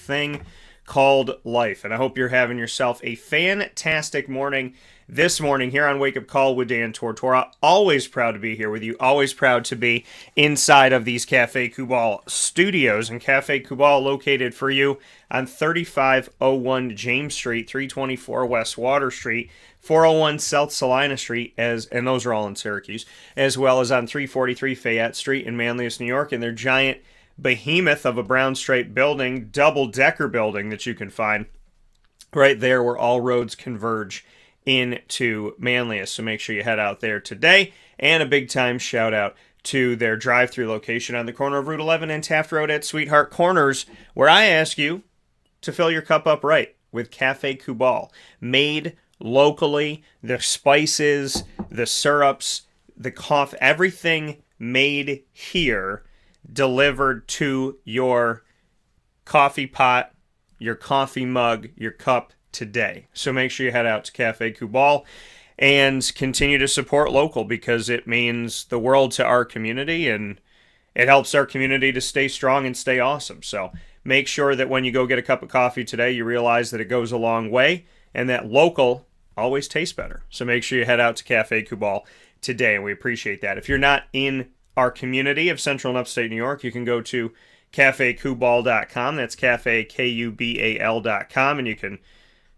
thing called life. And I hope you're having yourself a fantastic morning this morning here on Wake Up Call with Dan Tortora. Always proud to be here with you. Always proud to be inside of these Cafe Kubal studios. And Cafe Kubal located for you on 3501 James Street, 324 West Water Street, 401 South Salina Street, and those are all in Syracuse, as well as on 343 Fayette Street in Manlius, New York, and their giant behemoth of a brown striped building, double-decker building that you can find right there where all roads converge into Manlius. So make sure you head out there today. And a big-time shout-out to their drive-thru location on the corner of Route 11 and Taft Road at Sweetheart Corners, where I ask you to fill your cup up right with Cafe Kubal. Made locally, the spices, the syrups, the coffee, everything made here, delivered to your coffee pot, your coffee mug, your cup today. So make sure you head out to Cafe Kubal and continue to support local, because it means the world to our community and it helps our community to stay strong and stay awesome. So make sure that when you go get a cup of coffee today, you realize that it goes a long way and that local always tastes better. So make sure you head out to Cafe Kubal today, and we appreciate that. If you're not in our community of Central and Upstate New York, you can go to cafekubal.com. That's cafe, Kubal.com, and you can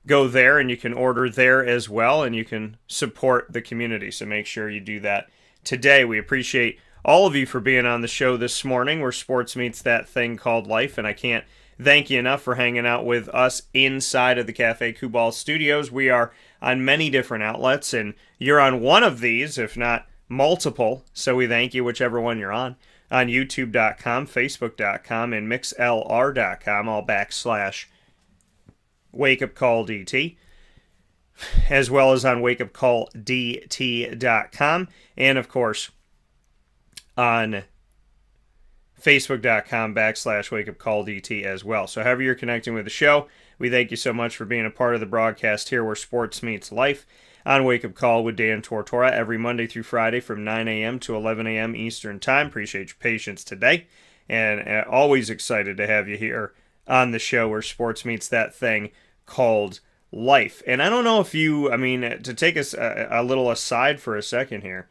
go there and you can order there as well, and you can support the community. So make sure you do that today. We appreciate all of you for being on the show this morning, where sports meets that thing called life, and I can't thank you enough for hanging out with us inside of the Cafe Kubal studios. We are on many different outlets, and you're on one of these, if not multiple, so we thank you whichever one you're on YouTube.com, Facebook.com, and MixLR.com, all / Wake Up Call DT, as well as on wakeupcalldt.com, and of course on Facebook.com / Wake Up Call DT as well. So however you're connecting with the show, we thank you so much for being a part of the broadcast here where sports meets life on Wake Up Call with Dan Tortora every Monday through Friday from 9 a.m. to 11 a.m. Eastern Time. Appreciate your patience today, and always excited to have you here on the show where sports meets that thing called life. And I don't know if you, to take us a little aside for a second here,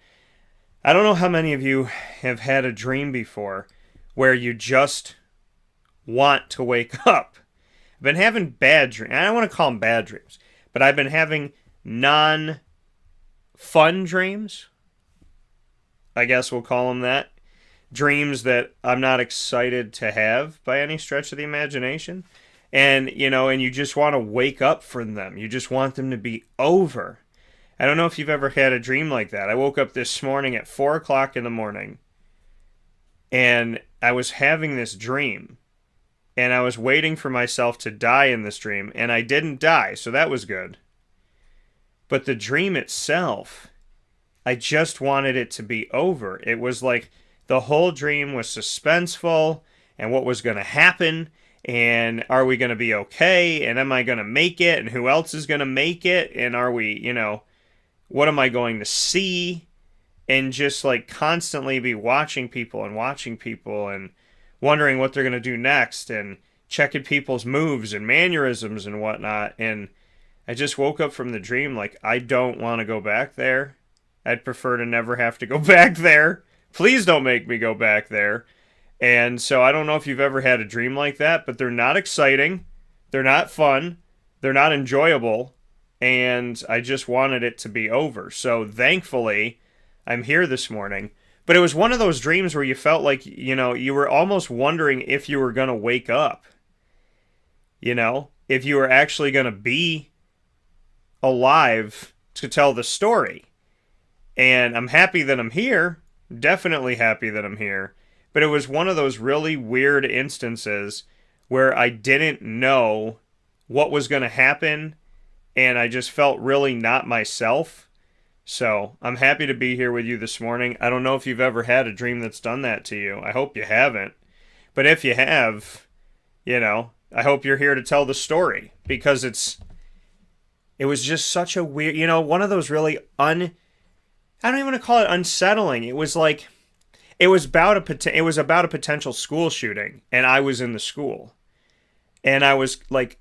I don't know how many of you have had a dream before where you just want to wake up. I've been having bad dreams. I don't want to call them bad dreams, but I've been having non-fun dreams. I guess we'll call them that. Dreams that I'm not excited to have by any stretch of the imagination. And, and you just want to wake up from them. You just want them to be over. I don't know if you've ever had a dream like that. I woke up this morning at 4 o'clock in the morning, and I was having this dream, and I was waiting for myself to die in this dream, and I didn't die, so that was good. But the dream itself, I just wanted it to be over. It was like the whole dream was suspenseful, and what was going to happen, and are we going to be okay, and am I going to make it, and who else is going to make it, and are we, what am I going to see, and just like constantly be watching people and wondering what they're going to do next, and checking people's moves and mannerisms and whatnot. And I just woke up from the dream like, I don't want to go back there. I'd prefer to never have to go back there. Please don't make me go back there. And so I don't know if you've ever had a dream like that, but they're not exciting. They're not fun. They're not enjoyable. And I just wanted it to be over. So thankfully, I'm here this morning. But it was one of those dreams where you felt like, you were almost wondering if you were going to wake up. If you were actually going to be alive to tell the story. And I'm happy that I'm here. Definitely happy that I'm here. But it was one of those really weird instances where I didn't know what was going to happen, and I just felt really not myself. So I'm happy to be here with you this morning. I don't know if you've ever had a dream that's done that to you. I hope you haven't. But if you have, I hope you're here to tell the story, because it was just such a weird, one of those really I don't even want to call it unsettling. It was like, it was about a potential school shooting, and I was in the school. And I was like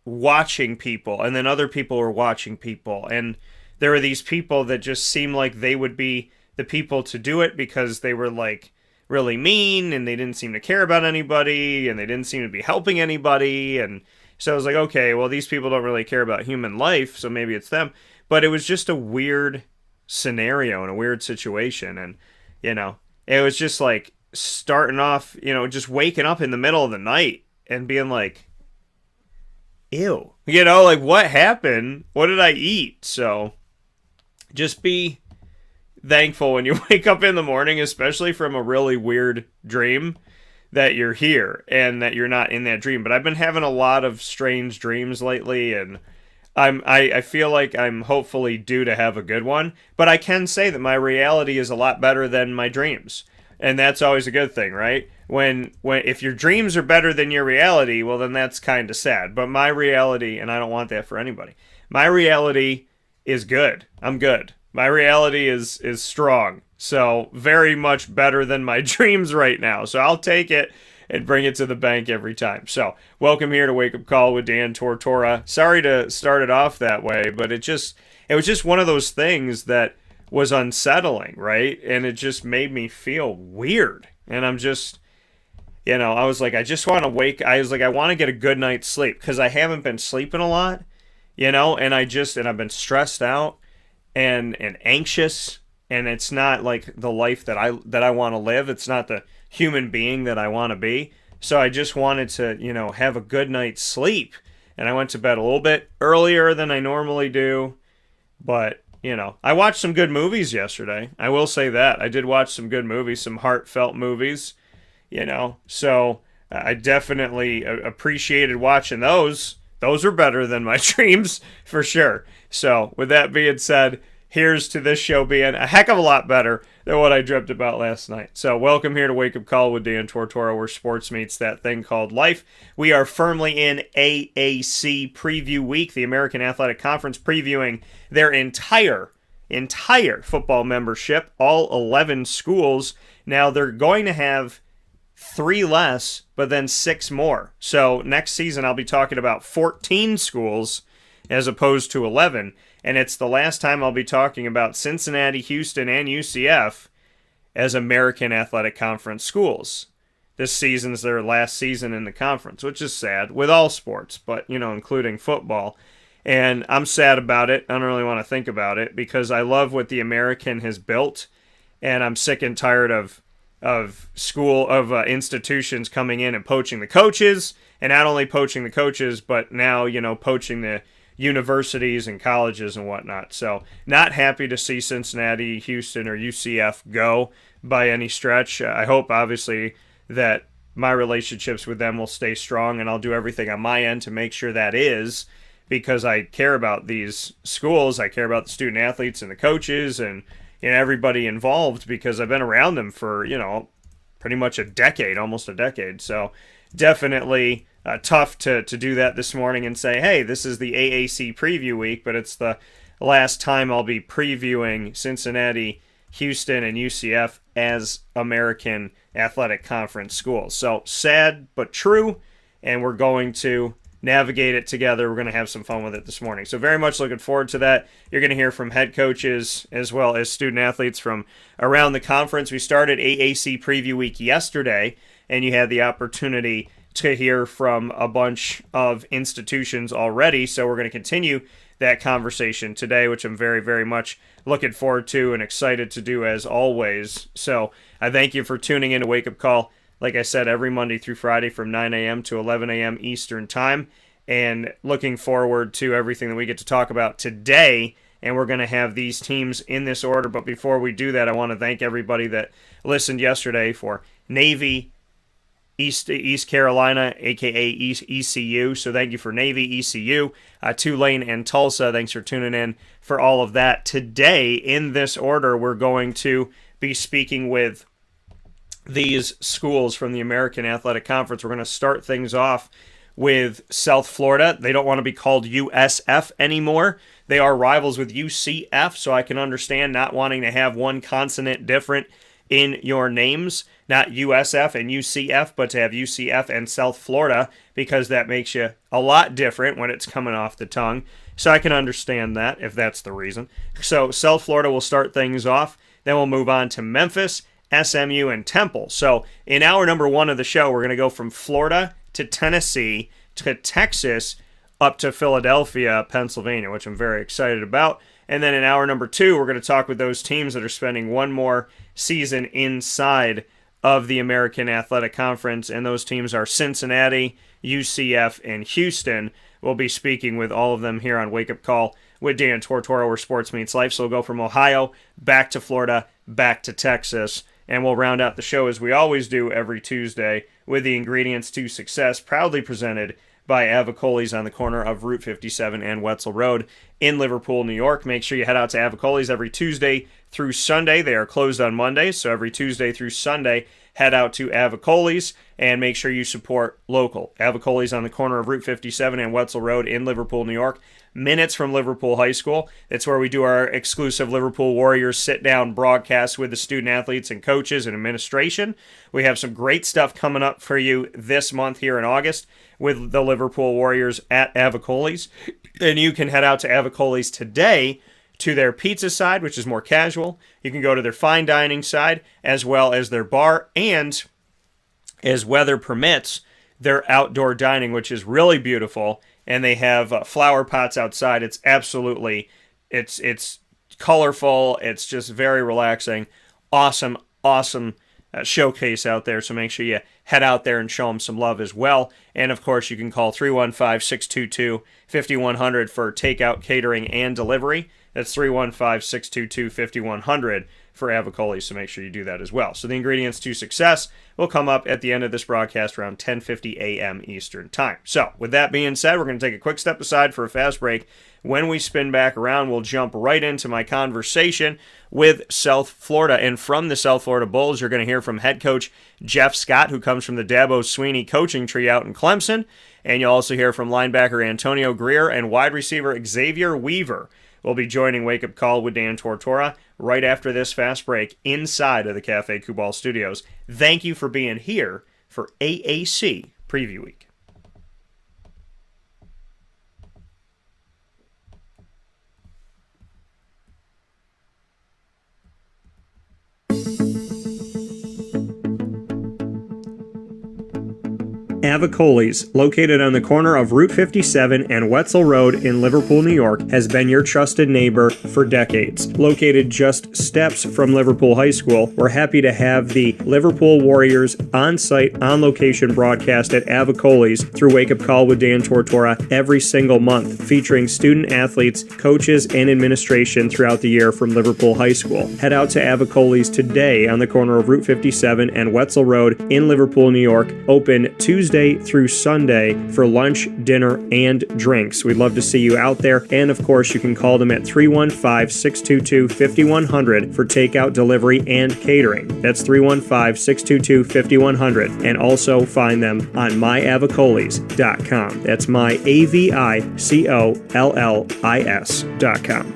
watching people, and then other people were watching people, and there were these people that just seemed like they would be the people to do it because they were like really mean and they didn't seem to care about anybody and they didn't seem to be helping anybody. And so I was like, okay, well, these people don't really care about human life, so maybe it's them. But it was just a weird scenario and a weird situation. And, it was just like starting off, just waking up in the middle of the night and being like, ew. Like, what happened? What did I eat? So just be thankful when you wake up in the morning, especially from a really weird dream, that you're here and that you're not in that dream. But I've been having a lot of strange dreams lately, and I feel like I'm hopefully due to have a good one. But I can say that my reality is a lot better than my dreams, and that's always a good thing, right? When if your dreams are better than your reality, well, then that's kind of sad. But my reality, and I don't want that for anybody, my reality is good. I'm good. My reality is strong. So very much better than my dreams right now. So I'll take it and bring it to the bank every time. So welcome here to Wake Up Call with Dan Tortora. Sorry to start it off that way, but it was just one of those things that was unsettling, right? And it just made me feel weird. And I'm just, I was like, I just want to I was like, I want to get a good night's sleep because I haven't been sleeping a lot, and I've been stressed out and anxious, and it's not like the life that I want to live. It's not the human being that I want to be. So I just wanted to, have a good night's sleep. And I went to bed a little bit earlier than I normally do. But, I watched some good movies yesterday. I will say that. I did watch some good movies, some heartfelt movies, So I definitely appreciated watching those. Those are better than my dreams, for sure. So, with that being said, here's to this show being a heck of a lot better than what I dreamt about last night. So, welcome here to Wake Up Call with Dan Tortora, where sports meets that thing called life. We are firmly in AAC Preview Week, the American Athletic Conference, previewing their entire football membership, all 11 schools. Now, they're going to have 3 less, but then 6 more. So next season I'll be talking about 14 schools as opposed to 11. And it's the last time I'll be talking about Cincinnati, Houston, and UCF as American Athletic Conference schools. This season's their last season in the conference, which is sad with all sports, but, including football. And I'm sad about it. I don't really want to think about it because I love what the American has built, and I'm sick and tired of institutions coming in and poaching the coaches, and not only poaching the coaches, but now, poaching the universities and colleges and whatnot. So not happy to see Cincinnati, Houston, or UCF go by any stretch. I hope, obviously, that my relationships with them will stay strong, and I'll do everything on my end to make sure that is, because I care about these schools. I care about the student athletes and the coaches and everybody involved, because I've been around them for, pretty much a decade, almost a decade. So definitely tough to do that this morning and say, hey, this is the AAC Preview Week, but it's the last time I'll be previewing Cincinnati, Houston, and UCF as American Athletic Conference schools. So sad but true, and we're going to navigate it together. We're going to have some fun with it this morning. So very much looking forward to that. You're going to hear from head coaches as well as student athletes from around the conference. We started AAC Preview Week yesterday, and you had the opportunity to hear from a bunch of institutions already. So we're going to continue that conversation today, which I'm very, very much looking forward to and excited to do as always. So I thank you for tuning in to Wake Up Call. Like I said, every Monday through Friday from 9 a.m. to 11 a.m. Eastern Time, and looking forward to everything that we get to talk about today. And we're going to have these teams in this order. But before we do that, I want to thank everybody that listened yesterday for Navy, East Carolina, a.k.a. ECU. So thank you for Navy, ECU, Tulane, and Tulsa. Thanks for tuning in for all of that. Today, in this order, we're going to be speaking with these schools from the American Athletic Conference. We're going to start things off with South Florida. They don't want to be called USF anymore. They are rivals with UCF, so I can understand not wanting to have one consonant different in your names, not USF and UCF, but to have UCF and South Florida, because that makes you a lot different when it's coming off the tongue. So I can understand that if that's the reason. So South Florida will start things off. Then we'll move on to Memphis, SMU, and Temple. So in hour number 1 of the show, we're going to go from Florida to Tennessee to Texas up to Philadelphia, Pennsylvania, which I'm very excited about. And then in hour number 2, we're going to talk with those teams that are spending one more season inside of the American Athletic Conference, and those teams are Cincinnati, UCF, and Houston. We'll be speaking with all of them here on Wake Up Call with Dan Tortora, where sports meets life. So we'll go from Ohio back to Florida, back to Texas, and we'll round out the show as we always do every Tuesday with the ingredients to success, proudly presented by Avicolli's on the corner of Route 57 and Wetzel Road in Liverpool, New York. Make sure you head out to Avicolli's every Tuesday through Sunday. They are closed on Mondays, so every Tuesday through Sunday, head out to Avicolli's and make sure you support local. Avicolli's on the corner of Route 57 and Wetzel Road in Liverpool, New York. Minutes from Liverpool High School. That's where we do our exclusive Liverpool Warriors sit-down broadcast with the student-athletes and coaches and administration. We have some great stuff coming up for you this month here in August with the Liverpool Warriors at Avicolli's. And you can head out to Avicolli's today to their pizza side, which is more casual. You can go to their fine dining side, as well as their bar, and as weather permits, their outdoor dining, which is really beautiful. And they have flower pots outside. It's absolutely, it's colorful. It's just very relaxing. Awesome showcase out there. So make sure you head out there and show them some love as well. And of course, you can call 315-622-5100 for takeout, catering, and delivery. That's 315-622-5100 for Avicolli, so make sure you do that as well. So the ingredients to success will come up at the end of this broadcast around 10:50 a.m. Eastern Time. So with that being said, we're going to take a quick step aside for a fast break. When we spin back around, we'll jump right into my conversation with South Florida. And from the South Florida Bulls, you're going to hear from head coach Jeff Scott, who comes from the Dabo Sweeney coaching tree out in Clemson. And you'll also hear from linebacker Antonio Greer and wide receiver Xavier Weaver. We'll be joining Wake Up Call with Dan Tortora right after this fast break inside of the Cafe Kubal Studios. Thank you for being here for AAC Preview Week. Avicolli's, located on the corner of Route 57 and Wetzel Road in Liverpool, New York, has been your trusted neighbor for decades. Located just steps from Liverpool High School, we're happy to have the Liverpool Warriors on-site, on-location broadcast at Avicolli's through Wake Up Call with Dan Tortora every single month, featuring student-athletes, coaches, and administration throughout the year from Liverpool High School. Head out to Avicolli's today on the corner of Route 57 and Wetzel Road in Liverpool, New York, open Tuesday through Sunday for lunch, dinner, and drinks. We'd love to see you out there. And of course, you can call them at 315-622-5100 for takeout, delivery, and catering. That's 315-622-5100. And also find them on myavicollis.com. That's myavicollis.com.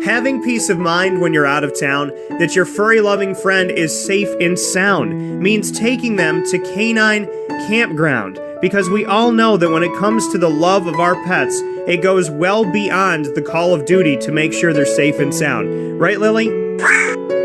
Having peace of mind when you're out of town that your furry-loving friend is safe and sound means taking them to Canine Campground, because we all know that when it comes to the love of our pets, it goes well beyond the call of duty to make sure they're safe and sound. Right, Lily?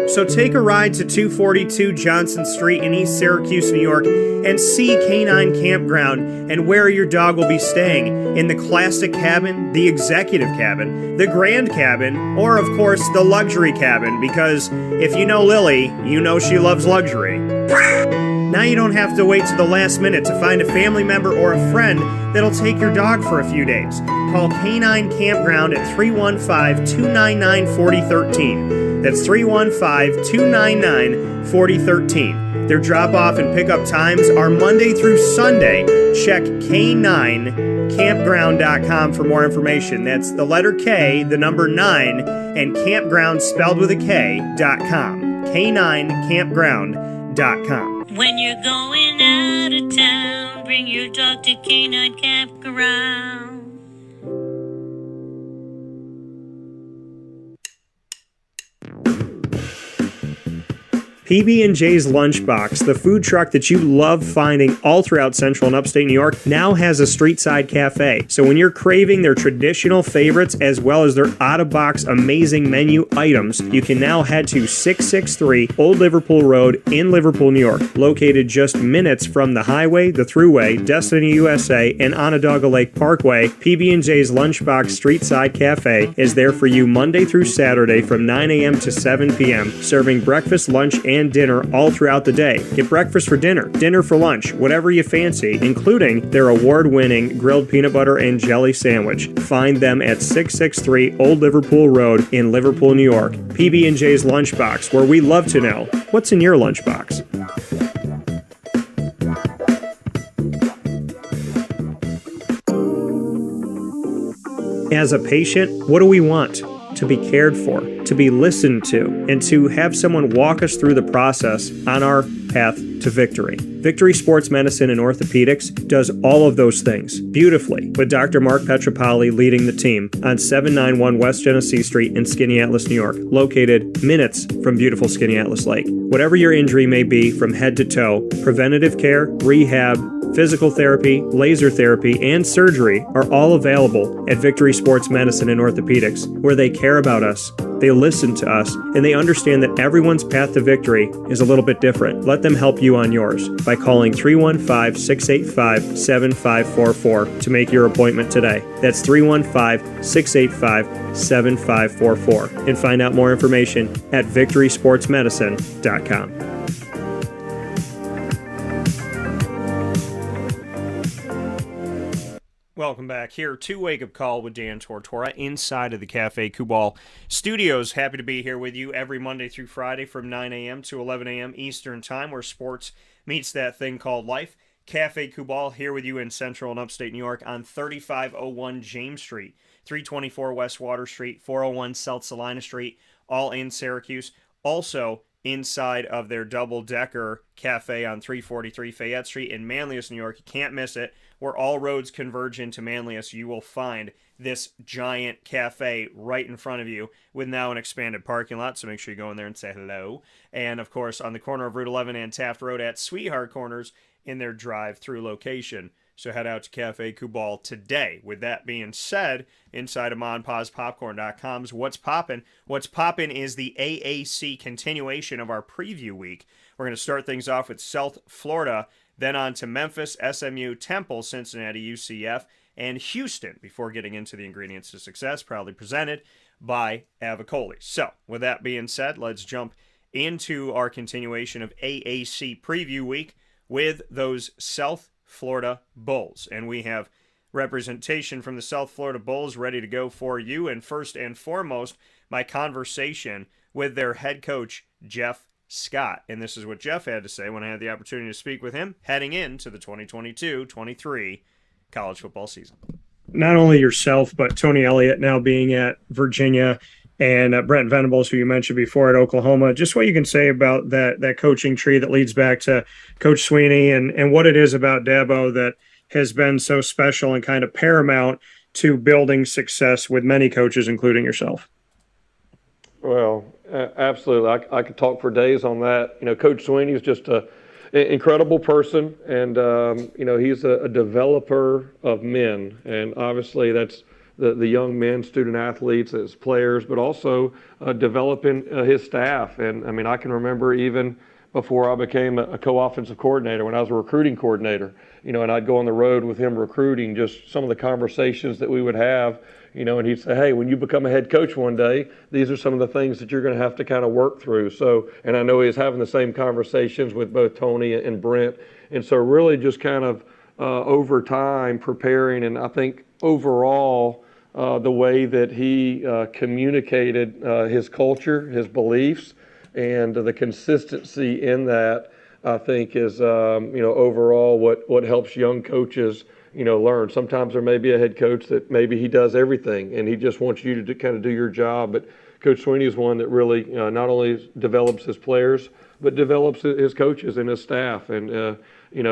So take a ride to 242 Johnson Street in East Syracuse, New York, and see Canine Campground and where your dog will be staying, in the classic cabin, the executive cabin, the grand cabin, or of course the luxury cabin, because if you know Lily, you know she loves luxury. Now you don't have to wait to the last minute to find a family member or a friend that'll take your dog for a few days. Call Canine Campground at 315-299-4013. That's 315-299-4013. Their drop-off and pickup times are Monday through Sunday. Check K9campground.com for more information. That's the letter K, the number 9, and campground spelled with a K.com. K9campground.com. When you're going out of town, bring your dog to Canine Campground. PB&J's Lunchbox, the food truck that you love finding all throughout Central and Upstate New York, now has a street-side cafe. So when you're craving their traditional favorites as well as their out-of-box amazing menu items, you can now head to 663 Old Liverpool Road in Liverpool, New York. Located just minutes from the highway, the Thruway, Destiny USA, and Onondaga Lake Parkway, PB&J's Lunchbox Street-Side Cafe is there for you Monday through Saturday from 9 a.m. to 7 p.m., serving breakfast, lunch, and dinner all throughout the day. Get breakfast for dinner, dinner for lunch, whatever you fancy, including their award-winning grilled peanut butter and jelly sandwich. Find them at 663 Old Liverpool Road in Liverpool, New York. PB&J's Lunchbox, where we love to know what's in your lunchbox. As a patient, what do we want? To be cared for, to be listened to, and to have someone walk us through the process on our path to victory. Victory Sports Medicine and Orthopedics does all of those things beautifully, with Dr. Mark Petropoli leading the team on 791 West Genesee Street in Skaneateles, New York, located minutes from beautiful Skaneateles Lake. Whatever your injury may be from head to toe, preventative care, rehab, physical therapy, laser therapy, and surgery are all available at Victory Sports Medicine and Orthopedics, where they care about us, they listen to us, and they understand that everyone's path to victory is a little bit different. Let them help you on yours by calling 315-685-7544 to make your appointment today. That's 315-685-7544. And find out more information at victorysportsmedicine.com. Welcome back here to Wake Up Call with Dan Tortora inside of the Cafe Kubal studios. Happy to be here with you every Monday through Friday from 9 a.m. to 11 a.m. Eastern Time, where sports meets that thing called life. Cafe Kubal here with you in Central and Upstate New York on 3501 James Street, 324 West Water Street, 401 South Salina Street, all in Syracuse. Also inside of their double-decker cafe on 343 Fayette Street in Manlius, New York. You can't miss it. Where all roads converge into Manlius, you will find this giant cafe right in front of you with now an expanded parking lot, so make sure you go in there and say hello. And, of course, on the corner of Route 11 and Taft Road at Sweetheart Corners in their drive-through location. So head out to Cafe Kubal today. With that being said, inside of MonPazPopcorn.com's What's Poppin'? What's Poppin' is the AAC continuation of our preview week. We're going to start things off with South Florida, then on to Memphis, SMU, Temple, Cincinnati, UCF, and Houston, before getting into the ingredients to success, proudly presented by Avicolli. So, with that being said, let's jump into our continuation of AAC Preview Week with those South Florida Bulls. And we have representation from the South Florida Bulls ready to go for you. And first and foremost, my conversation with their head coach, Jeff Scott. And this is what Jeff had to say when I had the opportunity to speak with him heading into the 2022-23 college football season. Not only yourself, but Tony Elliott now being at Virginia, and Brent Venables, who you mentioned before, at Oklahoma. Just what you can say about that coaching tree that leads back to Coach Sweeney, and what it is about Dabo that has been so special and kind of paramount to building success with many coaches, including yourself. Well, absolutely. I could talk for days on that. You know, Coach Sweeney is just an incredible person, and, he's a developer of men. And obviously that's the young men, student athletes as players, but also developing his staff. And, I mean, I can remember even before I became a co-offensive coordinator, when I was a recruiting coordinator, and I'd go on the road with him recruiting, just some of the conversations that we would have, and he'd say, hey, when you become a head coach one day, these are some of the things that you're going to have to kind of work through. So, and I know he was having the same conversations with both Tony and Brent. And so really just kind of over time preparing, and I think overall the way that he communicated his culture, his beliefs, and the consistency in that, I think is, overall what helps young coaches, learn. Sometimes there may be a head coach that maybe he does everything and he just wants you to kind of do your job. But Coach Sweeney is one that really not only develops his players, but develops his coaches and his staff. And,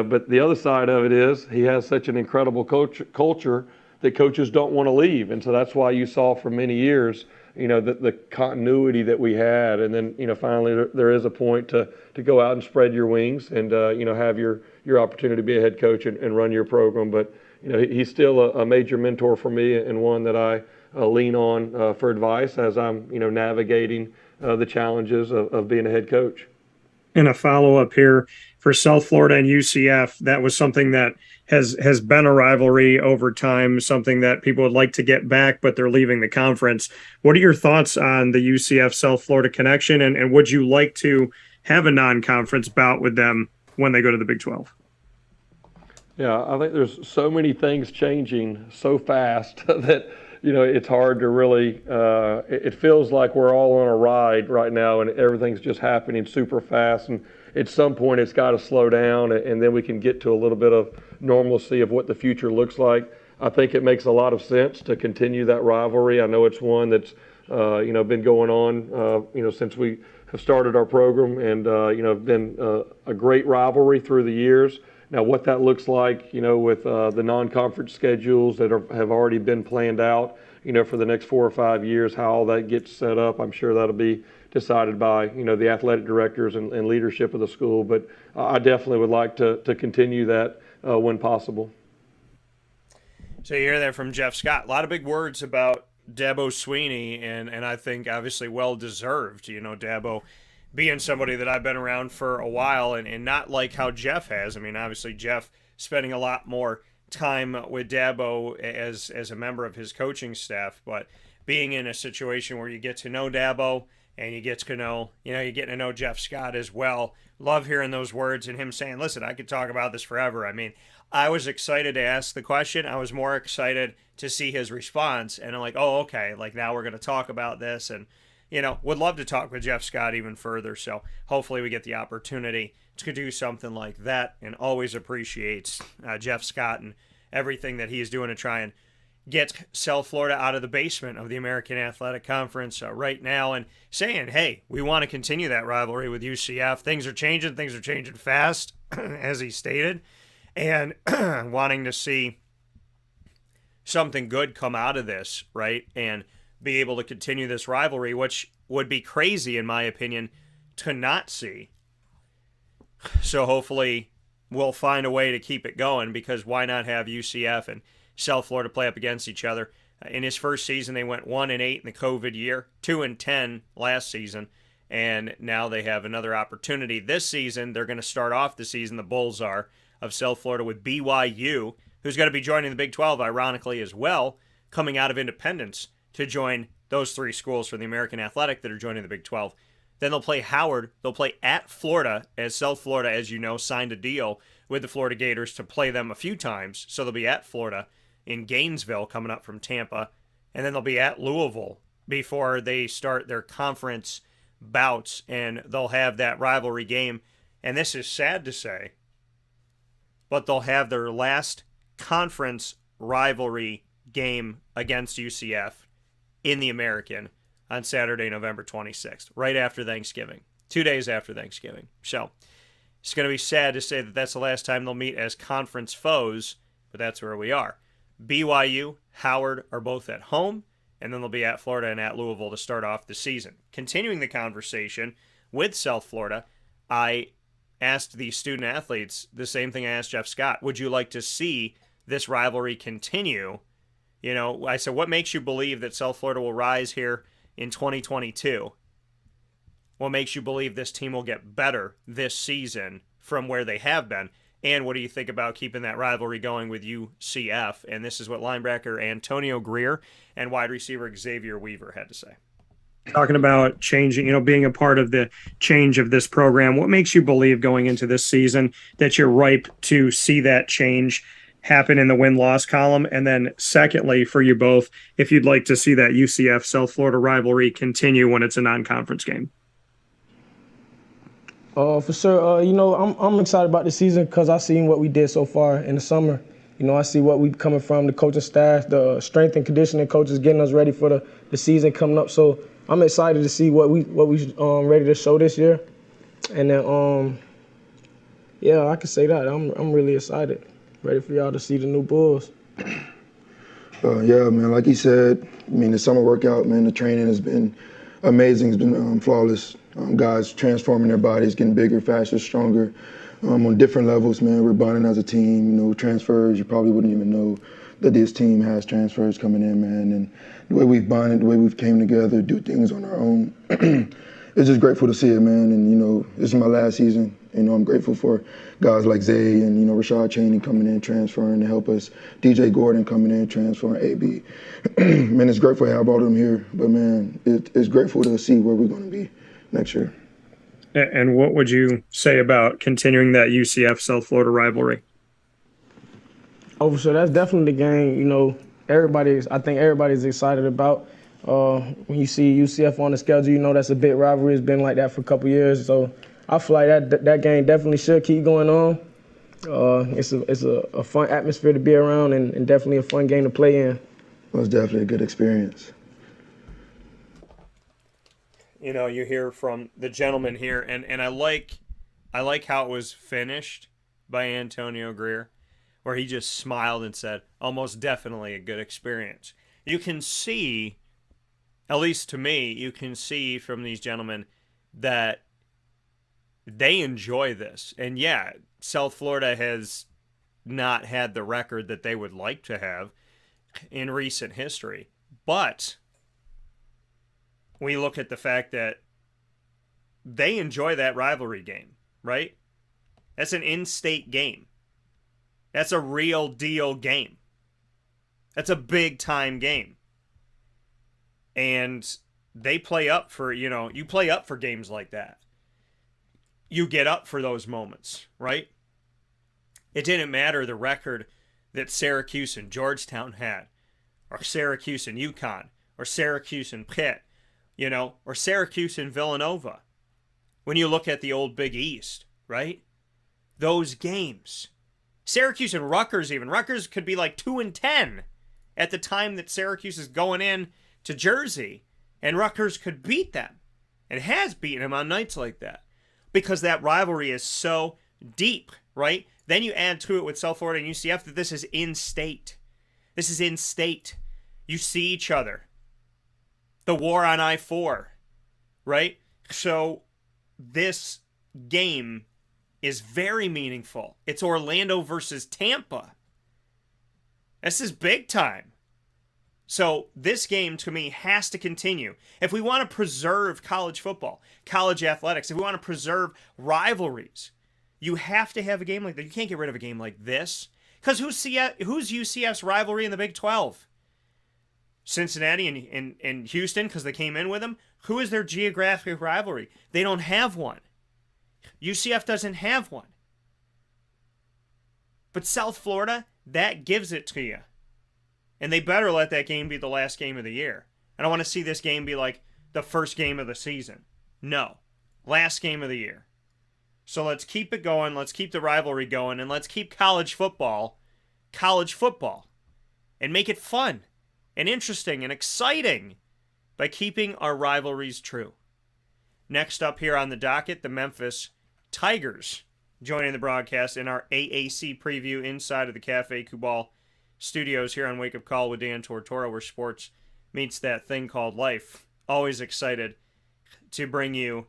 but the other side of it is he has such an incredible culture that coaches don't want to leave. And so that's why you saw for many years, the continuity that we had. And then, finally there is a point to go out and spread your wings and, have your opportunity to be a head coach and run your program. But, he's still a major mentor for me and one that I lean on for advice as I'm, navigating the challenges of being a head coach. In a follow-up here for South Florida and UCF, that was something that has been a rivalry over time, something that people would like to get back, but they're leaving the conference. What are your thoughts on the UCF South Florida connection, and would you like to have a non-conference bout with them when they go to the Big 12? Yeah, I think there's so many things changing so fast that, it's hard to really, it feels like we're all on a ride right now and everything's just happening super fast. And at some point it's got to slow down and then we can get to a little bit of normalcy of what the future looks like. I think it makes a lot of sense to continue that rivalry. I know it's one that's, been going on, since we have started our program and, been a great rivalry through the years. Now, what that looks like, with the non-conference schedules that have already been planned out, for the next 4 or 5 years, how all that gets set up, I'm sure that'll be decided by, the athletic directors and leadership of the school. But I definitely would like to continue that when possible. So you hear that from Jeff Scott. A lot of big words about Dabo Swinney, and I think obviously well-deserved. Dabo being somebody that I've been around for a while and not like how Jeff has. I mean, obviously Jeff spending a lot more time with Dabo as a member of his coaching staff, but being in a situation where you get to know Dabo and you get to know, you get to know Jeff Scott as well. Love hearing those words and him saying, listen, I could talk about this forever. I mean, I was excited to ask the question. I was more excited to see his response. And I'm like, oh, okay, like now we're going to talk about this. And would love to talk with Jeff Scott even further. So hopefully we get the opportunity to do something like that, and always appreciates Jeff Scott and everything that he's doing to try and get South Florida out of the basement of the American Athletic Conference right now, and saying, hey, we want to continue that rivalry with UCF. Things are changing fast, as he stated, and wanting to see something good come out of this, right? And be able to continue this rivalry, which would be crazy, in my opinion, to not see. So hopefully we'll find a way to keep it going, because why not have UCF and South Florida play up against each other? In his first season, they went 1-8 in the COVID year, 2-10 last season, and now they have another opportunity. This season, they're going to start off the season, the Bulls are, of South Florida, with BYU, who's going to be joining the Big 12, ironically, as well, coming out of Independence, to join those 3 schools for the American Athletic that are joining the Big 12. Then they'll play Howard. They'll play at Florida, as South Florida, as you know, signed a deal with the Florida Gators to play them a few times. So they'll be at Florida, in Gainesville, coming up from Tampa. And then they'll be at Louisville before they start their conference bouts. And they'll have that rivalry game. And this is sad to say, but they'll have their last conference rivalry game against UCF in the American on Saturday, November 26th, right after Thanksgiving, 2 days after Thanksgiving. So it's going to be sad to say that that's the last time they'll meet as conference foes, but that's where we are. BYU, Howard are both at home, and then they'll be at Florida and at Louisville to start off the season. Continuing the conversation with South Florida, I asked the student athletes the same thing I asked Jeff Scott. Would you like to see this rivalry continue? I said, what makes you believe that South Florida will rise here in 2022? What makes you believe this team will get better this season from where they have been? And what do you think about keeping that rivalry going with UCF? And this is what linebacker Antonio Greer and wide receiver Xavier Weaver had to say. Talking about changing, being a part of the change of this program, what makes you believe going into this season that you're ripe to see that change happen in the win-loss column? And then secondly, for you both, if you'd like to see that UCF South Florida rivalry continue when it's a non-conference game. For sure. I'm excited about the season because I've seen what we did so far in the summer. I see what we coming from, the coaching staff, the strength and conditioning coaches getting us ready for the season coming up. So I'm excited to see what we ready to show this year. And then, I can say that. I'm really excited. Ready for y'all to see the new Bulls. Yeah, man, like he said, I mean, the summer workout, man, the training has been amazing. It's been flawless. Guys transforming their bodies, getting bigger, faster, stronger on different levels, man. We're bonding as a team. You know, transfers, you probably wouldn't even know that this team has transfers coming in, man. And the way we've bonded, the way we've came together, do things on our own. It's just grateful to see it, man. And, you know, this is my last season. You know, I'm grateful for guys like Zay and, you know, Rashad Cheney coming in, transferring to help us. DJ Gordon coming in, transferring, AB. Man, it's grateful to have all of them here. But, man, it's grateful to see where we're going to be next year. And what would you say about continuing that UCF South Florida rivalry? Oh, so that's definitely the game, you know, I think everybody's excited about. When you see UCF on the schedule, you know that's a big rivalry. It's been like that for a couple years. So I feel like that game definitely should keep going on. It's a fun atmosphere to be around and definitely a fun game to play in. Well, it's definitely a good experience. You know, you hear from the gentleman here, and I like how it was finished by Antonio Greer, where he just smiled and said, almost definitely a good experience. You can see, at least to me, you can see from these gentlemen that they enjoy this. And yeah, South Florida has not had the record that they would like to have in recent history. But we look at the fact that they enjoy that rivalry game, right? That's an in-state game. That's a real deal game. That's a big-time game. And they play up for, you know, you play up for games like that. You get up for those moments, right? It didn't matter the record that Syracuse and Georgetown had, or Syracuse and UConn, or Syracuse and Pitt, you know, or Syracuse and Villanova. When you look at the old Big East, right? Those games. Syracuse and Rutgers even. Rutgers could be like 2-10 at the time that Syracuse is going in to Jersey. And Rutgers could beat them. And has beaten them on nights like that. Because that rivalry is so deep, right? Then you add to it with South Florida and UCF that this is in-state. This is in-state. You see each other. The war on I-4, right? So this game is very meaningful. It's Orlando versus Tampa. This is big time. So this game, to me, has to continue. If we want to preserve college football, college athletics, if we want to preserve rivalries, you have to have a game like that. You can't get rid of a game like this. Because who's UCF's rivalry in the Big 12? Cincinnati and Houston, because they came in with them. Who is their geographic rivalry? They don't have one. UCF doesn't have one. But South Florida, that gives it to you. And they better let that game be the last game of the year. I don't want to see this game be like the first game of the season. No. Last game of the year. So let's keep it going. Let's keep the rivalry going. And let's keep college football, and make it fun and interesting and exciting by keeping our rivalries true. Next up here on the docket, the Memphis Tigers joining the broadcast in our AAC preview inside of the Cafe Kubal studios here on Wake Up Call with Dan Tortora, where sports meets that thing called life. Always excited to bring you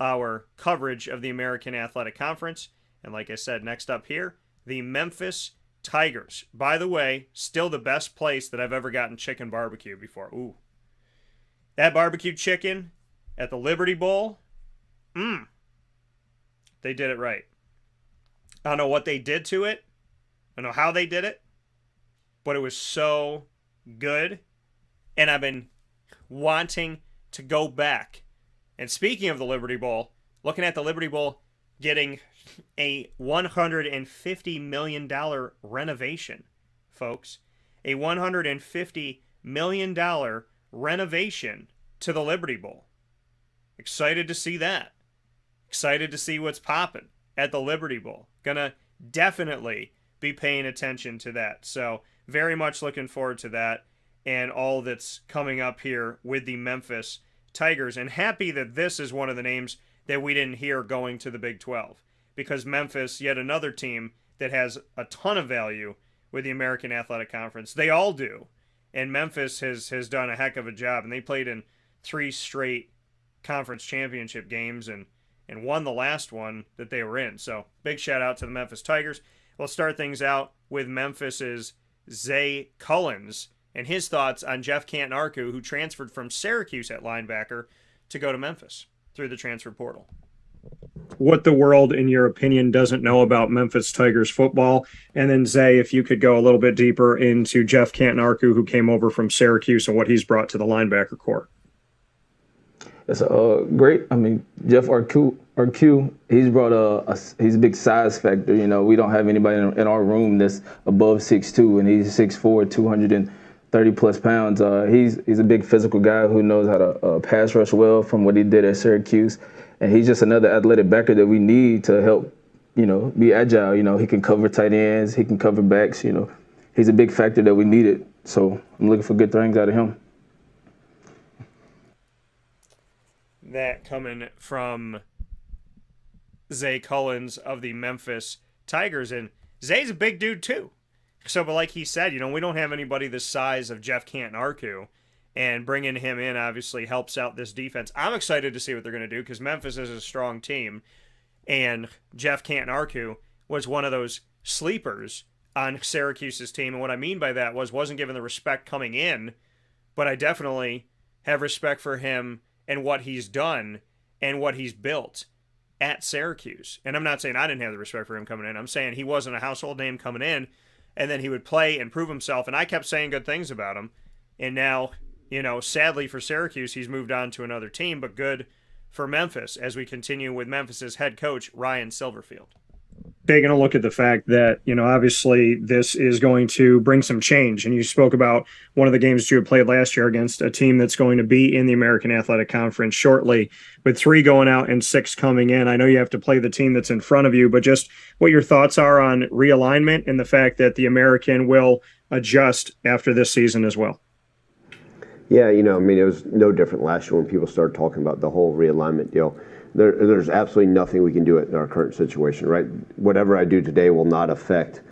our coverage of the American Athletic Conference. And like I said, next up here, the Memphis Tigers. By the way, still the best place that I've ever gotten chicken barbecue before. Ooh. That barbecue chicken at the Liberty Bowl, they did it right. I don't know what they did to it. I don't know how they did it. But it was so good. And I've been wanting to go back. And speaking of the Liberty Bowl, looking at the Liberty Bowl getting a $150 million renovation, folks. A $150 million renovation to the Liberty Bowl. Excited to see that. Excited to see what's popping at the Liberty Bowl. Gonna definitely be paying attention to that. So very much looking forward to that and all that's coming up here with the Memphis Tigers. And happy that this is one of the names that we didn't hear going to the Big 12. Because Memphis, yet another team that has a ton of value with the American Athletic Conference. They all do. And Memphis has done a heck of a job. And they played in 3 straight conference championship games and won the last one that they were in. So big shout out to the Memphis Tigers. We'll start things out with Memphis's Zay Cullins and his thoughts on Jeff Canton-Arku, who transferred from Syracuse at linebacker to go to Memphis through the transfer portal. What the world, in your opinion, doesn't know about Memphis Tigers football. And then, Zay, if you could go a little bit deeper into Jeff Canton-Arku, who came over from Syracuse, and what he's brought to the linebacker corps. It's great. I mean, Jeff Arku, he's brought he's a big size factor. You know, we don't have anybody in our room that's above 6'2", and he's 6'4", 230 plus pounds. He's a big physical guy who knows how to pass rush well from what he did at Syracuse. And he's just another athletic backer that we need to help, you know, be agile. You know, he can cover tight ends, he can cover backs. You know, he's a big factor that we needed. So I'm looking for good things out of him. That coming from Zay Cullins of the Memphis Tigers. And Zay's a big dude too. So, but like he said, you know, we don't have anybody the size of Jeff Canton-Arku. And bringing him in obviously helps out this defense. I'm excited to see what they're going to do because Memphis is a strong team. And Jeff Canton-Arku was one of those sleepers on Syracuse's team. And what I mean by that wasn't given the respect coming in, but I definitely have respect for him and what he's done and what he's built at Syracuse. And I'm not saying I didn't have the respect for him coming in. I'm saying he wasn't a household name coming in, and then he would play and prove himself. And I kept saying good things about him. And now, you know, sadly for Syracuse, he's moved on to another team, but good for Memphis as we continue with Memphis's head coach, Ryan Silverfield. Taking a look at the fact that, you know, obviously this is going to bring some change. And you spoke about one of the games that you had played last year against a team that's going to be in the American Athletic Conference shortly, with 3 going out and 6 coming in. I know you have to play the team that's in front of you, but just what your thoughts are on realignment and the fact that the American will adjust after this season as well. Yeah, you know, I mean, it was no different last year when people started talking about the whole realignment deal. There's absolutely nothing we can do in our current situation, right? Whatever I do today will not affect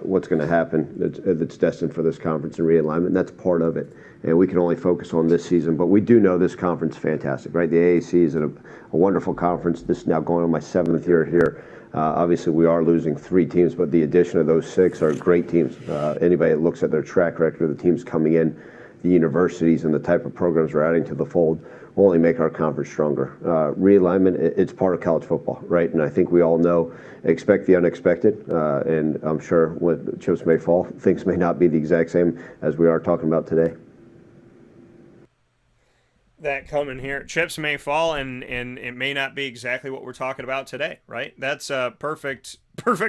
what's going to happen that's destined for this conference and realignment. And that's part of it. And we can only focus on this season. But we do know this conference is fantastic, right? The AAC is a wonderful conference. This is now going on my 7th year here. Obviously, we are losing 3 teams, but the addition of those 6 are great teams. Anybody that looks at their track record of the teams coming in, the universities and the type of programs we're adding to the fold will only make our conference stronger. Realignment, it's part of college football, right? And I think we all know, expect the unexpected. And I'm sure when chips may fall, things may not be the exact same as we are talking about today. That coming here, chips may fall, and it may not be exactly what we're talking about today, right? That's a perfect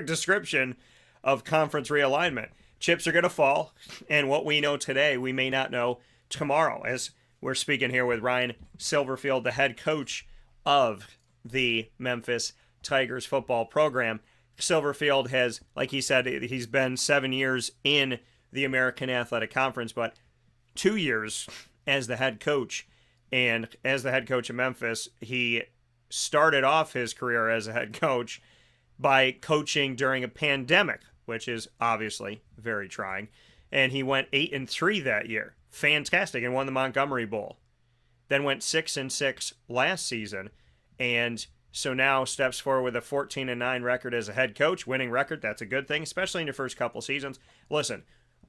description of conference realignment. Chips are going to fall, and what we know today, we may not know tomorrow, as we're speaking here with Ryan Silverfield, the head coach of the Memphis Tigers football program. Silverfield has, like he said, he's been 7 years in the American Athletic Conference, but 2 years as the head coach. And as the head coach of Memphis, he started off his career as a head coach by coaching during a pandemic, which is obviously very trying. And he went 8-3 that year. Fantastic, and won the Montgomery Bowl. Then went 6-6 last season, and so now steps forward with a 14-9 record as a head coach. Winning record, that's a good thing, especially in your first couple seasons. Listen,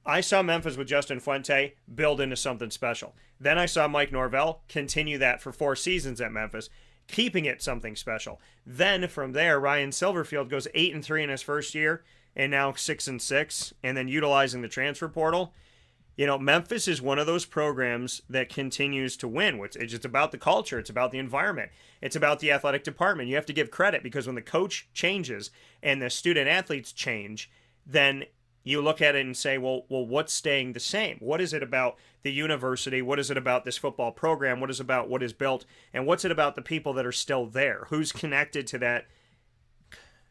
I saw Memphis with Justin Fuente build into something special. Then I saw Mike Norvell continue that for 4 seasons at Memphis, keeping it something special. Then from there, Ryan Silverfield goes 8-3 in his first year, and now 6-6, and then utilizing the transfer portal. You know, Memphis is one of those programs that continues to win. It's about the culture. It's about the environment. It's about the athletic department. You have to give credit because when the coach changes and the student athletes change, then you look at it and say, well, what's staying the same? What is it about the university? What is it about this football program? What is about what is built? And what's it about the people that are still there? Who's connected to that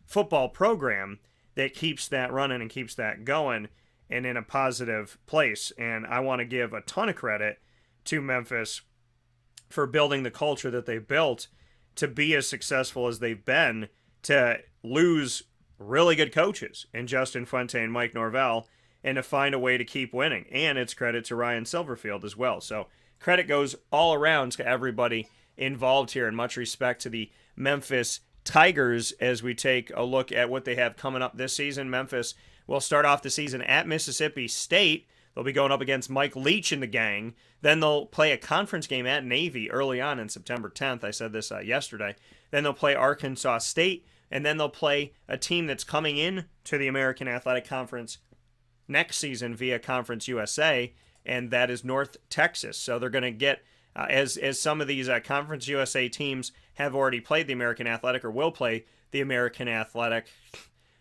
football program that keeps that running and keeps that going and in a positive place? And I want to give a ton of credit to Memphis for building the culture that they've built to be as successful as they've been, to lose really good coaches in Justin Fuente and Mike Norvell, and to find a way to keep winning. And it's credit to Ryan Silverfield as well. So credit goes all around to everybody involved here, and much respect to the Memphis Tigers as we take a look at what they have coming up this season. Memphis will start off the season at Mississippi State. They'll be going up against Mike Leach and the gang. Then they'll play a conference game at Navy early on in September 10th. I said this yesterday. Then they'll play Arkansas State, and then they'll play a team that's coming in to the American Athletic Conference next season via Conference USA, and that is North Texas. So they're going to get, as some of these Conference USA teams have already played the American Athletic or will play the American Athletic,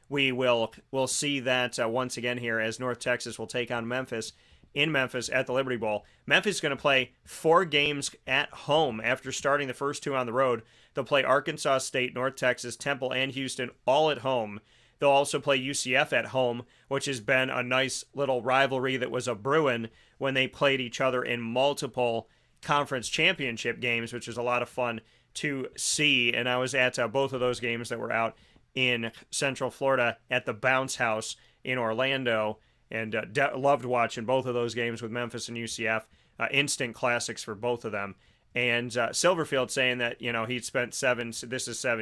we'll see that once again here as North Texas will take on Memphis in Memphis at the Liberty Bowl. Memphis is going to play 4 games at home after starting the first 2 on the road. They'll play Arkansas State, North Texas, Temple, and Houston all at home. They'll also play UCF at home, which has been a nice little rivalry that was a brewing when they played each other in multiple conference championship games, which is a lot of fun to see. And I was at both of those games that were out in Central Florida at the Bounce House in Orlando, and loved watching both of those games with Memphis and UCF. Instant classics for both of them. And Silverfield saying that, he'd spent 7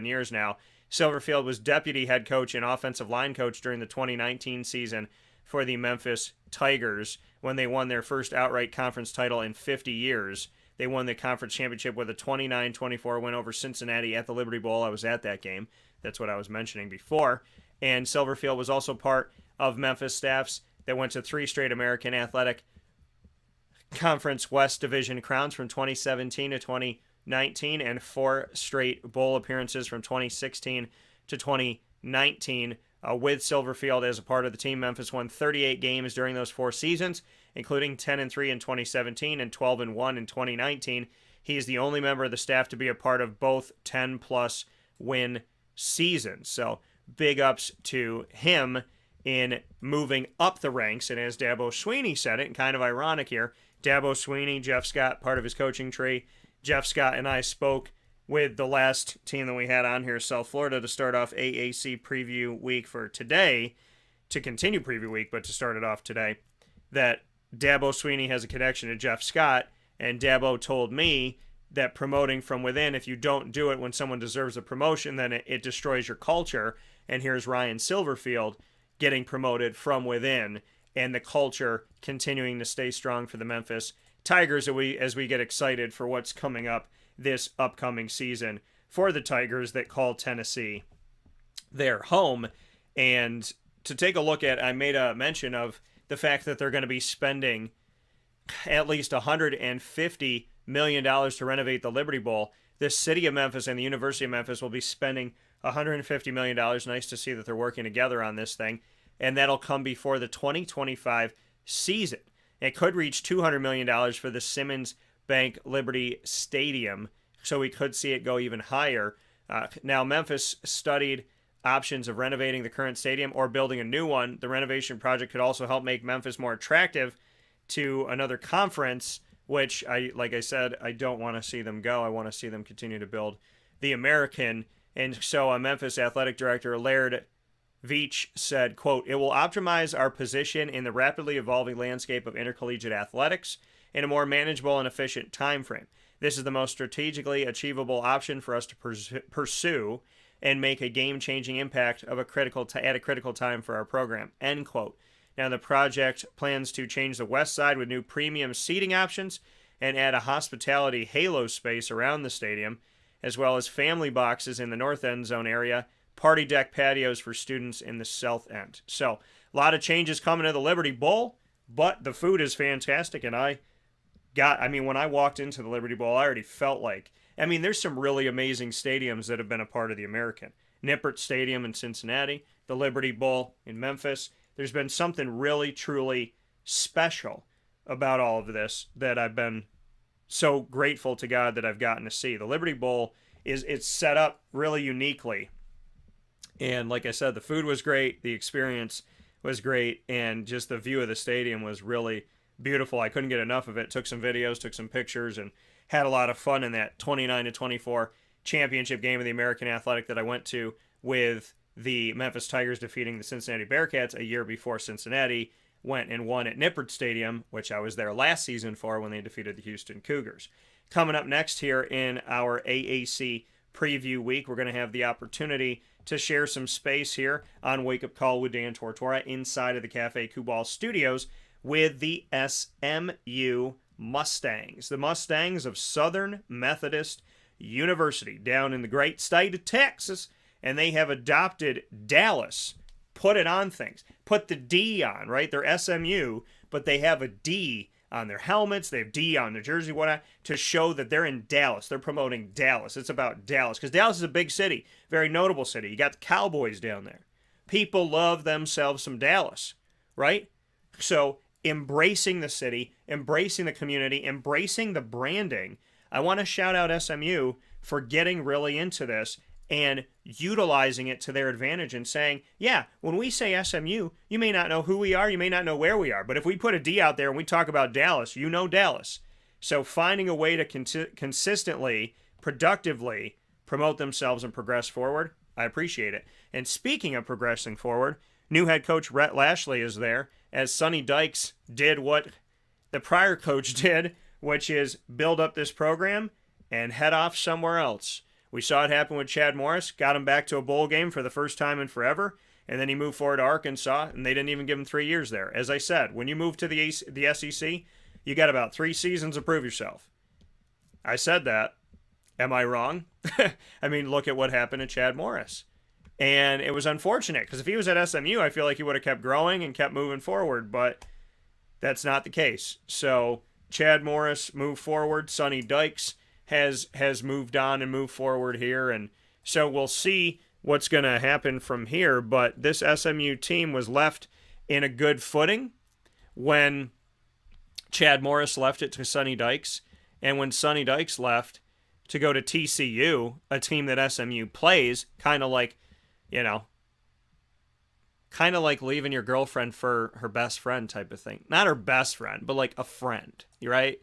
years now. Silverfield was deputy head coach and offensive line coach during the 2019 season for the Memphis Tigers when they won their first outright conference title in 50 years. They won the conference championship with a 29-24 win over Cincinnati at the Liberty Bowl. I was at that game. That's what I was mentioning before. And Silverfield was also part of Memphis staffs that went to 3 straight American Athletic Conference West Division crowns from 2017 to 2019 and 4 straight bowl appearances from 2016 to 2019. With Silverfield as a part of the team, Memphis won 38 games during those 4 seasons, including 10-3 in 2017 and 12-1 in 2019. He is the only member of the staff to be a part of both 10-plus win seasons. So big ups to him in moving up the ranks. And as Dabo Swinney said it, and kind of ironic here, Dabo Swinney, Jeff Scott, part of his coaching tree. Jeff Scott and I spoke with the last team that we had on here, South Florida, to start off AAC Preview Week for today, to continue Preview Week, but to start it off today, that Dabo Swinney has a connection to Jeff Scott, and Dabo told me that promoting from within, if you don't do it when someone deserves a promotion, then it destroys your culture. And here's Ryan Silverfield getting promoted from within, and the culture continuing to stay strong for the Memphis Tigers as we get excited for what's coming up this upcoming season for the Tigers that call Tennessee their home. And to take a look at, I made a mention of the fact that they're going to be spending at least $150 million to renovate the Liberty Bowl. The city of Memphis and the University of Memphis will be spending $150 million. Nice to see that they're working together on this thing. And that'll come before the 2025 season. It could reach $200 million for the Simmons Bank Liberty Stadium, so we could see it go even higher. Now, Memphis studied options of renovating the current stadium or building a new one. The renovation project could also help make Memphis more attractive to another conference, which, like I said, I don't want to see them go. I want to see them continue to build the American. And so Memphis Athletic Director Laird Veach said, quote, "It will optimize our position in the rapidly evolving landscape of intercollegiate athletics in a more manageable and efficient time frame. This is the most strategically achievable option for us to pursue and make a game-changing impact at a critical time for our program," end quote. Now, the project plans to change the west side with new premium seating options and add a hospitality halo space around the stadium, as well as family boxes in the north end zone area, party deck patios for students in the south end. So, a lot of changes coming to the Liberty Bowl, but the food is fantastic, and when I walked into the Liberty Bowl, I already felt like, there's some really amazing stadiums that have been a part of the American. Nippert Stadium in Cincinnati, the Liberty Bowl in Memphis. There's been something really, truly special about all of this that I've been so grateful to God that I've gotten to see. The Liberty Bowl it's set up really uniquely. And like I said, the food was great, the experience was great, and just the view of the stadium was really beautiful. I couldn't get enough of it. Took some videos, took some pictures, and had a lot of fun in that 29-24 championship game of the American Athletic that I went to with the Memphis Tigers defeating the Cincinnati Bearcats a year before Cincinnati went and won at Nippert Stadium, which I was there last season for when they defeated the Houston Cougars. Coming up next here in our AAC preview week, we're going to have the opportunity to share some space here on Wake Up Call with Dan Tortora inside of the Cafe Kubal studios with the SMU Mustangs. The Mustangs of Southern Methodist University down in the great state of Texas, and they have adopted Dallas. Put it on things. Put the D on, right? They're SMU, but they have a D on their helmets. They have D on their jersey, whatnot, to show that they're in Dallas. They're promoting Dallas. It's about Dallas, because Dallas is a big city, very notable city. You got the Cowboys down there. People love themselves some Dallas, right? So embracing the city, embracing the community, embracing the branding. I want to shout out SMU for getting really into this and utilizing it to their advantage and saying, yeah, when we say SMU, you may not know who we are, you may not know where we are, but if we put a D out there and we talk about Dallas, you know Dallas. So finding a way to consistently, productively promote themselves and progress forward, I appreciate it. And speaking of progressing forward, new head coach Rhett Lashley is there, as Sonny Dykes did what the prior coach did, which is build up this program and head off somewhere else. We saw it happen with Chad Morris, got him back to a bowl game for the first time in forever, and then he moved forward to Arkansas, and they didn't even give him 3 years there. As I said, when you move to the SEC, you got about 3 seasons to prove yourself. I said that. Am I wrong? I mean, look at what happened to Chad Morris. And it was unfortunate, because if he was at SMU, I feel like he would have kept growing and kept moving forward, but that's not the case. So Chad Morris moved forward. Sonny Dykes has moved on and moved forward here, and so we'll see what's going to happen from here. But this SMU team was left in a good footing when Chad Morris left it to Sonny Dykes, and when Sonny Dykes left to go to TCU, a team that SMU plays, kind of like leaving your girlfriend for her best friend type of thing. Not her best friend, but like a friend, right?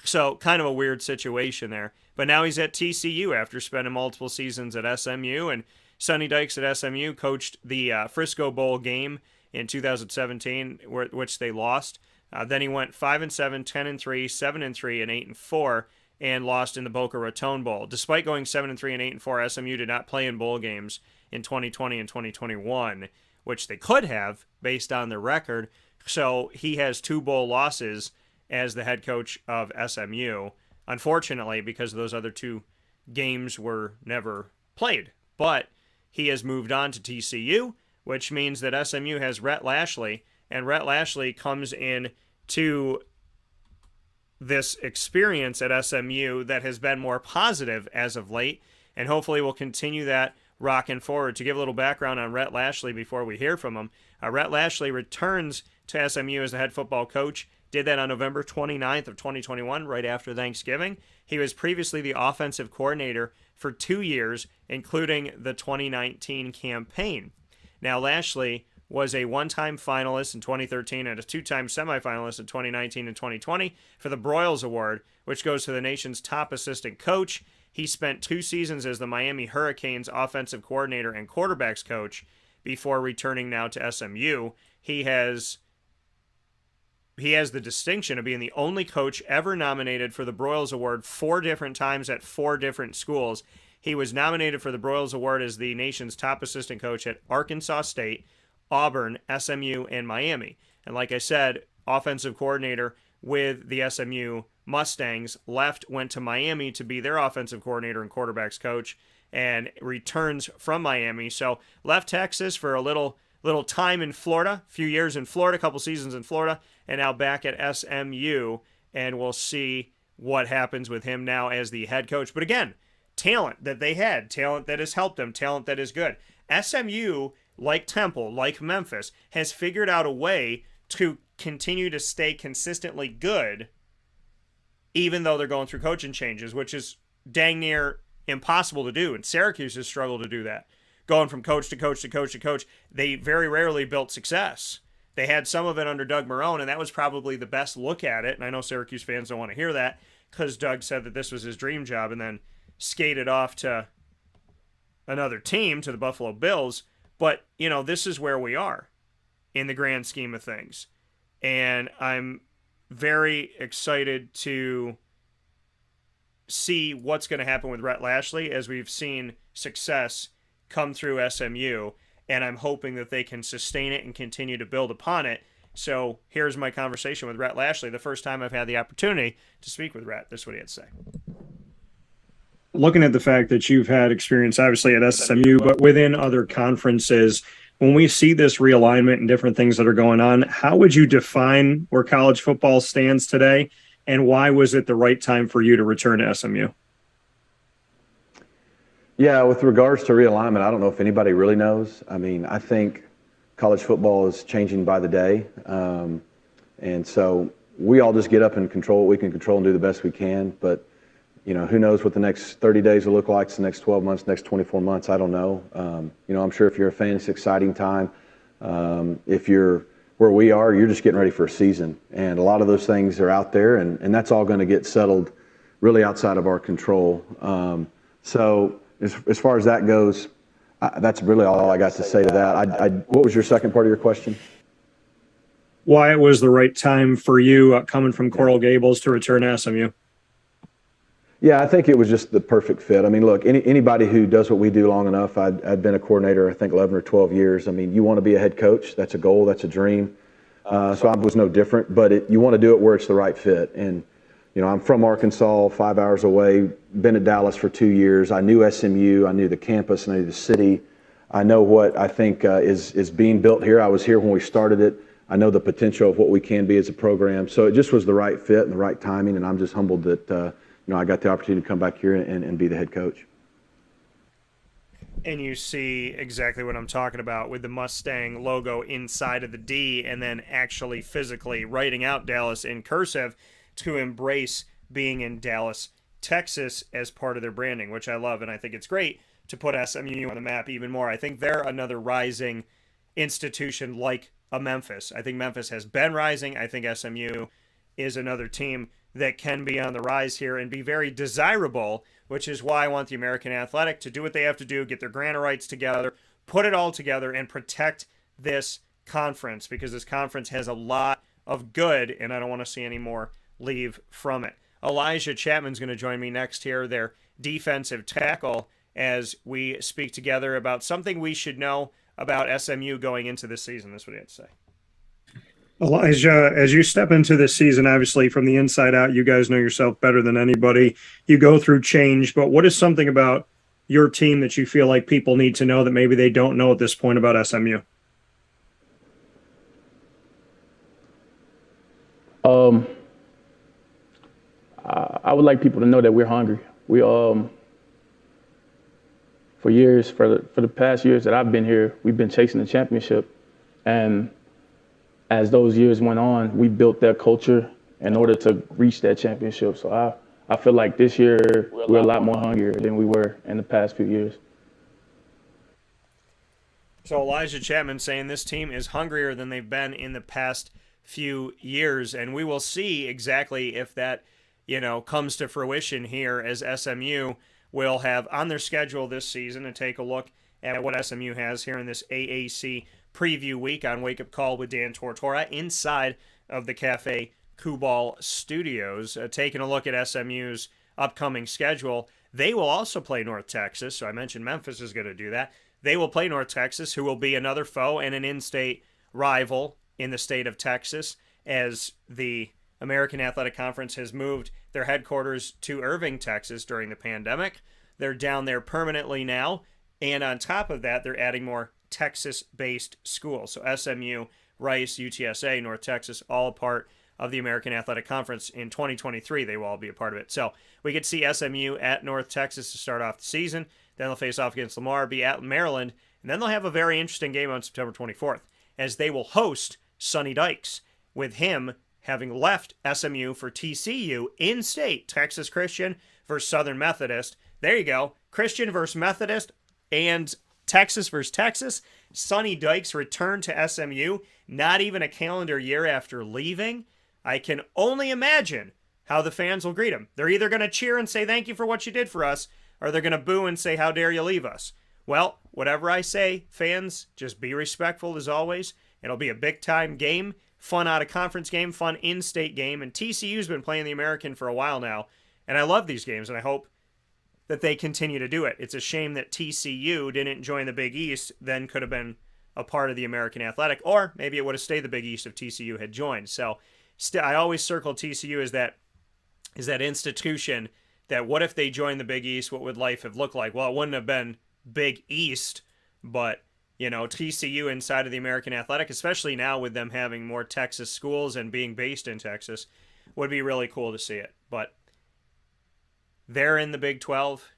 So kind of a weird situation there. But now he's at TCU after spending multiple seasons at SMU. And Sonny Dykes at SMU coached the Frisco Bowl game in 2017, which they lost. Then he went 5-7, 10-3, 7-3, and 8-4, and lost in the Boca Raton Bowl. Despite going 7-3 and 8-4, SMU did not play in bowl games in 2020 and 2021, which they could have based on their record. So he has 2 bowl losses as the head coach of SMU, unfortunately, because those other 2 games were never played. But he has moved on to TCU, which means that SMU has Rhett Lashley, and Rhett Lashley comes in to this experience at SMU that has been more positive as of late, and hopefully will continue that rocking forward. To give a little background on Rhett Lashley before we hear from him, Rhett Lashley returns to SMU as the head football coach. Did that on November 29th of 2021, right after Thanksgiving. He was previously the offensive coordinator for 2 years, including the 2019 campaign. Now, Lashley was a one-time finalist in 2013 and a 2-time semifinalist in 2019 and 2020 for the Broyles Award, which goes to the nation's top assistant coach. He spent 2 seasons as the Miami Hurricanes offensive coordinator and quarterbacks coach before returning now to SMU. He has the distinction of being the only coach ever nominated for the Broyles Award 4 different times at 4 different schools. He was nominated for the Broyles Award as the nation's top assistant coach at Arkansas State, Auburn, SMU, and Miami. And like I said, offensive coordinator with the SMU Mustangs, went to Miami to be their offensive coordinator and quarterbacks coach, and returns from Miami. So left Texas for a little time in Florida, a few years in Florida, a couple seasons in Florida, and now back at SMU, and we'll see what happens with him now as the head coach. But again, talent that they had, talent that has helped them, talent that is good. SMU, like Temple, like Memphis, has figured out a way to continue to stay consistently good, even though they're going through coaching changes, which is dang near impossible to do, and Syracuse has struggled to do that. Going from coach to coach to coach to coach, they very rarely built success. They had some of it under Doug Marrone, and that was probably the best look at it. And I know Syracuse fans don't want to hear that because Doug said that this was his dream job and then skated off to another team, to the Buffalo Bills. But, this is where we are in the grand scheme of things. and I'm very excited to see what's going to happen with Rhett Lashley, as we've seen success come through SMU, and I'm hoping that they can sustain it and continue to build upon it. So here's my conversation with Rhett Lashley, the first time I've had the opportunity to speak with Rhett. This is what he had to say. Looking at the fact that you've had experience, obviously, at SMU, but within other conferences, when we see this realignment and different things that are going on, how would you define where college football stands today, and why was it the right time for you to return to SMU? Yeah, with regards to realignment, I don't know if anybody really knows. I mean, I think college football is changing by the day. And so we all just get up and control what we can control and do the best we can. But, you know, who knows what the next 30 days will look like, the next 12 months, next 24 months, I don't know. You know, I'm sure if you're a fan, it's an exciting time. If you're where we are, you're just getting ready for a season. And a lot of those things are out there, and that's all going to get settled really outside of our control. So as far as that goes, that's really all I got to say to that. What was your second part of your question? Why it was the right time for you coming from Coral Gables to return to SMU? Yeah, I think it was just the perfect fit. I mean, look, anybody who does what we do long enough, I'd been a coordinator, I think, 11 or 12 years. I mean, you want to be a head coach. That's a goal. That's a dream. So I was no different, but you want to do it where it's the right fit. And, you know, I'm from Arkansas, 5 hours away, been at Dallas for 2 years. I knew SMU. I knew the campus. I knew the city. I know what I think is being built here. I was here when we started it. I know the potential of what we can be as a program. So it just was the right fit and the right timing, and I'm just humbled that, you know, I got the opportunity to come back here and be the head coach. And you see exactly what I'm talking about with the Mustang logo inside of the D, and then actually physically writing out Dallas in cursive to embrace being in Dallas, Texas as part of their branding, which I love. And I think it's great to put SMU on the map even more. I think they're another rising institution like a Memphis. I think Memphis has been rising. I think SMU is another team that can be on the rise here and be very desirable, which is why I want the American Athletic to do what they have to do, get their grant rights together, put it all together, and protect this conference, because this conference has a lot of good, and I don't want to see any more leave from it. Elijah Chapman's going to join me next here, their defensive tackle, as we speak together about something we should know about SMU going into this season. That's what he had to say. Elijah, as you step into this season, obviously from the inside out, you guys know yourself better than anybody. You go through change, but what is something about your team that you feel like people need to know that maybe they don't know at this point about SMU? I would like people to know that we're hungry. We for years, for the past years that I've been here, we've been chasing the championship, and as those years went on, we built that culture in order to reach that championship. So I feel like this year we're a lot more hungrier than we were in the past few years. So Elijah Chapman saying this team is hungrier than they've been in the past few years, and we will see exactly if that, you know, comes to fruition here, as SMU will have on their schedule this season, and take a look at what SMU has here in this AAC preview week on Wake Up Call with Dan Tortora inside of the Cafe Kubal Studios. Taking a look at SMU's upcoming schedule, they will also play North Texas. So I mentioned Memphis is going to do that. They will play North Texas, who will be another foe and an in-state rival in the state of Texas, as the American Athletic Conference has moved their headquarters to Irving, Texas during the pandemic. They're down there permanently now. And on top of that, they're adding more Texas-based schools. So SMU, Rice, UTSA, North Texas, all a part of the American Athletic Conference. In 2023, they will all be a part of it. So we could see SMU at North Texas to start off the season. Then they'll face off against Lamar, be at Maryland, and then they'll have a very interesting game on September 24th, as they will host Sonny Dykes, with him having left SMU for TCU in-state. Texas Christian versus Southern Methodist. There you go. Christian versus Methodist and Texas versus Texas. Sonny Dykes returned to SMU, not even a calendar year after leaving. I can only imagine how the fans will greet him. They're either going to cheer and say thank you for what you did for us, or they're going to boo and say how dare you leave us. Well, whatever I say, fans, just be respectful as always. It'll be a big-time game fun out-of-conference game, fun in-state game, and TCU's been playing the American for a while now, and I love these games, and I hope that they continue to do it. It's a shame that TCU didn't join the Big East, then could have been a part of the American Athletic, or maybe it would have stayed the Big East if TCU had joined. So I always circle TCU as that institution that what if they joined the Big East, what would life have looked like? Well, it wouldn't have been Big East, but TCU inside of the American Athletic, especially now with them having more Texas schools and being based in Texas, would be really cool to see it. But they're in the Big 12,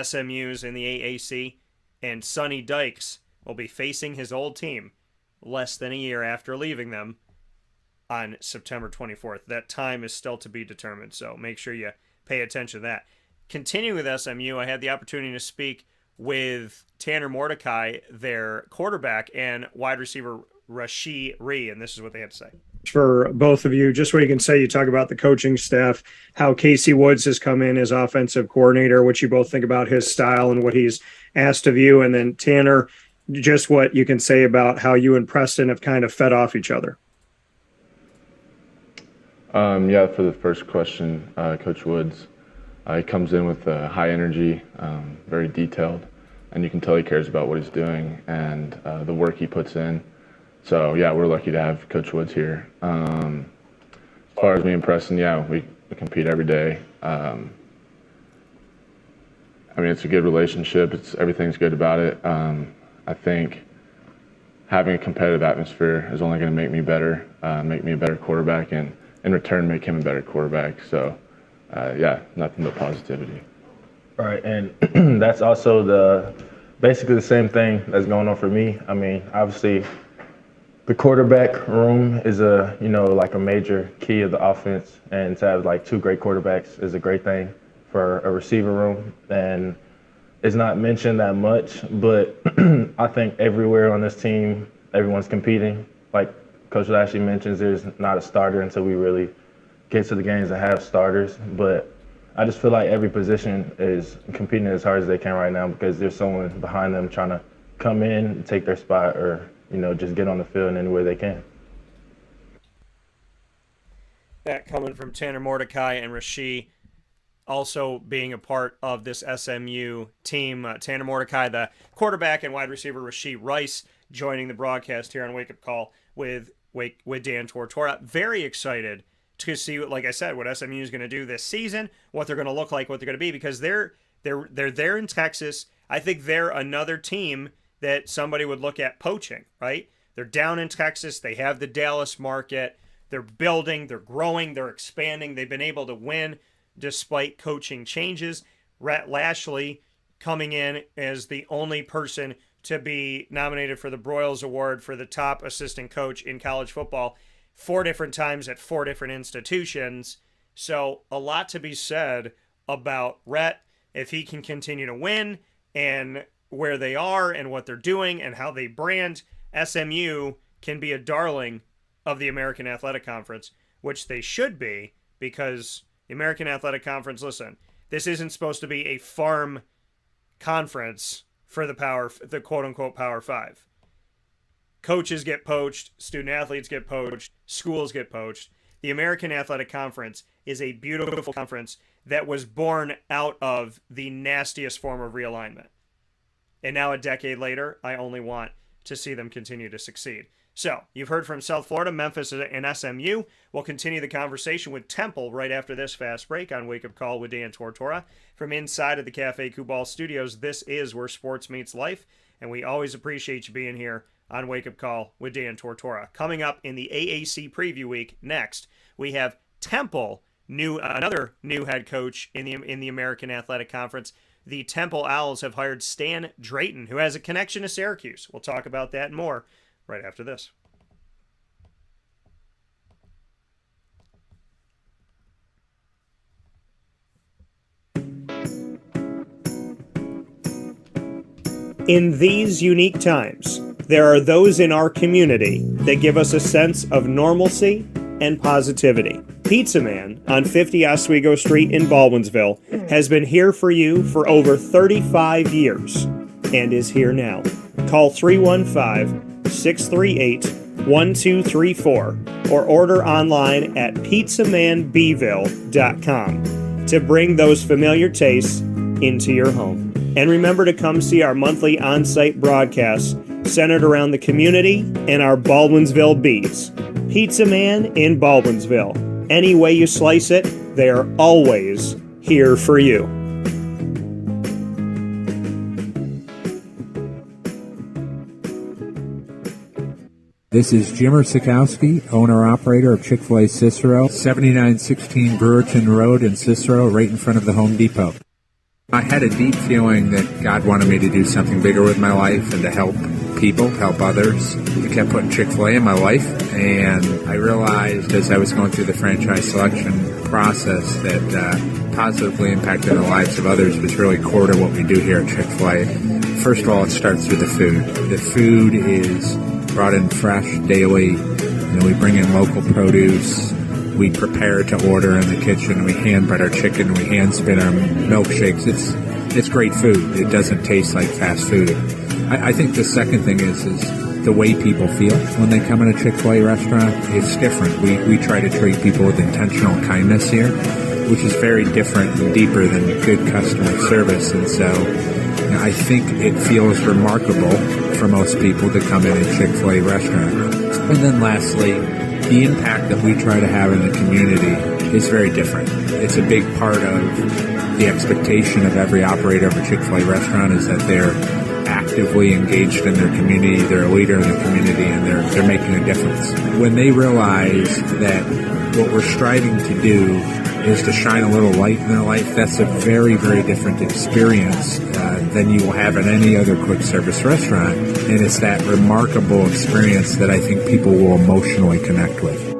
SMU's in the AAC, and Sonny Dykes will be facing his old team less than a year after leaving them on September 24th. That time is still to be determined, so make sure you pay attention to that. Continuing with SMU, I had the opportunity to speak with Tanner Mordecai, their quarterback, and wide receiver Rashee Ree, and this is what they had to say. For both of you, just what you can say, you talk about the coaching staff, how Casey Woods has come in as offensive coordinator, what you both think about his style and what he's asked of you, and then Tanner, just what you can say about how you and Preston have kind of fed off each other. Yeah, for the first question, Coach Woods, he comes in with high energy, very detailed, and you can tell he cares about what he's doing and the work he puts in. So, yeah, we're lucky to have Coach Woods here. As far as me and Preston, yeah, we compete every day. I mean, it's a good relationship. Everything's good about it. I think having a competitive atmosphere is only going to make me better, make me a better quarterback, and in return make him a better quarterback. So, yeah, nothing but positivity. Right, and that's also basically the same thing that's going on for me. I mean, obviously, the quarterback room is like a major key of the offense, and to have like two great quarterbacks is a great thing for a receiver room. And it's not mentioned that much, but I think everywhere on this team, everyone's competing. Like Coach Lashley mentions, there's not a starter until we really get to the games that have starters. But I just feel like every position is competing as hard as they can right now because there's someone behind them trying to come in, take their spot, or just get on the field in any way they can. That coming from Tanner Mordecai and Rashee, also being a part of this SMU team. Tanner Mordecai, the quarterback, and wide receiver Rashee Rice joining the broadcast here on Wake Up Call with Dan Tortora. Very excited to see, like I said, what SMU is going to do this season, what they're going to look like, what they're going to be, because they're there in Texas. I think they're another team that somebody would look at poaching, right? They're down in Texas. They have the Dallas market. They're building. They're growing. They're expanding. They've been able to win despite coaching changes. Rhett Lashley coming in as the only person to be nominated for the Broyles Award for the top assistant coach in college football 4 different times at 4 different institutions. So a lot to be said about Rhett if he can continue to win and where they are and what they're doing and how they brand. SMU can be a darling of the American Athletic Conference, which they should be, because the American Athletic Conference, listen, this isn't supposed to be a farm conference for the quote-unquote Power 5. Coaches get poached, student-athletes get poached, schools get poached. The American Athletic Conference is a beautiful conference that was born out of the nastiest form of realignment. And now a decade later, I only want to see them continue to succeed. So, you've heard from South Florida, Memphis, and SMU. We'll continue the conversation with Temple right after this fast break on Wake Up Call with Dan Tortora. From inside of the Cafe Kubal studios, this is where sports meets life, and we always appreciate you being here on Wake Up Call with Dan Tortora. Coming up in the AAC Preview Week next, we have Temple, another new head coach in the American Athletic Conference. The Temple Owls have hired Stan Drayton, who has a connection to Syracuse. We'll talk about that and more right after this. In these unique times, there are those in our community that give us a sense of normalcy and positivity. Pizza Man on 50 Oswego Street in Baldwinsville has been here for you for over 35 years and is here now. Call 315-638 1234 or order online at pizzamanbeville.com to bring those familiar tastes into your home. And remember to come see our monthly on-site broadcasts centered around the community and our Baldwinsville Bees. Pizza Man in Baldwinsville. Any way you slice it, they are always here for you. This is Jim Sikowski, owner-operator of Chick-fil-A Cicero, 7916 Brewerton Road in Cicero, right in front of the Home Depot. I had a deep feeling that God wanted me to do something bigger with my life and to help people, help others. He kept putting Chick-fil-A in my life, and I realized as I was going through the franchise selection process that positively impacting the lives of others was really core to what we do here at Chick-fil-A. First of all, it starts with the food. The food is brought in fresh daily. We bring in local produce. We prepare to order in the kitchen. We hand bread our chicken. We hand spin our milkshakes. It's great food. It doesn't taste like fast food. I think the second thing is the way people feel when they come in a Chick-fil-A restaurant. It's different. We try to treat people with intentional kindness here, which is very different and deeper than good customer service. And so I think it feels remarkable for most people to come in a Chick-fil-A restaurant. And then lastly, the impact that we try to have in the community is very different. It's a big part of the expectation of every operator of a Chick-fil-A restaurant is that they're actively engaged in their community, they're a leader in the community, and they're making a difference. When they realize that what we're striving to do is to shine a little light in their life, that's a very, very different experience than you will have in any other quick service restaurant. And it's that remarkable experience that I think people will emotionally connect with.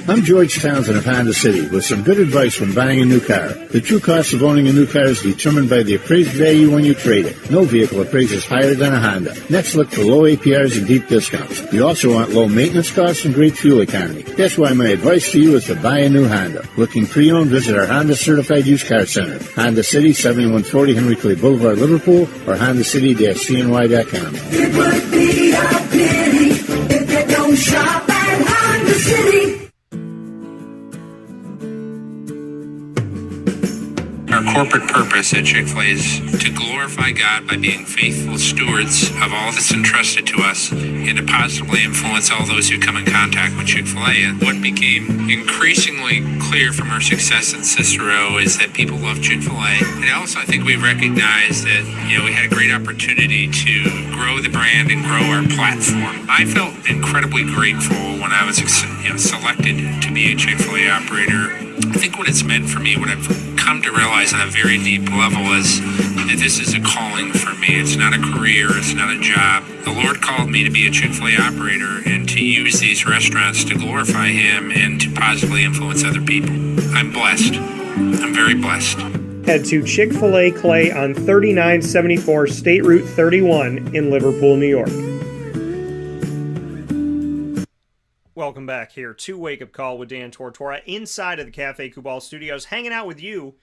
I'm George Townsend of Honda City with some good advice when buying a new car. The true cost of owning a new car is determined by the appraised value when you trade it. No vehicle appraises higher than a Honda. Next, look for low APRs and deep discounts. You also want low maintenance costs and great fuel economy. That's why my advice to you is to buy a new Honda. Looking pre-owned, visit our Honda Certified Used Car Center. Honda City, 7140 Henry Clay Boulevard, Liverpool, or HondaCity-CNY.com. It would be a pity if you don't shop at Honda City. Our corporate purpose at Chick-fil-A is to glorify God by being faithful stewards of all that's entrusted to us and to positively influence all those who come in contact with Chick-fil-A. And what became increasingly clear from our success in Cicero is that people love Chick-fil-A. And also I think we recognized that, we had a great opportunity to grow the brand and grow our platform. I felt incredibly grateful when I was selected to be a Chick-fil-A operator. I think what it's meant for me, what I've come to realize on a very deep level is that this is a calling for me. It's not a career. It's not a job. The Lord called me to be a Chick-fil-A operator and to use these restaurants to glorify Him and to positively influence other people. I'm blessed. I'm very blessed. Head to Chick-fil-A Clay on 3974 State Route 31 in Liverpool, New York. Welcome back here to Wake Up Call with Dan Tortora inside of the Cafe Kubal Studios, hanging out with you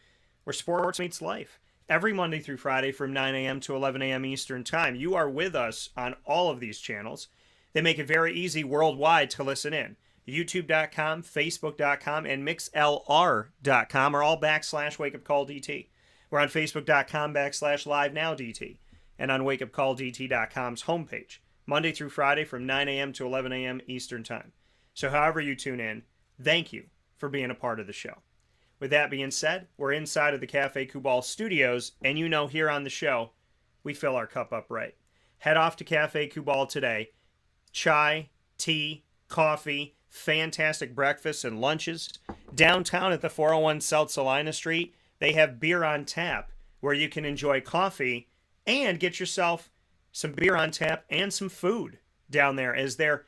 where sports meets life. Every Monday through Friday from 9 a.m. to 11 a.m. Eastern Time. You are with us on all of these channels. They make it very easy worldwide to listen in. YouTube.com, Facebook.com, and MixLR.com are all /WakeUpCallDT. We're on Facebook.com /LiveNowDT and on WakeUpCallDT.com's homepage, Monday through Friday from 9 a.m. to 11 a.m. Eastern Time. So however you tune in, thank you for being a part of the show. With that being said, we're inside of the Cafe Kubal Studios, and here on the show, we fill our cup up right. Head off to Cafe Kubal today. Chai, tea, coffee, fantastic breakfasts and lunches. Downtown at the 401 South Salina Street, they have beer on tap where you can enjoy coffee and get yourself some beer on tap and some food down there as they're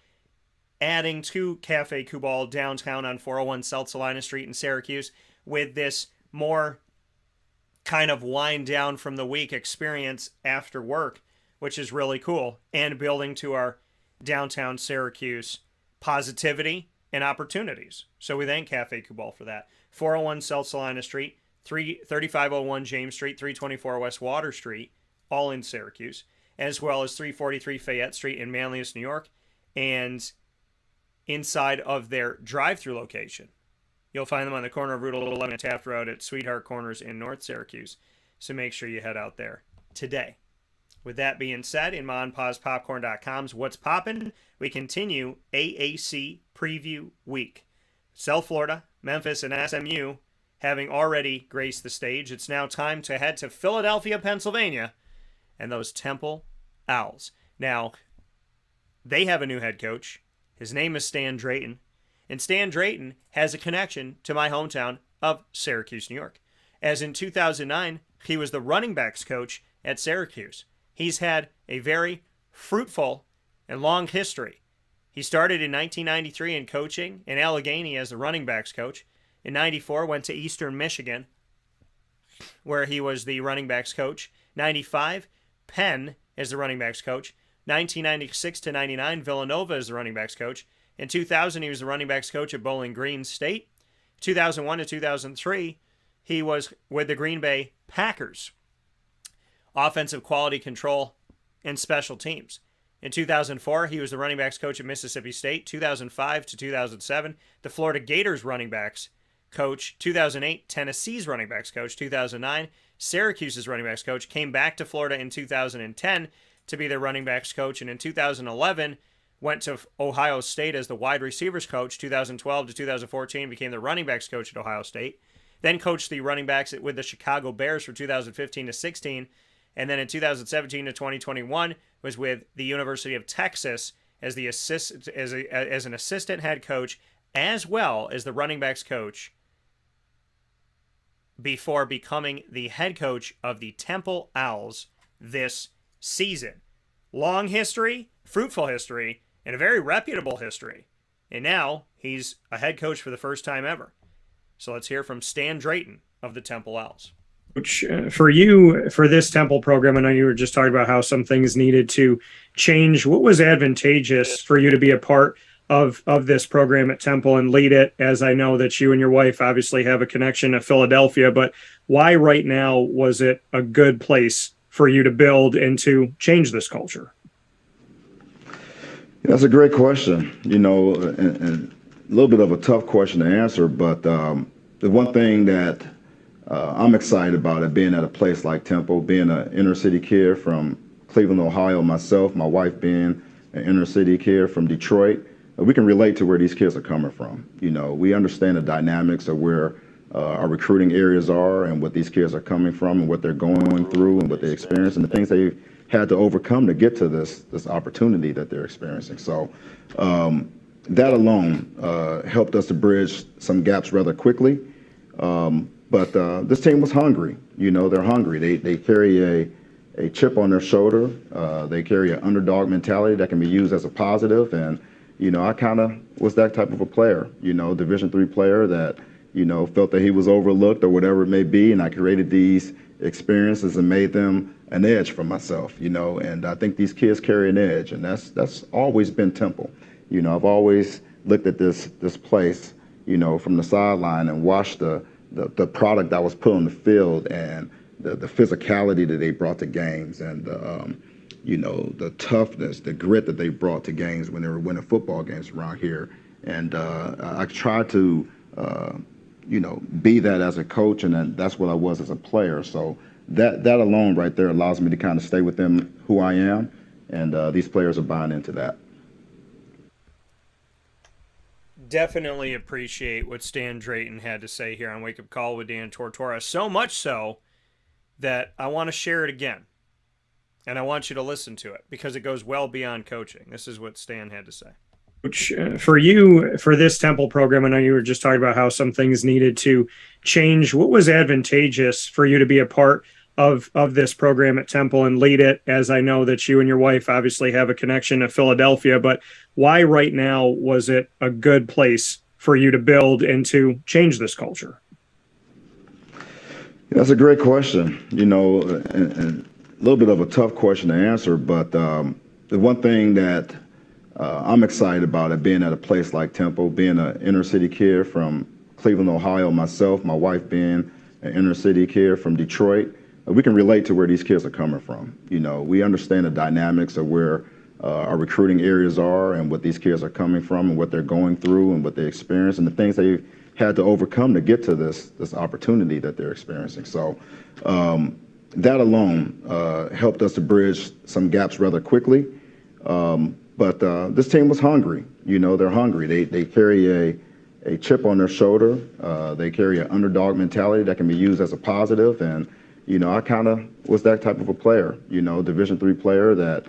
adding to Cafe Kubal downtown on 401 South Salina Street in Syracuse with this more kind of wind down from the week experience after work, which is really cool, and building to our downtown Syracuse positivity and opportunities. So we thank Cafe Kubal for that. 401 South Salina Street, 3501 James Street, 324 West Water Street, all in Syracuse. as well as 343 Fayette Street in Manlius, New York, and inside of their drive-through location. You'll find them on the corner of Route 11 and Taft Road at Sweetheart Corners in North Syracuse. So make sure you head out there today. With that being said, in MonPausPopcorn.com's What's Poppin', we continue AAC Preview Week. South Florida, Memphis, and SMU having already graced the stage, it's now time to head to Philadelphia, Pennsylvania, and those Temple Owls. Now, they have a new head coach. His name is Stan Drayton. And Stan Drayton has a connection to my hometown of Syracuse, New York. As in 2009, he was the running backs coach at Syracuse. He's had a very fruitful and long history. He started in 1993 in coaching in Allegheny as the running backs coach. In 94, went to Eastern Michigan, where he was the running backs coach. 95, Penn as the running backs coach. 1996 to 99, Villanova as the running backs coach. In 2000, he was the running backs coach at Bowling Green State. 2001 to 2003, he was with the Green Bay Packers. Offensive quality control and special teams. In 2004, he was the running backs coach at Mississippi State. 2005 to 2007, the Florida Gators running backs coach. 2008, Tennessee's running backs coach. 2009, Syracuse's running backs coach. Came back to Florida in 2010 to be their running backs coach. And in 2011, went to Ohio State as the wide receivers coach. 2012 to 2014, became the running backs coach at Ohio State. Then coached the running backs with the Chicago Bears from 2015 to 16. And then in 2017 to 2021 was with the University of Texas as the as an assistant head coach, as well as the running backs coach, before becoming the head coach of the Temple Owls this season. Long history, fruitful history, and a very reputable history. And now he's a head coach for the first time ever. So let's hear from Stan Drayton of the Temple Owls. Coach, for you, for this Temple program, I know you were just talking about how some things needed to change. What was advantageous for you to be a part of this program at Temple and lead it, as I know that you and your wife obviously have a connection to Philadelphia, but why right now was it a good place for you to build and to change this culture? That's a great question, and a little bit of a tough question to answer, but the one thing that I'm excited about it being at a place like Temple, being an inner city kid from Cleveland, Ohio, myself, my wife being an inner city kid from Detroit, we can relate to where these kids are coming from. We understand the dynamics of where our recruiting areas are and what these kids are coming from and what they're going through and what they experience and the things they had to overcome to get to this opportunity that they're experiencing. So that alone helped us to bridge some gaps rather quickly. But this team was hungry. They're hungry. They carry a chip on their shoulder. They carry an underdog mentality that can be used as a positive. And, I kind of was that type of a player, Division III player that, felt that he was overlooked or whatever it may be. And I created these experiences and made them an edge for myself, And I think these kids carry an edge. And that's always been Temple. I've always looked at this place, from the sideline and watched the product that was put on the field and the physicality that they brought to games and the toughness, the grit that they brought to games when they were winning football games around here. And I tried to, be that as a coach, and that's what I was as a player. So that alone right there allows me to kind of stay within who I am, and these players are buying into that. Definitely appreciate what Stan Drayton had to say here on Wake Up Call with Dan Tortora. So much so that I want to share it again. And I want you to listen to it because it goes well beyond coaching. This is what Stan had to say. Coach, for you, for this Temple program, I know you were just talking about how some things needed to change. What was advantageous for you to be a part of this program at Temple and lead it, as I know that you and your wife obviously have a connection to Philadelphia, but why right now was it a good place for you to build and to change this culture? That's a great question, and a little bit of a tough question to answer, but the one thing that I'm excited about it being at a place like Temple, being an inner city kid from Cleveland, Ohio, myself, my wife being an inner city kid from Detroit, we can relate to where these kids are coming from. We understand the dynamics of where our recruiting areas are and what these kids are coming from and what they're going through and what they experience and the things they've had to overcome to get to this opportunity that they're experiencing. So that alone helped us to bridge some gaps rather quickly. But this team was hungry. They're hungry. They carry a chip on their shoulder. They carry an underdog mentality that can be used as a positive. And, I kind of was that type of a player, Division III player that,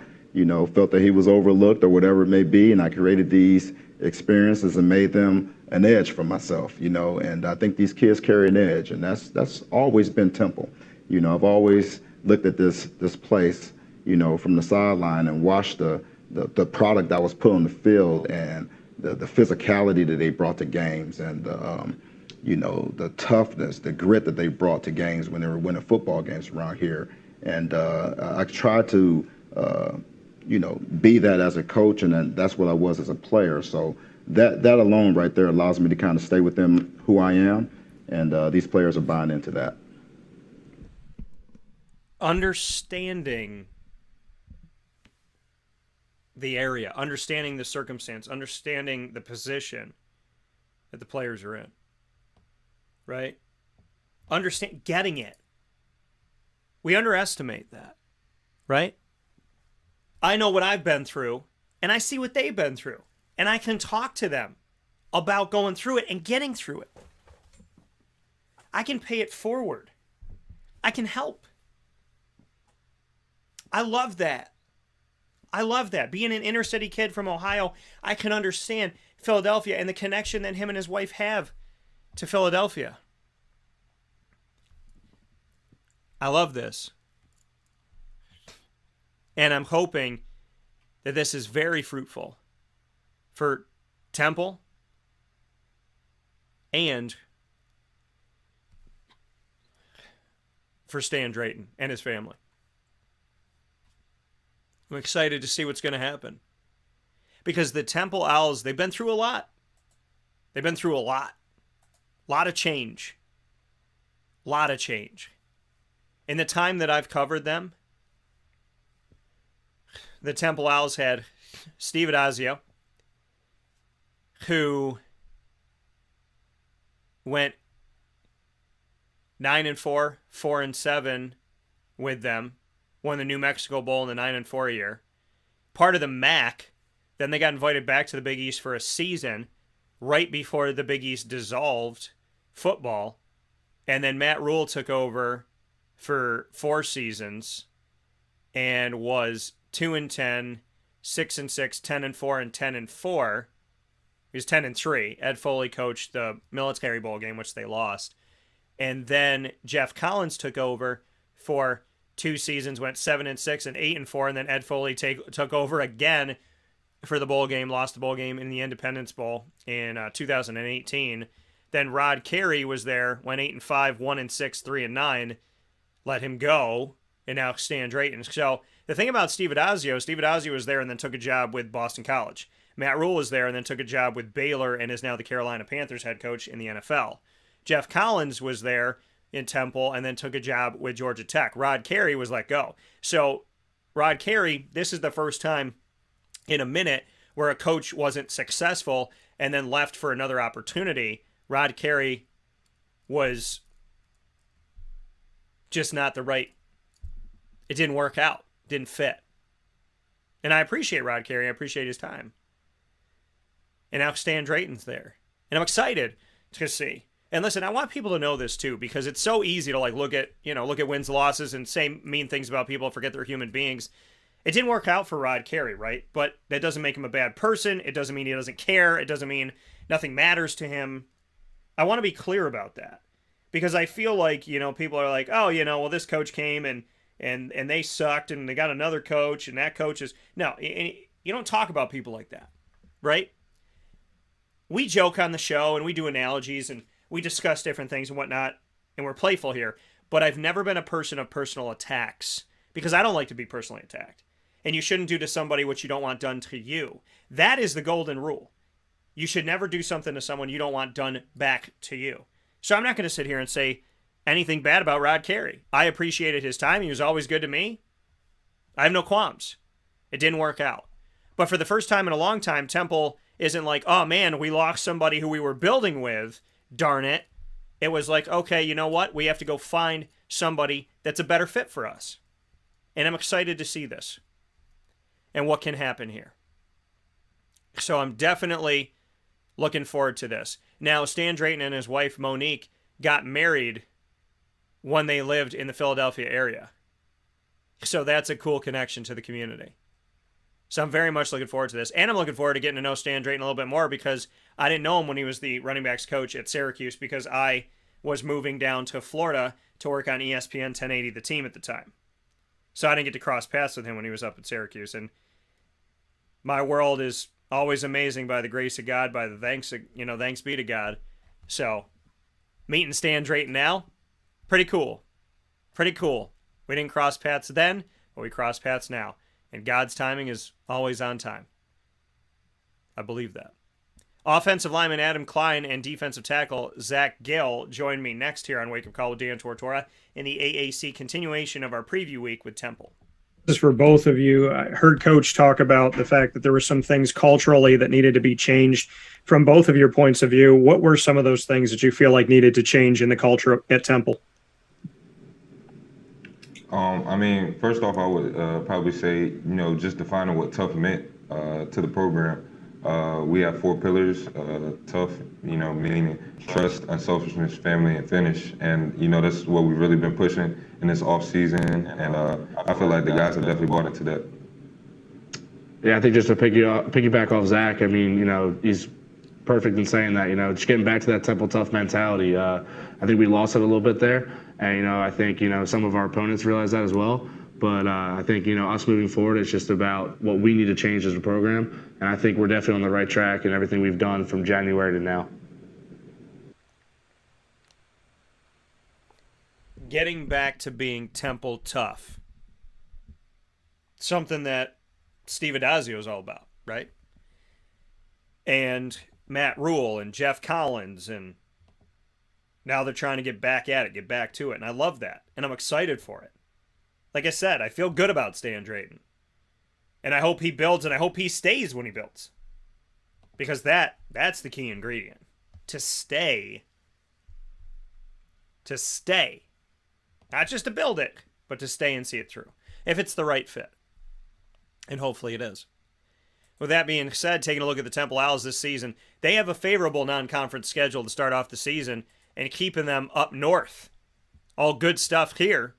felt that he was overlooked or whatever it may be. And I created these experiences and made them an edge for myself, and I think these kids carry an edge. And that's always been Temple. I've always looked at this place, from the sideline and watched the product that was put on the field and the physicality that they brought to games and the toughness, the grit that they brought to games when they were winning football games around here. And I tried to, be that as a coach, and that's what I was as a player. So that alone right there allows me to kind of stay within who I am, and these players are buying into that. Understanding the area, understanding the circumstance, understanding the position that the players are in, right? Getting it. We underestimate that, right? I know what I've been through, and I see what they've been through, and I can talk to them about going through it and getting through it. I can pay it forward. I can help. I love that. I love that. Being an inner city kid from Ohio, I can understand Philadelphia and the connection that him and his wife have to Philadelphia. I love this. And I'm hoping that this is very fruitful for Temple and for Stan Drayton and his family. I'm excited to see what's going to happen. Because the Temple Owls, they've been through a lot. They've been through a lot. A lot of change. A lot of change. In the time that I've covered them, the Temple Owls had Steve Adazio, who went 9-4, 4-7 with them, won the New Mexico Bowl in the 9-4 year, part of the MAC. Then they got invited back to the Big East for a season right before the Big East dissolved football. And then Matt Rule took over for 4 seasons and was 2-10, 6-6, 10-4, and 10-4. He was 10-3. Ed Foley coached the Military Bowl game, which they lost. And then Jeff Collins took over for 2 seasons, went 7-6 and 8-4, and then Ed Foley took over again for the bowl game, lost the bowl game in the Independence Bowl in 2018. Then Rod Carey was there, went 8-5, 1-6, 3-9, let him go, and now Stan Drayton. So the thing about Steve Adazio was there and then took a job with Boston College. Matt Rule was there and then took a job with Baylor and is now the Carolina Panthers head coach in the NFL. Jeff Collins was there in Temple and then took a job with Georgia Tech. Rod Carey was let go. So Rod Carey, this is the first time in a minute where a coach wasn't successful and then left for another opportunity. Rod Carey was just not the right, it didn't work out, didn't fit. And I appreciate Rod Carey, I appreciate his time. And now Stan Drayton's there. And I'm excited to see. And listen, I want people to know this too, because it's so easy to look at wins, losses, and say mean things about people, forget they're human beings. It didn't work out for Rod Carey, right? But that doesn't make him a bad person. It doesn't mean he doesn't care. It doesn't mean nothing matters to him. I want to be clear about that. Because I feel like, people are like, oh, well, this coach came and they sucked and they got another coach and that coach is... No, you don't talk about people like that, right? We joke on the show and we do analogies and we discuss different things and whatnot, and we're playful here. But I've never been a person of personal attacks because I don't like to be personally attacked. And you shouldn't do to somebody what you don't want done to you. That is the golden rule. You should never do something to someone you don't want done back to you. So I'm not going to sit here and say anything bad about Rod Carey. I appreciated his time. He was always good to me. I have no qualms. It didn't work out. But for the first time in a long time, Temple isn't like, oh man, we lost somebody who we were building with. Darn it. It was like, okay, you know what? We have to go find somebody that's a better fit for us. And I'm excited to see this and what can happen here. So I'm definitely looking forward to this. Now, Stan Drayton and his wife, Monique, got married when they lived in the Philadelphia area. So that's a cool connection to the community. So I'm very much looking forward to this. And I'm looking forward to getting to know Stan Drayton a little bit more because I didn't know him when he was the running backs coach at Syracuse because I was moving down to Florida to work on ESPN 1080 The Team at the time. So I didn't get to cross paths with him when he was up at Syracuse. And my world is always amazing by the grace of God, by the thanks be to God. So meeting Stan Drayton now, pretty cool. Pretty cool. We didn't cross paths then, but we cross paths now. And God's timing is always on time. I believe that. Offensive lineman Adam Klein and defensive tackle Zach Gill join me next here on Wake Up Call with Dan Tortora in the AAC continuation of our preview week with Temple. This is for both of you. I heard Coach talk about the fact that there were some things culturally that needed to be changed. From both of your points of view, what were some of those things that you feel like needed to change in the culture at Temple? I mean, first off, I would probably say, just defining what tough meant to the program. We have 4 pillars, tough, meaning trust, unselfishness, family, and finish. And, that's what we've really been pushing in this off season. And I feel like the guys have definitely bought into that. Yeah, I think just to piggyback off Zach, I mean, he's perfect in saying that, just getting back to that Temple tough mentality. I think we lost it a little bit there. And, I think, some of our opponents realize that as well. But I think, us moving forward, it's just about what we need to change as a program. And I think we're definitely on the right track in everything we've done from January to now. Getting back to being Temple tough. Something that Steve Adazio is all about, right? And Matt Rule and Jeff Collins, and now they're trying to get back at it, get back to it. And I love that. And I'm excited for it. Like I said, I feel good about Stan Drayton. And I hope he builds, and I hope he stays when he builds. Because that's the key ingredient. To stay. To stay. Not just to build it, but to stay and see it through. If it's the right fit. And hopefully it is. With that being said, taking a look at the Temple Owls this season, they have a favorable non-conference schedule to start off the season and keeping them up north. All good stuff here,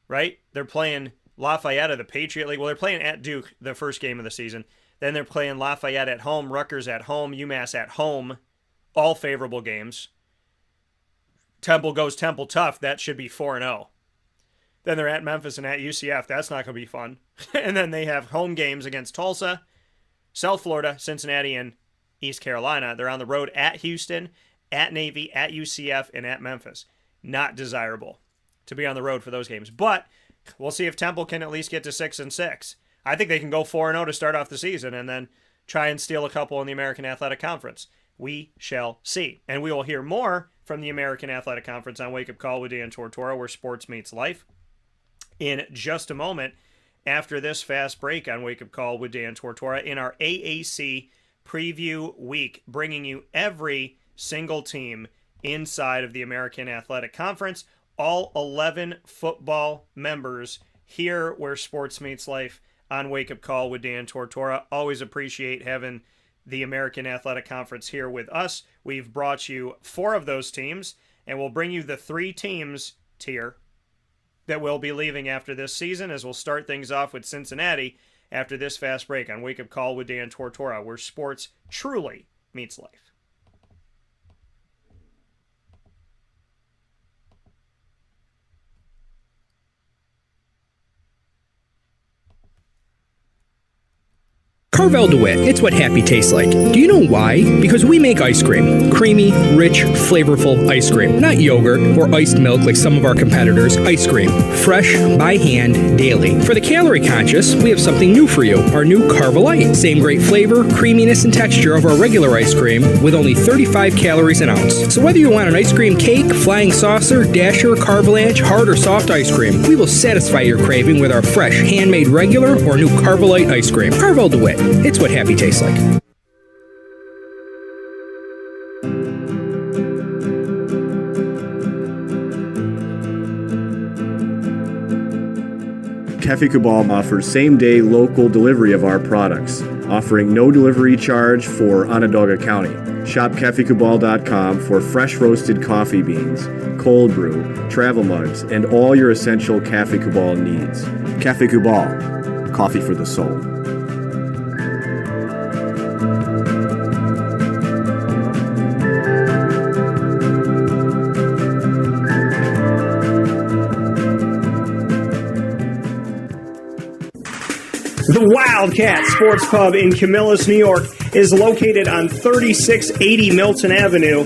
right? They're playing Lafayette of the Patriot League. Well, they're playing at Duke the first game of the season. Then they're playing Lafayette at home, Rutgers at home, UMass at home. All favorable games. Temple goes Temple tough. That should be 4-0. Then they're at Memphis and at UCF. That's not going to be fun. And then they have home games against Tulsa, South Florida, Cincinnati, and East Carolina. They're on the road at Houston, at Navy, at UCF, and at Memphis. Not desirable to be on the road for those games. But we'll see if Temple can at least get to 6-6. I think they can go 4-0 to start off the season and then try and steal a couple in the American Athletic Conference. We shall see. And we will hear more from the American Athletic Conference on Wake Up Call with Dan Tortora, where sports meets life, in just a moment after this fast break on Wake Up Call with Dan Tortora in our AAC Preview Week, bringing you every single team inside of the American Athletic Conference, all 11 football members here where sports meets life on Wake Up Call with Dan Tortora. Always appreciate having the American Athletic Conference here with us. We've brought you 4 of those teams, and we'll bring you the 3 teams tier that will be leaving after this season, as we'll start things off with Cincinnati after this fast break on Wake Up Call with Dan Tortora, where sports truly meets life. Carvel DeWitt, it's what happy tastes like. Do you know why? Because we make ice cream. Creamy, rich, flavorful ice cream. Not yogurt or iced milk like some of our competitors. Ice cream. Fresh, by hand, daily. For the calorie conscious, we have something new for you. Our new Carvelite. Same great flavor, creaminess, and texture of our regular ice cream with only 35 calories an ounce. So whether you want an ice cream cake, flying saucer, dasher, carvalanche, hard or soft ice cream, we will satisfy your craving with our fresh, handmade regular or new Carvelite ice cream. Carvel DeWitt. It's what happy tastes like. Cafe Kubal offers same-day local delivery of our products, offering no delivery charge for Onondaga County. Shop cafekubal.com for fresh roasted coffee beans, cold brew, travel mugs, and all your essential Cafe Kubal needs. Cafe Kubal, coffee for the soul. The Wildcat Sports Pub in Camillus, New York is located on 3680 Milton Avenue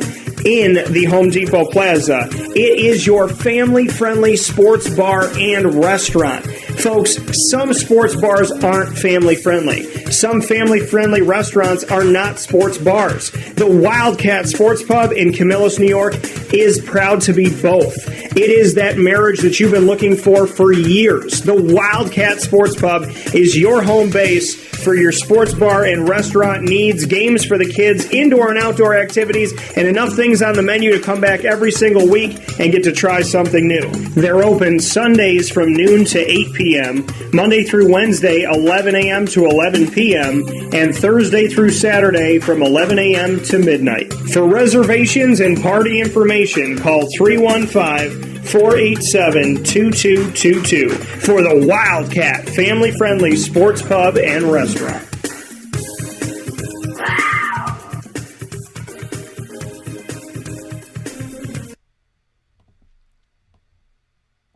in the Home Depot Plaza. It is your family-friendly sports bar and restaurant. Folks, some sports bars aren't family-friendly. Some family-friendly restaurants are not sports bars. The Wildcat Sports Pub in Camillus, New York is proud to be both. It is that marriage that you've been looking for years. The Wildcat Sports Pub is your home base for your sports bar and restaurant needs, games for the kids, indoor and outdoor activities, and enough things on the menu to come back every single week and get to try something new. They're open Sundays from noon to 8 p.m., Monday through Wednesday, 11 a.m. to 11 p.m., and Thursday through Saturday from 11 a.m. to midnight. For reservations and party information, call 315-487-2222 for the Wildcat family-friendly sports pub and restaurant.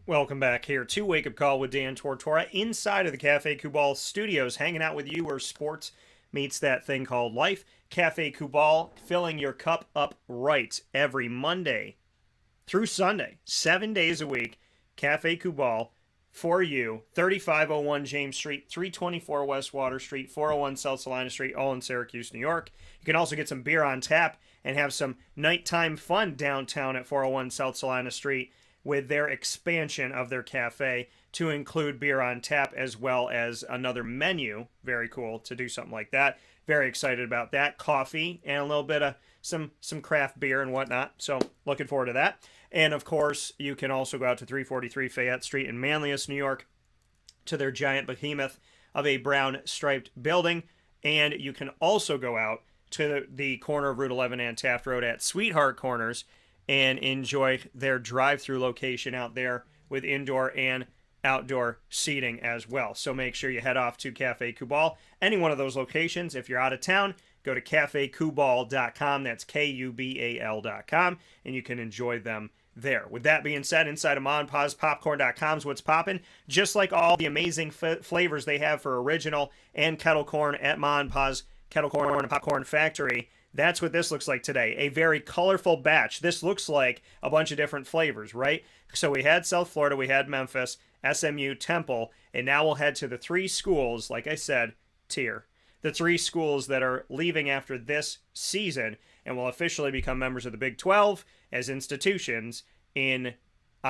Welcome back here to Wake Up Call with Dan Tortora inside of the Cafe Kubal studios, hanging out with you where sports meets that thing called life. Cafe Kubal, filling your cup up right every Monday through Sunday, 7 days a week. Cafe Kubal for you, 3501 James Street, 324 West Water Street, 401 South Salina Street, all in Syracuse, New York. You can also get some beer on tap and have some nighttime fun downtown at 401 South Salina Street with their expansion of their cafe to include beer on tap as well as another menu. Very cool to do something like that. Very excited about that. Coffee and a little bit of some craft beer and whatnot. So looking forward to that. And of course, you can also go out to 343 Fayette Street in Manlius, New York, to their giant behemoth of a brown striped building. And you can also go out to the corner of Route 11 and Taft Road at Sweetheart Corners and enjoy their drive-through location out there with indoor and outdoor seating as well. So make sure you head off to Cafe Kubal. Any one of those locations. If you're out of town, go to cafekubal.com. That's Kubal.com, and you can enjoy them there. With that being said, inside of Mon Pa's Popcorn.com is what's popping. Just like all the amazing flavors they have for original and kettle corn at Mon Pa's Kettle Corn and Popcorn Factory. That's what this looks like today. A very colorful batch. This looks like a bunch of different flavors, right? So we had South Florida, we had Memphis, SMU, Temple, and now we'll head to the three schools, like I said, tier. The three schools that are leaving after this season and will officially become members of the Big 12 as institutions on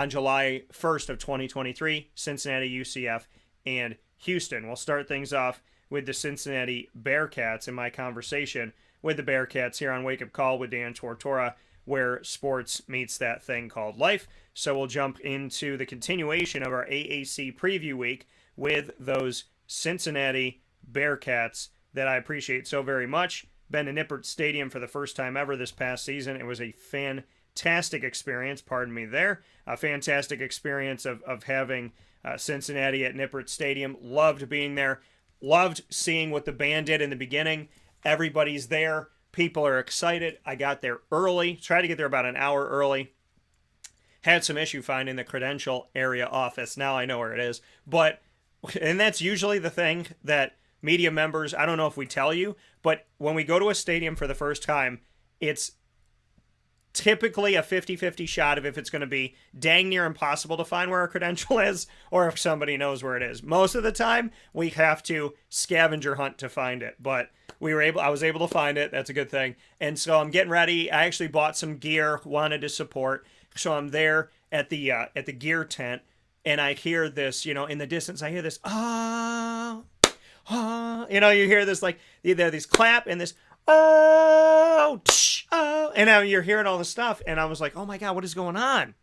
July 1st of 2023, Cincinnati, UCF, and Houston. We'll start things off with the Cincinnati Bearcats in my conversation with the Bearcats here on Wake Up Call with Dan Tortora, where sports meets that thing called life. So we'll jump into the continuation of our AAC Preview Week with those Cincinnati Bearcats that I appreciate so very much. Been to Nippert Stadium for the first time ever this past season. It was a fantastic experience, pardon me there. A fantastic experience of having Cincinnati at Nippert Stadium. Loved being there. Loved seeing what the band did in the beginning. Everybody's there. People are excited. I got there early. Tried to get there about an hour early. Had some issue finding the credential area office. Now I know where it is. And that's usually the thing that media members, I don't know if we tell you, but when we go to a stadium for the first time, it's typically a 50-50 shot of if it's going to be dang near impossible to find where our credential is or if somebody knows where it is. Most of the time, we have to scavenger hunt to find it, but I was able to find it. That's a good thing. And so I'm getting ready. I actually bought some gear, wanted to support. So I'm there at the gear tent, and I hear this, in the distance, I hear this, you hear this, like, these clap and this, oh, and now you're hearing all this stuff, and I was like, oh my God, what is going on?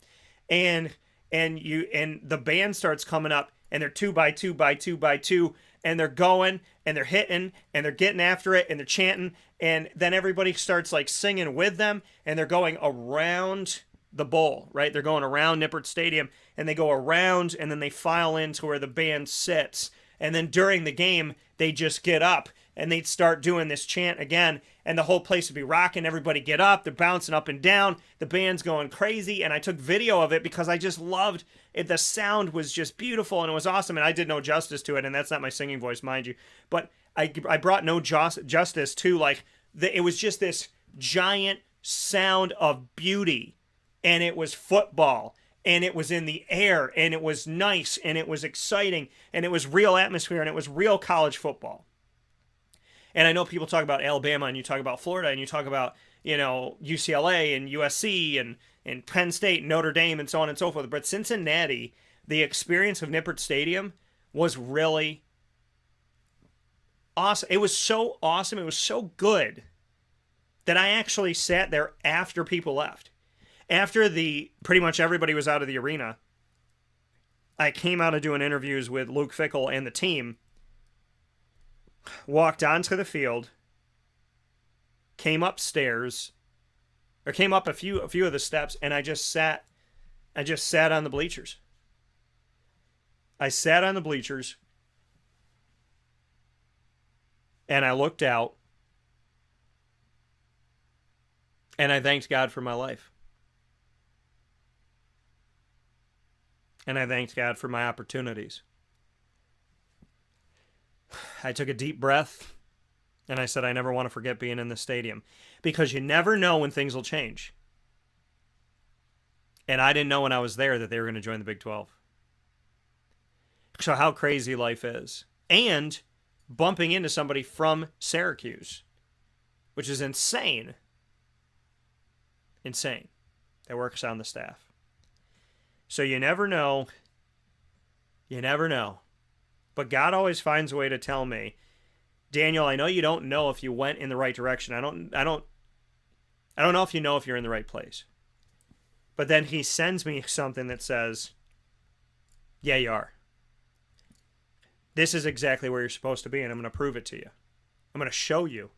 And the band starts coming up, and they're 2 by 2 by 2 by 2, and they're going, and they're hitting, and they're getting after it, and they're chanting, and then everybody starts like singing with them, and they're going around the bowl, right? They're going around Nippert Stadium, and they go around, and then they file into where the band sits, and then during the game, they just get up, and they'd start doing this chant again, and the whole place would be rocking. Everybody get up. They're bouncing up and down. The band's going crazy, and I took video of it because I just loved it. The sound was just beautiful, and it was awesome, and I did no justice to it, and that's not my singing voice, mind you. But I brought no justice to, like, it was just this giant sound of beauty, and it was football, and it was in the air, and it was nice, and it was exciting, and it was real atmosphere, and it was real college football. And I know people talk about Alabama, and you talk about Florida, and you talk about, UCLA and USC and Penn State, and Notre Dame, and so on and so forth. But Cincinnati, the experience of Nippert Stadium was really awesome. It was so awesome. It was so good that I actually sat there after people left. After pretty much everybody was out of the arena, I came out of doing interviews with Luke Fickell and the team, walked onto the field, came upstairs, or came up a few of the steps, and I just sat on the bleachers. I sat on the bleachers, and I looked out, and I thanked God for my life. And I thanked God for my opportunities. I took a deep breath, and I said, I never want to forget being in the stadium, because you never know when things will change. And I didn't know when I was there that they were going to join the Big 12. So how crazy life is. And bumping into somebody from Syracuse, which is insane. Insane. That works on the staff. So you never know. You never know. But God always finds a way to tell me, Daniel, I know you don't know if you went in the right direction. I don't know if you know if you're in the right place. But then he sends me something that says, yeah, you are. This is exactly where you're supposed to be, and I'm going to prove it to you. I'm going to show you.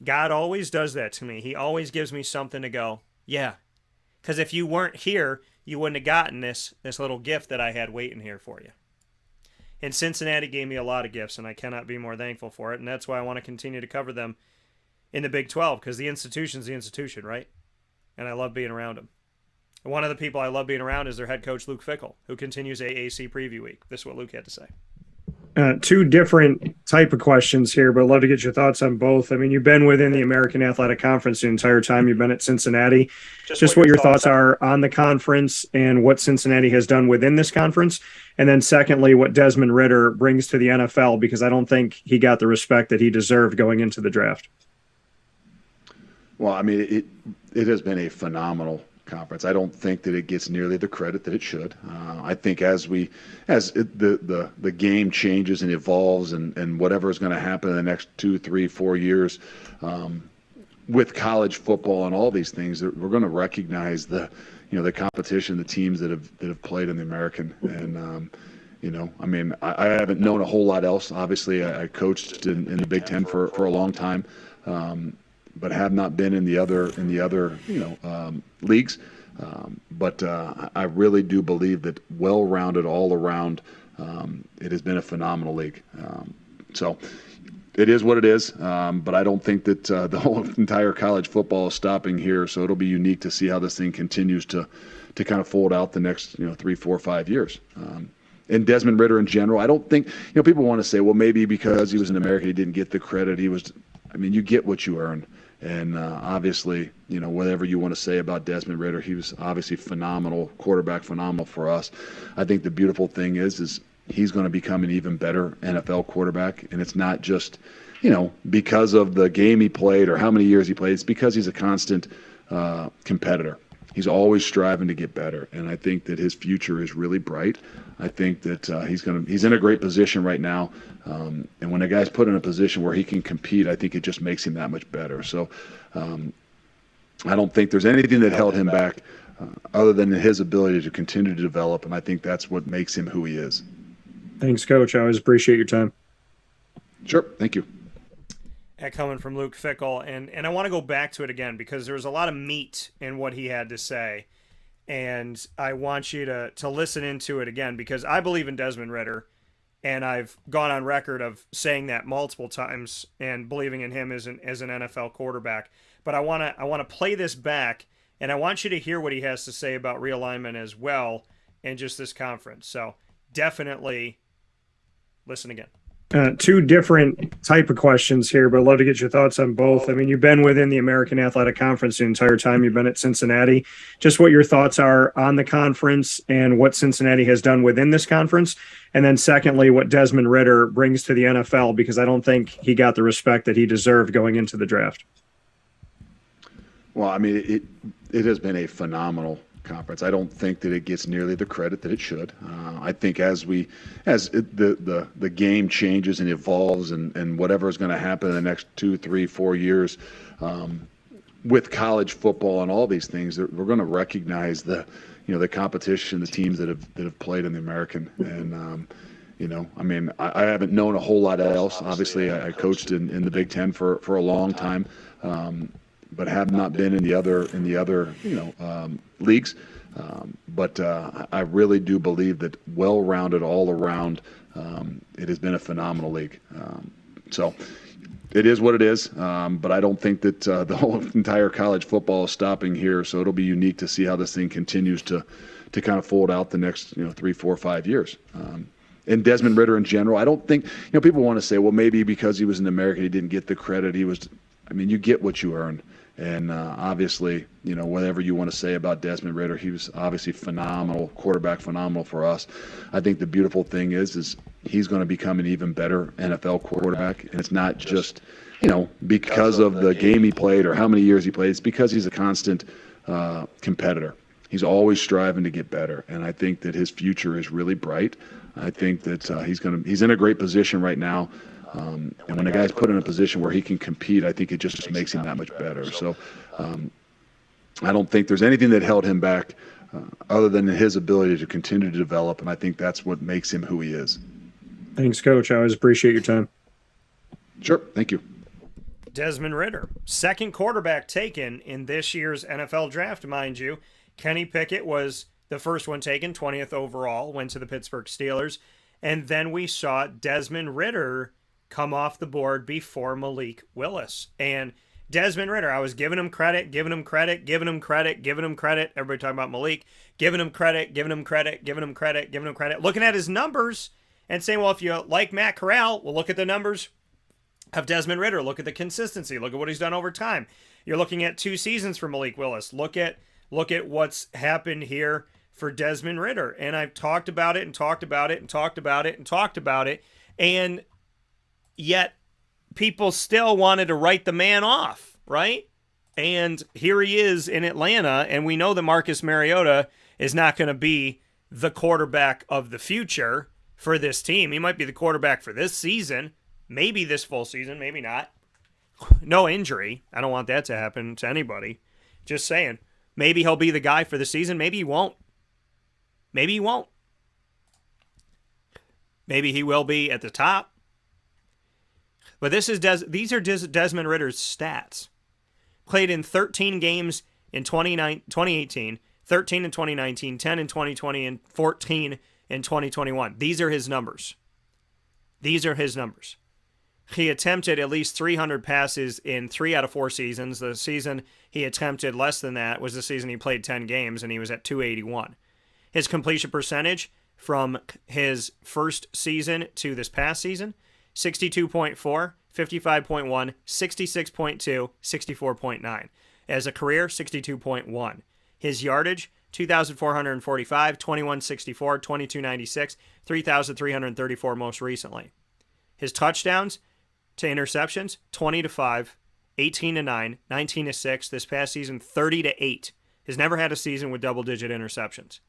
God always does that to me. He always gives me something to go, yeah. Because if you weren't here, you wouldn't have gotten this little gift that I had waiting here for you. And Cincinnati gave me a lot of gifts, and I cannot be more thankful for it. And that's why I want to continue to cover them in the Big 12, because the institution's the institution, right? And I love being around them. And one of the people I love being around is their head coach, Luke Fickell, who continues AAC Preview Week. This is what Luke had to say. Two different type of questions here, but I'd love to get your thoughts on both. I mean, you've been within the American Athletic Conference the entire time you've been at Cincinnati. Just what your thoughts are on the conference and what Cincinnati has done within this conference. And then secondly, what Desmond Ridder brings to the NFL, because I don't think he got the respect that he deserved going into the draft. Well, I mean, it has been a phenomenal conference. I don't think that it gets nearly the credit that it should. I think as the game changes and evolves, and whatever is going to happen in the next 2, 3, 4 years with college football and all these things, that we're going to recognize the competition, the teams that have played in the American. And I mean, I haven't known a whole lot else. Obviously, I coached in the Big Ten for a long time. But have not been in the other leagues. But I really do believe that well-rounded all around, it has been a phenomenal league. So it is what it is. But I don't think that the whole entire college football is stopping here. So it'll be unique to see how this thing continues to kind of fold out the next 3, 4, 5 years. And Desmond Ridder in general, I don't think, people want to say, well, maybe because he was an American, he didn't get the credit. You get what you earn. And obviously, whatever you want to say about Desmond Ridder, he was obviously phenomenal, quarterback, phenomenal for us. I think the beautiful thing is he's going to become an even better NFL quarterback. And it's not just, because of the game he played or how many years he played. It's because he's a constant competitor. He's always striving to get better, and I think that his future is really bright. I think that he's in a great position right now, and when a guy's put in a position where he can compete, I think it just makes him that much better. So I don't think there's anything that held him back other than his ability to continue to develop, and I think that's what makes him who he is. Thanks, Coach. I always appreciate your time. Sure. Thank you. That coming from Luke Fickell, and I want to go back to it again because there was a lot of meat in what he had to say, and I want you to listen into it again because I believe in Desmond Ridder, and I've gone on record of saying that multiple times and believing in him as an NFL quarterback. But I want to play this back, and I want you to hear what he has to say about realignment as well and just this conference. So definitely listen again. Two different type of questions here, but I'd love to get your thoughts on both. I mean, you've been within the American Athletic Conference the entire time you've been at Cincinnati. Just what your thoughts are on the conference and what Cincinnati has done within this conference. And then secondly, what Desmond Ridder brings to the NFL, because I don't think he got the respect that he deserved going into the draft. Well, it has been a phenomenal conference. I don't think that it gets nearly the credit that it should. I think as the game changes and evolves and whatever is going to happen in the next 2, 3, 4 years with college football and all these things, we're going to recognize the competition, the teams that have played in the American. And I haven't known a whole lot else. Obviously, I coached in the Big Ten for a long time. But have not been in the other leagues. But I really do believe that well-rounded all around, it has been a phenomenal league. So it is what it is. But I don't think that the whole entire college football is stopping here. So it'll be unique to see how this thing continues to kind of fold out the next 3, 4, 5 years. And Desmond Ridder in general, I don't think people want to say, well, maybe because he was an American, he didn't get the credit. You get what you earn. And obviously, whatever you want to say about Desmond Ridder, he was obviously phenomenal, quarterback, phenomenal for us. I think the beautiful thing is he's going to become an even better NFL quarterback. And it's not just, because of the game he played or how many years he played. It's because he's a constant competitor. He's always striving to get better. And I think that his future is really bright. I think that he's in a great position right now. And when a guy's put in a position where he can compete, I think it just makes him that much better. So I don't think there's anything that held him back other than his ability to continue to develop, and I think that's what makes him who he is. Thanks, Coach. I always appreciate your time. Sure. Thank you. Desmond Ridder, second quarterback taken in this year's NFL draft, mind you. Kenny Pickett was the first one taken, 20th overall, went to the Pittsburgh Steelers. And then we saw Desmond Ridder come off the board before Malik Willis. And Desmond Ridder, I was giving him credit. Everybody talking about Malik, giving him credit. Looking at his numbers and saying, well, if you like Matt Corral, well, look at the numbers of Desmond Ridder. Look at the consistency. Look at what he's done over time. You're looking at 2 seasons for Malik Willis. Look at what's happened here for Desmond Ridder. And I've talked about it. And yet people still wanted to write the man off, right? And here he is in Atlanta, and we know that Marcus Mariota is not going to be the quarterback of the future for this team. He might be the quarterback for this season, maybe this full season, maybe not. No injury. I don't want that to happen to anybody. Just saying. Maybe he'll be the guy for the season. Maybe he won't. Maybe he won't. Maybe he will be at the top. But these are Desmond Ridder's stats. Played in 13 games in 2018, 13 in 2019, 10 in 2020, and 14 in 2021. These are his numbers. He attempted at least 300 passes in 3 out of 4 seasons. The season he attempted less than that was the season he played 10 games, and he was at 281. His completion percentage, from his first season to this past season: 62.4, 55.1, 66.2, 64.9. As a career, 62.1. His yardage, 2,445, 2164, 2296, 3,334 most recently. His touchdowns to interceptions, 20-5, 18-9, 19-6. This past season, 30-8. Has never had a season with double-digit interceptions.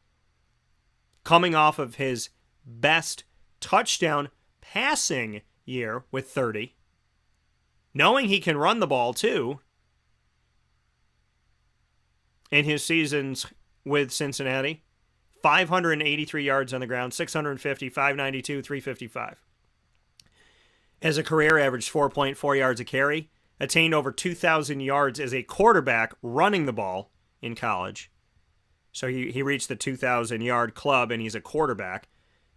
Coming off of his best touchdown passing year with 30. Knowing he can run the ball too. In his seasons with Cincinnati, 583 yards on the ground, 650, 592, 355. As a career, averaged 4.4 yards a carry, attained over 2,000 yards as a quarterback running the ball in college. So he reached the 2,000-yard club, and he's a quarterback.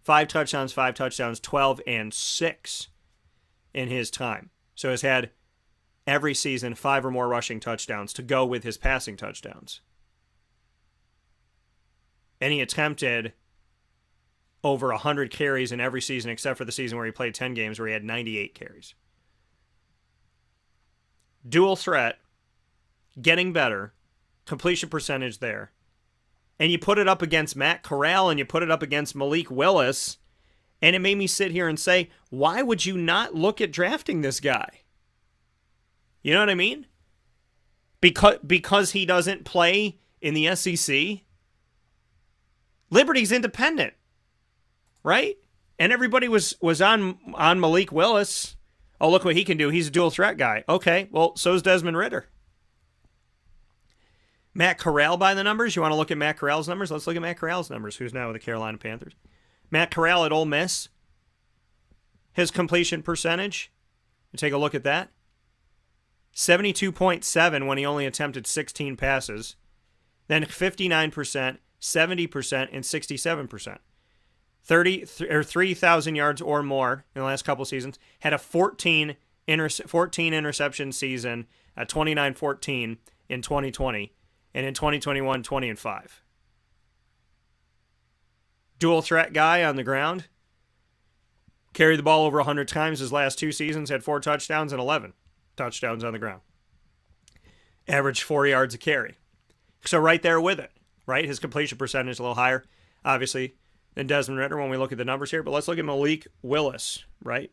5 touchdowns, 12 and 6 in his time. So has had every season 5 or more rushing touchdowns to go with his passing touchdowns. And he attempted over 100 carries in every season except for the season where he played 10 games where he had 98 carries. Dual threat, getting better, completion percentage there. And you put it up against Matt Corral and you put it up against Malik Willis, and it made me sit here and say, why would you not look at drafting this guy? You know what I mean? Because he doesn't play in the SEC? Liberty's independent, right? And everybody was on Malik Willis. Oh, look what he can do. He's a dual threat guy. Okay, well, so's Desmond Ridder. Matt Corral by the numbers. You want to look at Matt Corral's numbers? Let's look at Matt Corral's numbers, who's now with the Carolina Panthers. Matt Corral at Ole Miss. His completion percentage. You take a look at that. 72.7 when he only attempted 16 passes. Then 59%, 70%, and 67%. 3,000 yards or more in the last couple seasons. Had a 14 interception season at 29-14 in 2020. And in 2021, 20-5. Dual threat guy on the ground. Carried the ball over 100 times his last 2 seasons. Had 4 touchdowns and 11 touchdowns on the ground. Averaged 4 yards a carry. So right there with it, right? His completion percentage is a little higher, obviously, than Desmond Ridder when we look at the numbers here. But let's look at Malik Willis, right?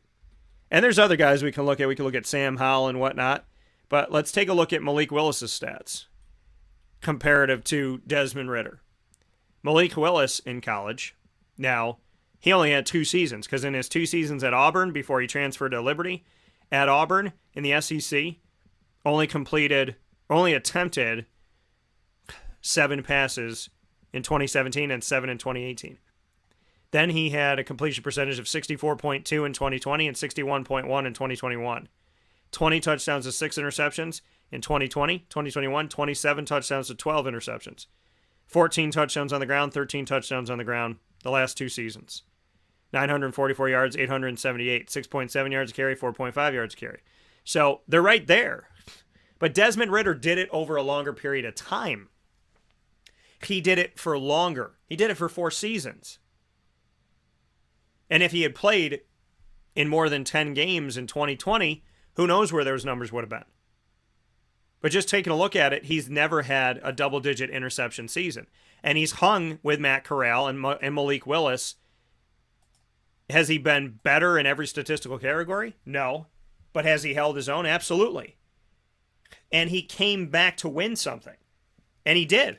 And there's other guys we can look at. We can look at Sam Howell and whatnot. But let's take a look at Malik Willis's stats comparative to Desmond Ridder. Malik Willis in college, now, he only had 2 seasons, because in his 2 seasons at Auburn, before he transferred to Liberty, at Auburn in the SEC, only attempted 7 passes in 2017 and 7 in 2018. Then he had a completion percentage of 64.2 in 2020 and 61.1 in 2021. 20 touchdowns to 6 interceptions in 2020, 2021, 27 touchdowns to 12 interceptions. 14 touchdowns on the ground, 13 touchdowns on the ground the last 2 seasons. 944 yards, 878, 6.7 yards a carry, 4.5 yards a carry. So they're right there. But Desmond Ridder did it over a longer period of time. He did it for longer. He did it for 4 seasons. And if he had played in more than 10 games in 2020, who knows where those numbers would have been. But just taking a look at it, he's never had a double-digit interception season. And he's hung with Matt Corral and Malik Willis. Has he been better in every statistical category? No. But has he held his own? Absolutely. And he came back to win something. And he did.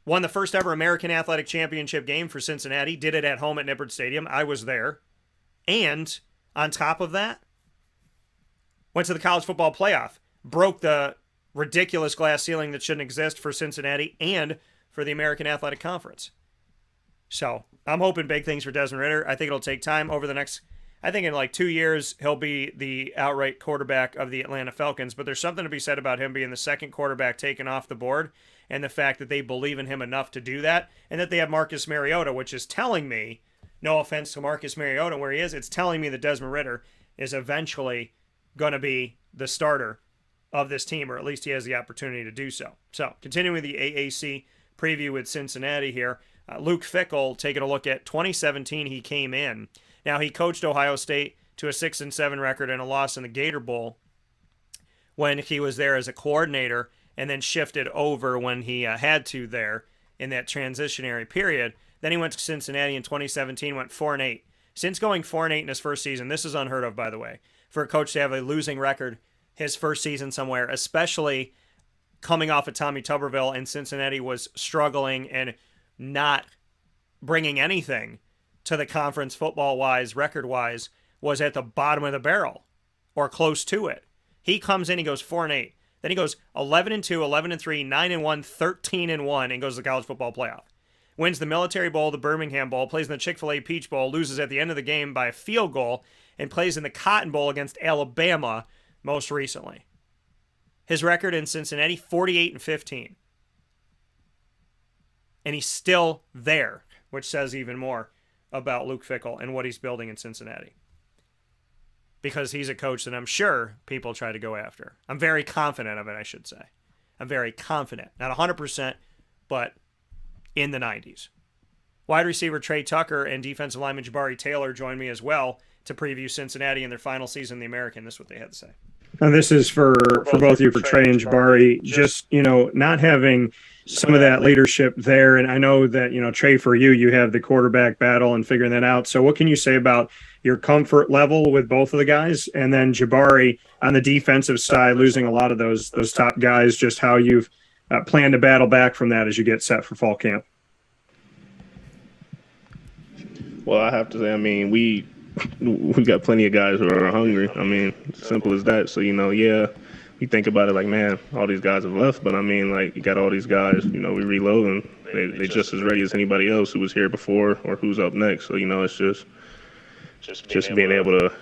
Won the first ever American Athletic Championship game for Cincinnati. Did it at home at Nippert Stadium. I was there. And on top of that, went to the college football playoff. Broke the ridiculous glass ceiling that shouldn't exist for Cincinnati and for the American Athletic Conference. So I'm hoping big things for Desmond Ridder. I think it'll take time over the next, I think in like 2 years, he'll be the outright quarterback of the Atlanta Falcons. But there's something to be said about him being the second quarterback taken off the board and the fact that they believe in him enough to do that and that they have Marcus Mariota, which is telling me, no offense to Marcus Mariota where he is, it's telling me that Desmond Ridder is eventually going to be the starter of this team, or at least he has the opportunity to do so. So, continuing with the AAC preview with Cincinnati here. Luke Fickell, taking a look at 2017, he came in. Now, he coached Ohio State to a 6-7 record and a loss in the Gator Bowl when he was there as a coordinator, and then shifted over when he had to there in that transitionary period. Then he went to Cincinnati in 2017, went 4-8. Since going 4-8 in his first season, this is unheard of, by the way, for a coach to have a losing record his first season somewhere, especially coming off of Tommy Tuberville, and Cincinnati was struggling and not bringing anything to the conference football-wise, record-wise, was at the bottom of the barrel or close to it. He comes in, he goes 4-8. Then he goes 11-2, 11-3, 9-1, 13-1, and goes to the college football playoff. Wins the Military Bowl, the Birmingham Bowl, plays in the Chick-fil-A Peach Bowl, loses at the end of the game by a field goal, and plays in the Cotton Bowl against Alabama most recently. His record in Cincinnati, 48-15. And he's still there, which says even more about Luke Fickell and what he's building in Cincinnati. Because he's a coach that I'm sure people try to go after. I'm very confident of it, I should say. I'm very confident. Not 100%, but in the 90s. Wide receiver Trey Tucker and defensive lineman Jabari Taylor joined me as well to preview Cincinnati in their final season in the American. This is what they had to say. And this is for both of you, for Trey and Jabari, just, not having some of that leadership there. And I know that, Trey, for you have the quarterback battle and figuring that out. So what can you say about your comfort level with both of the guys? And then Jabari on the defensive side, losing a lot of those top guys, just how you've planned to battle back from that as you get set for fall camp. Well, I have to say, we got plenty of guys who are hungry. Simple as that. So, we think about it like, man, all these guys have left. But, you got all these guys, we reload, and they just as ready as anybody else who was here before or who's up next. So, it's just being able to,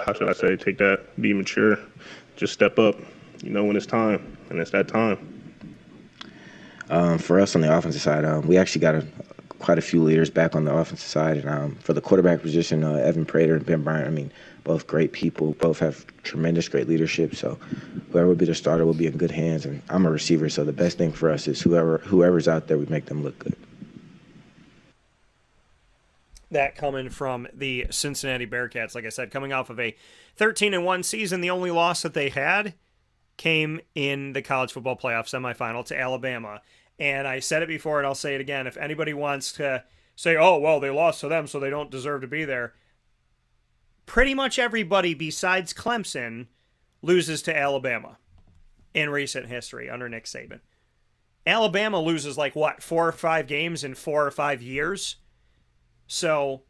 how should I say, take that, be mature, just step up, when it's time, and it's that time. For us on the offensive side, we actually got quite a few leaders back on the offensive side. And for the quarterback position, Evan Prater and Ben Bryant, both great people, both have tremendous, great leadership. So whoever will be the starter will be in good hands. And I'm a receiver, so the best thing for us is whoever's out there, we make them look good. That coming from the Cincinnati Bearcats, like I said, coming off of a 13-1 season, the only loss that they had came in the college football playoff semifinal to Alabama. And I said it before, and I'll say it again. If anybody wants to say, oh, well, they lost to them, so they don't deserve to be there, pretty much everybody besides Clemson loses to Alabama in recent history under Nick Saban. Alabama loses 4 or 5 games in 4 or 5 years. So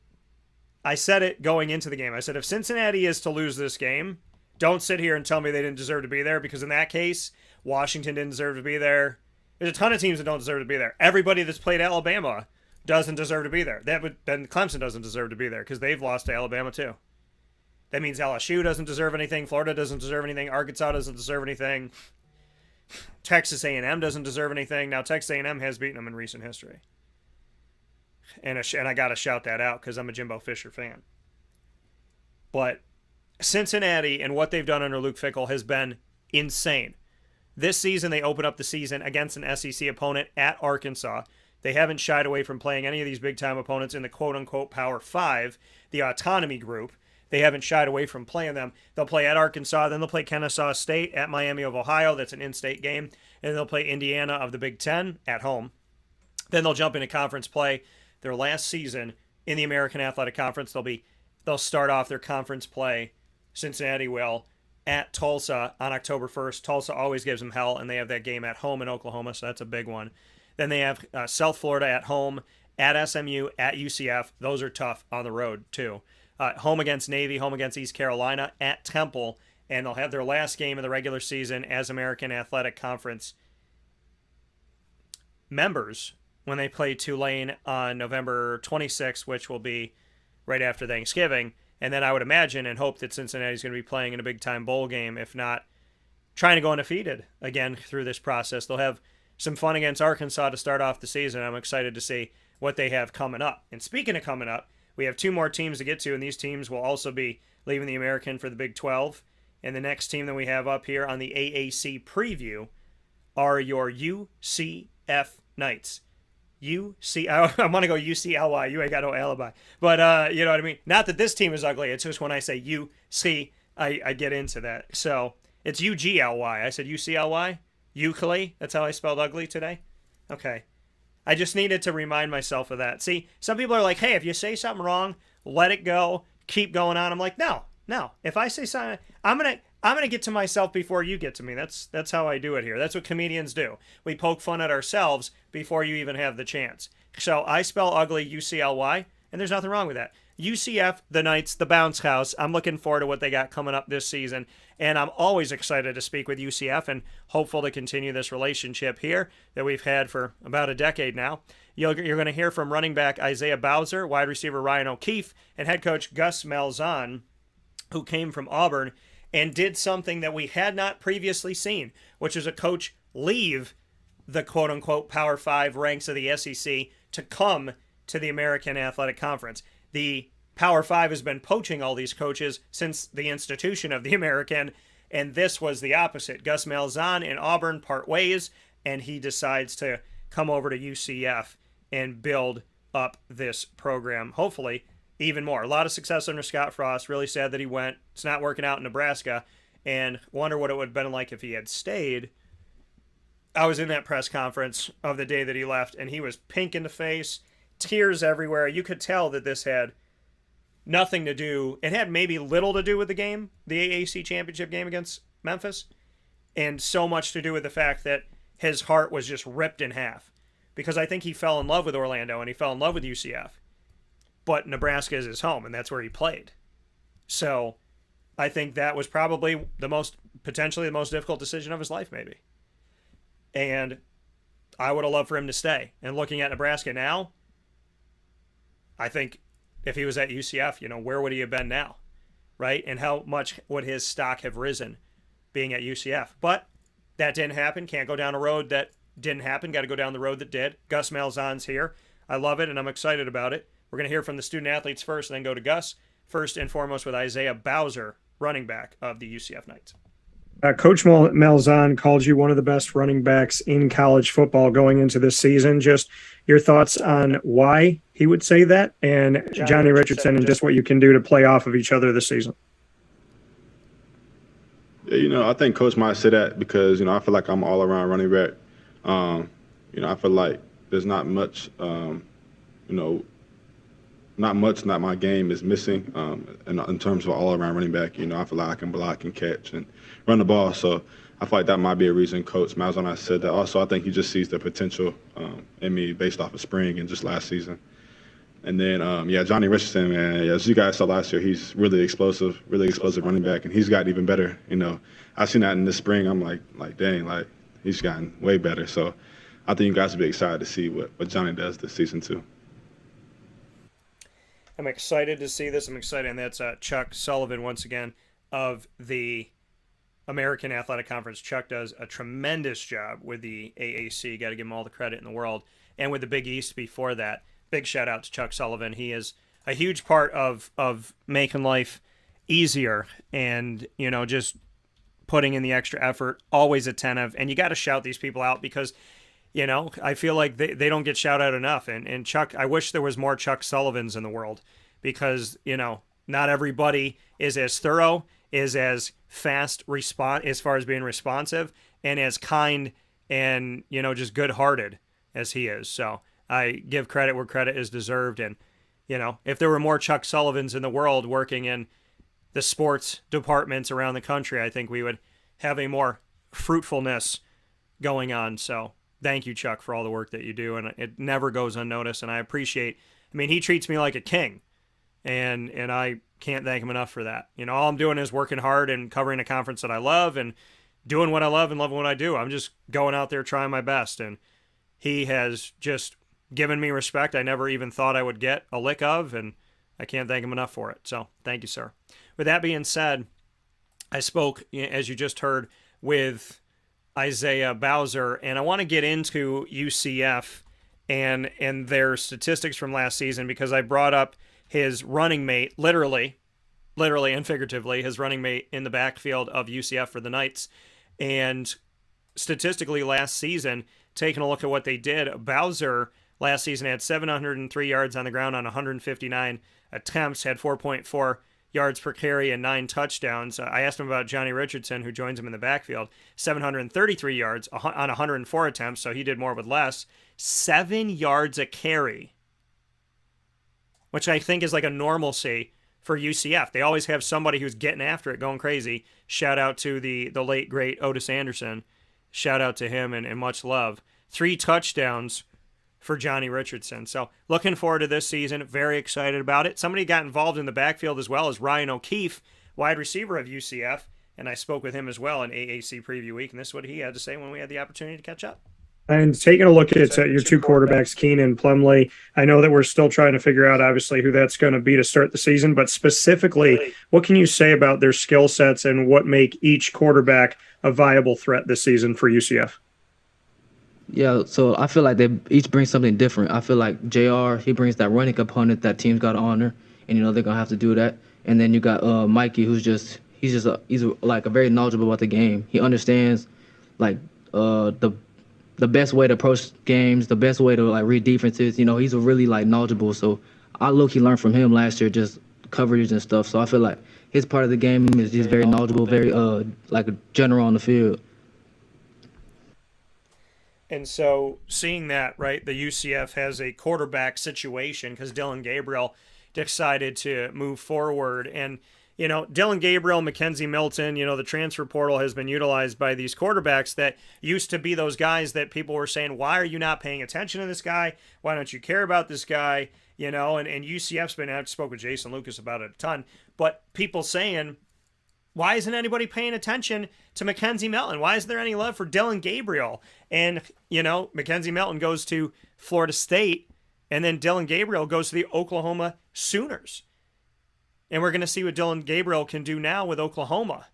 I said it going into the game. I said, if Cincinnati is to lose this game, don't sit here and tell me they didn't deserve to be there, because in that case, Washington didn't deserve to be there. There's a ton of teams that don't deserve to be there. Everybody that's played Alabama doesn't deserve to be there. Then Clemson doesn't deserve to be there because they've lost to Alabama too. That means LSU doesn't deserve anything. Florida doesn't deserve anything. Arkansas doesn't deserve anything. Texas A&M doesn't deserve anything. Now, Texas A&M has beaten them in recent history. And I got to shout that out because I'm a Jimbo Fisher fan. But Cincinnati and what they've done under Luke Fickell has been insane. This season, they open up the season against an SEC opponent at Arkansas. They haven't shied away from playing any of these big-time opponents in the quote-unquote Power 5, the autonomy group. They haven't shied away from playing them. They'll play at Arkansas, then they'll play Kennesaw State at Miami of Ohio. That's an in-state game. And they'll play Indiana of the Big Ten at home. Then they'll jump into conference play. Their last season in the American Athletic Conference, they'll start off their conference play, Cincinnati will, at Tulsa on October 1st. Tulsa always gives them hell, and they have that game at home in Oklahoma, so that's a big one. Then they have South Florida at home, at SMU, at UCF. Those are tough on the road, too. Home against Navy, home against East Carolina, at Temple, and they'll have their last game of the regular season as American Athletic Conference members when they play Tulane on November 26th, which will be right after Thanksgiving. And then I would imagine and hope that Cincinnati's going to be playing in a big-time bowl game, if not trying to go undefeated again through this process. They'll have some fun against Arkansas to start off the season. I'm excited to see what they have coming up. And speaking of coming up, we have 2 more teams to get to, and these teams will also be leaving the American for the Big 12. And the next team that we have up here on the AAC preview are your UCF Knights. I want to go UCLY. You ain't got no alibi. But you know what I mean? Not that this team is ugly. It's just when I say UC, I get into that. So it's UGLY. I said UCLY? Euclid? That's how I spelled ugly today? Okay. I just needed to remind myself of that. See, some people are like, hey, if you say something wrong, let it go. Keep going on. I'm like, no. If I say something, I'm gonna get to myself before you get to me. That's how I do it here. That's what comedians do. We poke fun at ourselves before you even have the chance. So I spell ugly UCLY, and there's nothing wrong with that. UCF, the Knights, the Bounce House. I'm looking forward to what they got coming up this season, and I'm always excited to speak with UCF and hopeful to continue this relationship here that we've had for about a decade now. You're going to hear from running back Isaiah Bowser, wide receiver Ryan O'Keefe, and head coach Gus Malzahn, who came from Auburn and did something that we had not previously seen, which is a coach leave the quote-unquote Power 5 ranks of the SEC to come to the American Athletic Conference. The Power 5 has been poaching all these coaches since the institution of the American, and this was the opposite. Gus Malzahn and Auburn part ways, and he decides to come over to UCF and build up this program, hopefully even more. A lot of success under Scott Frost. Really sad that he went. It's not working out in Nebraska, and wonder what it would have been like if he had stayed. I was in that press conference of the day that he left, and he was pink in the face, tears everywhere. You could tell that this had nothing to do. It had maybe little to do with the game, the AAC championship game against Memphis, and so much to do with the fact that his heart was just ripped in half. Because I think he fell in love with Orlando and he fell in love with UCF. But Nebraska is his home, and that's where he played. So I think that was probably potentially the most difficult decision of his life, maybe. And I would have loved for him to stay. And looking at Nebraska now, I think if he was at UCF, where would he have been now? Right? And how much would his stock have risen being at UCF? But that didn't happen. Can't go down a road that didn't happen. Got to go down the road that did. Gus Malzahn's here. I love it, and I'm excited about it. We're going to hear from the student athletes first and then go to Gus. First and foremost with Isaiah Bowser, running back of the UCF Knights. Coach Malzahn called you one of the best running backs in college football going into this season. Just your thoughts on why he would say that, and Johnny Richardson, and just what you can do to play off of each other this season. Yeah, I think Coach might say that because, I feel like I'm an all-around running back. I feel like there's not much, not my game is missing in terms of all-around running back. I feel like I can block and catch and run the ball. So I feel like that might be a reason Coach Malzahn said that. Also, I think he just sees the potential in me based off of spring and just last season. And then, Johnny Richardson, man, as you guys saw last year, he's really explosive running back, and he's gotten even better. I've seen that in this spring. I'm like, dang, he's gotten way better. So I think you guys will be excited to see what Johnny does this season too. I'm excited to see this. I'm excited, and that's Chuck Sullivan once again of the American Athletic Conference. Chuck does a tremendous job with the AAC. Got to give him all the credit in the world. And with the Big East before that, big shout out to Chuck Sullivan. He is a huge part of making life easier and, just putting in the extra effort, always attentive. And you got to shout these people out because, I feel like they don't get shouted out enough. And Chuck, I wish there was more Chuck Sullivans in the world because, not everybody is as thorough, is as fast as far as being responsive, and as kind and, just good-hearted as he is. So I give credit where credit is deserved. And, if there were more Chuck Sullivans in the world working in the sports departments around the country, I think we would have a more fruitfulness going on. So thank you, Chuck, for all the work that you do. And it never goes unnoticed. And I appreciate, he treats me like a king. And I can't thank him enough for that. All I'm doing is working hard and covering a conference that I love and doing what I love and loving what I do. I'm just going out there trying my best. And he has just given me respect I never even thought I would get a lick of, and I can't thank him enough for it. So thank you, sir. With that being said, I spoke, as you just heard, with Isaiah Bowser, and I want to get into UCF and their statistics from last season because I brought up his running mate, literally and figuratively, his running mate in the backfield of UCF for the Knights. And statistically last season, taking a look at what they did, Bowser last season had 703 yards on the ground on 159 attempts, had 4.4 yards per carry and 9 touchdowns. I asked him about Johnny Richardson, who joins him in the backfield. 733 yards on 104 attempts, so he did more with less. 7 yards a carry, which I think is like a normalcy for UCF. They always have somebody who's getting after it, going crazy. Shout out to the late, great Otis Anderson. Shout out to him and much love. 3 touchdowns for Johnny Richardson. So looking forward to this season. Very excited about it. Somebody got involved in the backfield as well as Ryan O'Keefe, wide receiver of UCF, and I spoke with him as well in AAC Preview Week, and this is what he had to say when we had the opportunity to catch up. And taking a look at your 2 quarterbacks, Keenan Plumlee, I know that we're still trying to figure out, obviously, who that's going to be to start the season, but specifically, what can you say about their skill sets and what make each quarterback a viable threat this season for UCF? Yeah, so I feel like they each bring something different. I feel like JR, he brings that running component that teams got to honor, and, they're going to have to do that. And then you got Mikey, he's like a very knowledgeable about the game. He understands, like, the best way to approach games, the best way to like read defenses. He's a really like knowledgeable. So I low-key learned from him last year, just coverage and stuff. So I feel like his part of the game is just very knowledgeable, very like a general on the field. And so seeing that, right, the UCF has a quarterback situation because Dylan Gabriel decided to move forward. And Dylan Gabriel, Mackenzie Milton, the transfer portal has been utilized by these quarterbacks that used to be those guys that people were saying, why are you not paying attention to this guy? Why don't you care about this guy? And UCF's been, I've spoke with Jason Lucas about it a ton, but people saying, why isn't anybody paying attention to Mackenzie Milton? Why is there any love for Dylan Gabriel? And, Mackenzie Milton goes to Florida State, and then Dylan Gabriel goes to the Oklahoma Sooners. And we're going to see what Dylan Gabriel can do now with Oklahoma.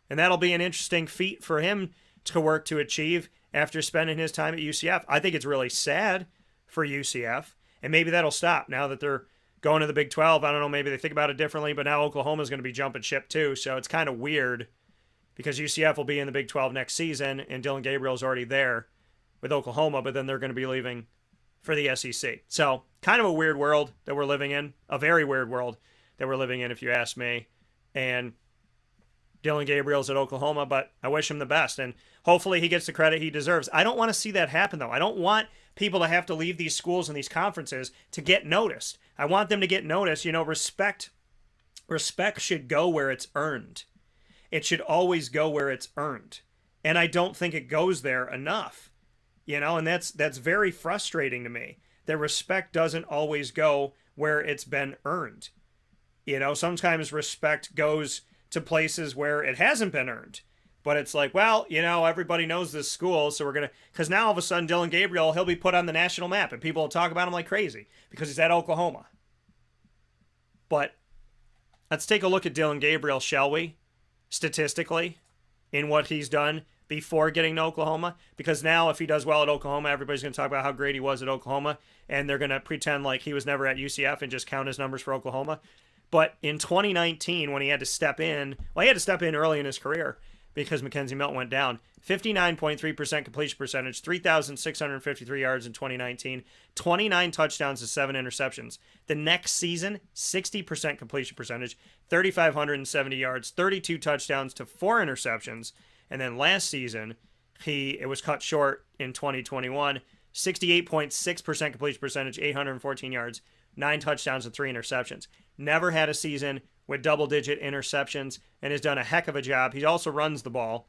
And that'll be an interesting feat for him to work to achieve after spending his time at UCF. I think it's really sad for UCF. And maybe that'll stop now that they're going to the Big 12. I don't know, maybe they think about it differently, but now Oklahoma's going to be jumping ship too. So it's kind of weird because UCF will be in the Big 12 next season and Dylan Gabriel's already there with Oklahoma, but then they're going to be leaving for the SEC. So kind of a weird world that we're living in, a very weird world that we're living in, if you ask me. And Dylan Gabriel's at Oklahoma, but I wish him the best. And hopefully he gets the credit he deserves. I don't want to see that happen, though. I don't want people to have to leave these schools and these conferences to get noticed. I want them to get noticed. Respect should go where it's earned. It should always go where it's earned. And I don't think it goes there enough. And that's very frustrating to me. That respect doesn't always go where it's been earned. Sometimes respect goes to places where it hasn't been earned. But it's like, well, everybody knows this school, so we're going to... Because now all of a sudden, Dylan Gabriel, he'll be put on the national map, and people will talk about him like crazy because he's at Oklahoma. But let's take a look at Dylan Gabriel, shall we? Statistically, in what he's done before getting to Oklahoma. Because now, if he does well at Oklahoma, everybody's going to talk about how great he was at Oklahoma, and they're going to pretend like he was never at UCF and just count his numbers for Oklahoma. But in 2019, when he had to step in, he had to step in early in his career because Mackenzie Milton went down. 59.3% completion percentage, 3,653 yards in 2019, 29 touchdowns to 7 interceptions. The next season, 60% completion percentage, 3,570 yards, 32 touchdowns to 4 interceptions. And then last season, it was cut short in 2021, 68.6% completion percentage, 814 yards, 9 touchdowns and 3 interceptions. Never had a season with double-digit interceptions and has done a heck of a job. He also runs the ball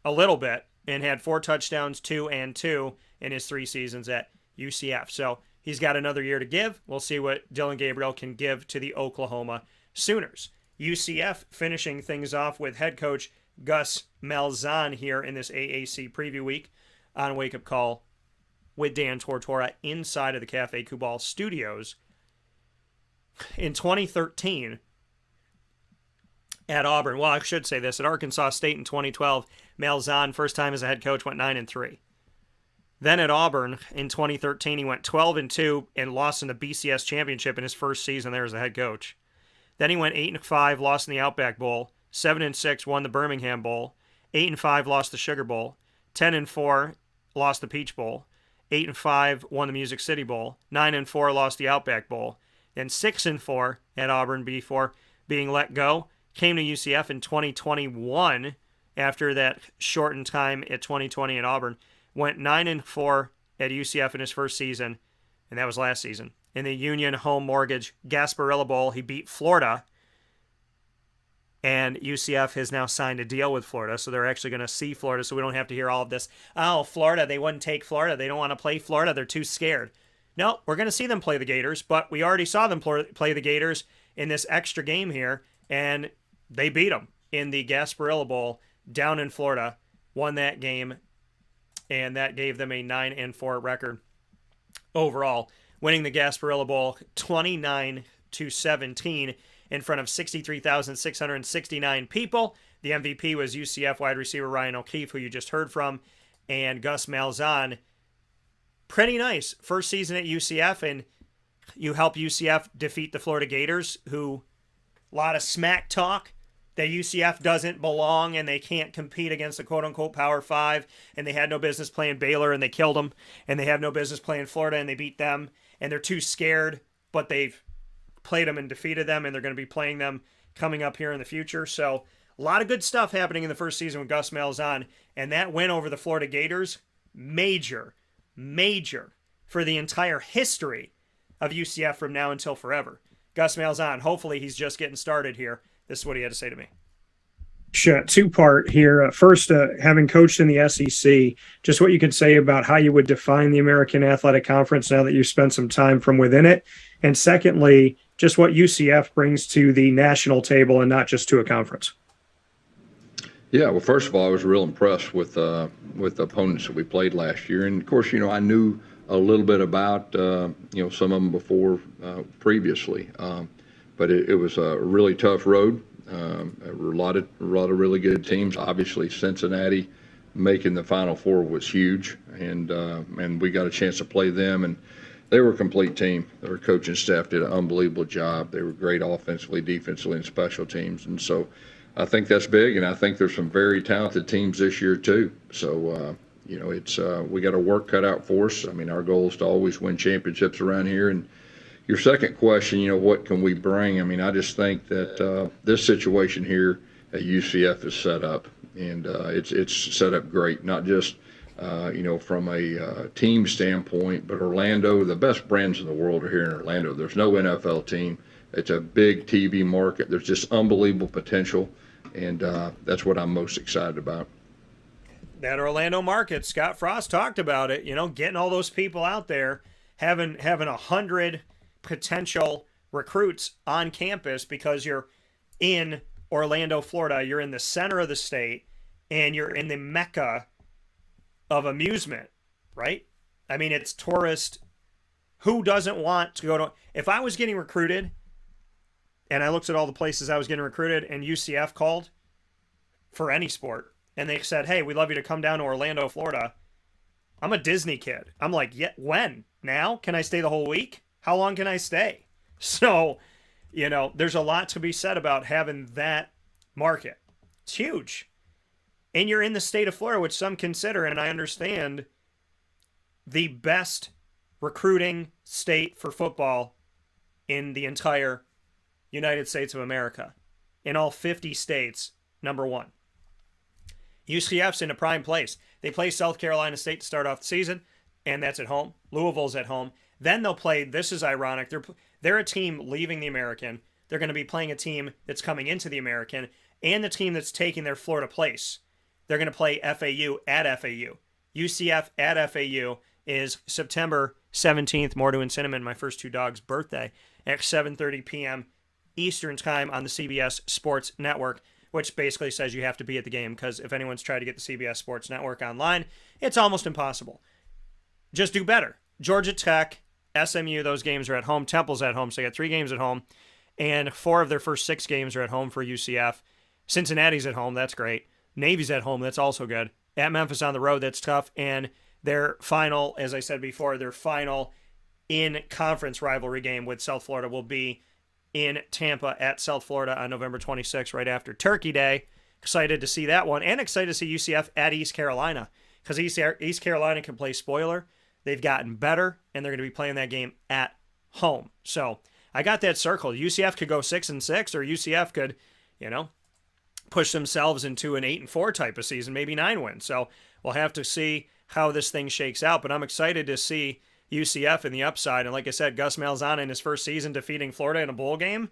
a little bit and had 4 touchdowns, 2 and 2 in his 3 seasons at UCF. So he's got another year to give. We'll see what Dylan Gabriel can give to the Oklahoma Sooners. UCF finishing things off with head coach Gus Malzahn here in this AAC Preview Week on Wake Up Call with Dan Tortora inside of the Cafe Kubal studios. In 2013, at Auburn, well, I should say this, at Arkansas State in 2012, Malzahn, first time as a head coach, went 9-3. Then at Auburn in 2013, he went 12-2 and lost in the BCS championship in his first season there as a head coach. Then he went 8-5, lost in the Outback Bowl. 7-6, won the Birmingham Bowl. 8-5, lost the Sugar Bowl. 10-4, lost the Peach Bowl. 8-5 won the Music City Bowl. 9-4 lost the Outback Bowl. Then 6-4 at Auburn before being let go. Came to UCF in 2021 after that shortened time at 2020 at Auburn. Went 9-4 at UCF in his first season, and that was last season. In the Union Home Mortgage Gasparilla Bowl, he beat Florida, and UCF has now signed a deal with Florida, so they're actually going to see Florida, so we don't have to hear all of this. Oh, Florida, they wouldn't take Florida. They don't want to play Florida. They're too scared. No, we're going to see them play the Gators, but we already saw them play the Gators in this extra game here, and they beat them in the Gasparilla Bowl down in Florida, won that game, and that gave them a 9-4 record overall, winning the Gasparilla Bowl 29-17 in front of 63,669 people. The MVP was UCF wide receiver Ryan O'Keefe, who you just heard from, and Gus Malzahn. Pretty nice first season at UCF, and you help UCF defeat the Florida Gators, who a lot of smack talk that UCF doesn't belong and they can't compete against the quote-unquote Power 5, and they had no business playing Baylor and they killed them, and they have no business playing Florida and they beat them, and they're too scared, but they've played them and defeated them, and they're going to be playing them coming up here in the future. So a lot of good stuff happening in the first season with Gus Malzahn, and that win over the Florida Gators, major for the entire history of UCF from now until forever. Gus Malzahn, hopefully he's just getting started here. This is what he had to say to me. Two-part here. First, having coached in the SEC, just what you could say about how you would define the American Athletic Conference now that you've spent some time from within it. And secondly, just what UCF brings to the national table and not just to a conference. Yeah, well, first of all, I was real impressed with the opponents that we played last year. And, of course, I knew a little bit about, some of them before previously. But it was a really tough road. A lot of really good teams. Obviously, Cincinnati making the Final Four was huge, and we got a chance to play them, and they were a complete team. Their coaching staff did an unbelievable job. They were great offensively, defensively, and special teams, and so I think that's big. And I think there's some very talented teams this year too. So it's we got our work cut out for us. I mean, our goal is to always win championships around here. And your second question, what can we bring? I mean, I just think that this situation here at UCF is set up, and it's set up great, not just, from a team standpoint, but Orlando, the best brands in the world are here in Orlando. There's no NFL team. It's a big TV market. There's just unbelievable potential, and that's what I'm most excited about. That Orlando market, Scott Frost talked about it, getting all those people out there, having 100 potential recruits on campus because you're in Orlando, Florida. You're in the center of the state, and you're in the mecca of amusement, right? I mean, it's tourist. Who doesn't want to go to? If I was getting recruited and I looked at all the places I was getting recruited and UCF called for any sport and they said, hey, we'd love you to come down to Orlando, Florida, I'm a Disney kid. I'm like, yeah, when? Now? Can I stay the whole week? How long can I stay? So, there's a lot to be said about having that market. It's huge. And you're in the state of Florida, which some consider, and I understand, the best recruiting state for football in the entire United States of America. In all 50 states, number one. UCF's in a prime place. They play South Carolina State to start off the season, and that's at home. Louisville's at home. Then they'll play, this is ironic, they're a team leaving the American. They're going to be playing a team that's coming into the American, and the team that's taking their Florida place. They're going to play FAU at FAU. UCF at FAU is September 17th, Mordo and Cinnamon, my first two dogs' birthday, at 7:30 p.m. Eastern Time on the CBS Sports Network, which basically says you have to be at the game, because if anyone's tried to get the CBS Sports Network online, it's almost impossible. Just do better. Georgia Tech, SMU, those games are at home. Temple's at home, so you got 3 games at home, and 4 of their first 6 games are at home for UCF. Cincinnati's at home, that's great. Navy's at home, that's also good. At Memphis on the road, that's tough. And their final, as I said before, their final in-conference rivalry game with South Florida will be in Tampa at South Florida on November 26th, right after Turkey Day. Excited to see that one, and excited to see UCF at East Carolina, because East Carolina can play spoiler. They've gotten better, and they're going to be playing that game at home. So I got that circled. UCF could go 6-6, or UCF could, push themselves into an 8-4 type of season, maybe 9 wins. So we'll have to see how this thing shakes out. But I'm excited to see UCF in the upside. And like I said, Gus Malzahn in his first season defeating Florida in a bowl game.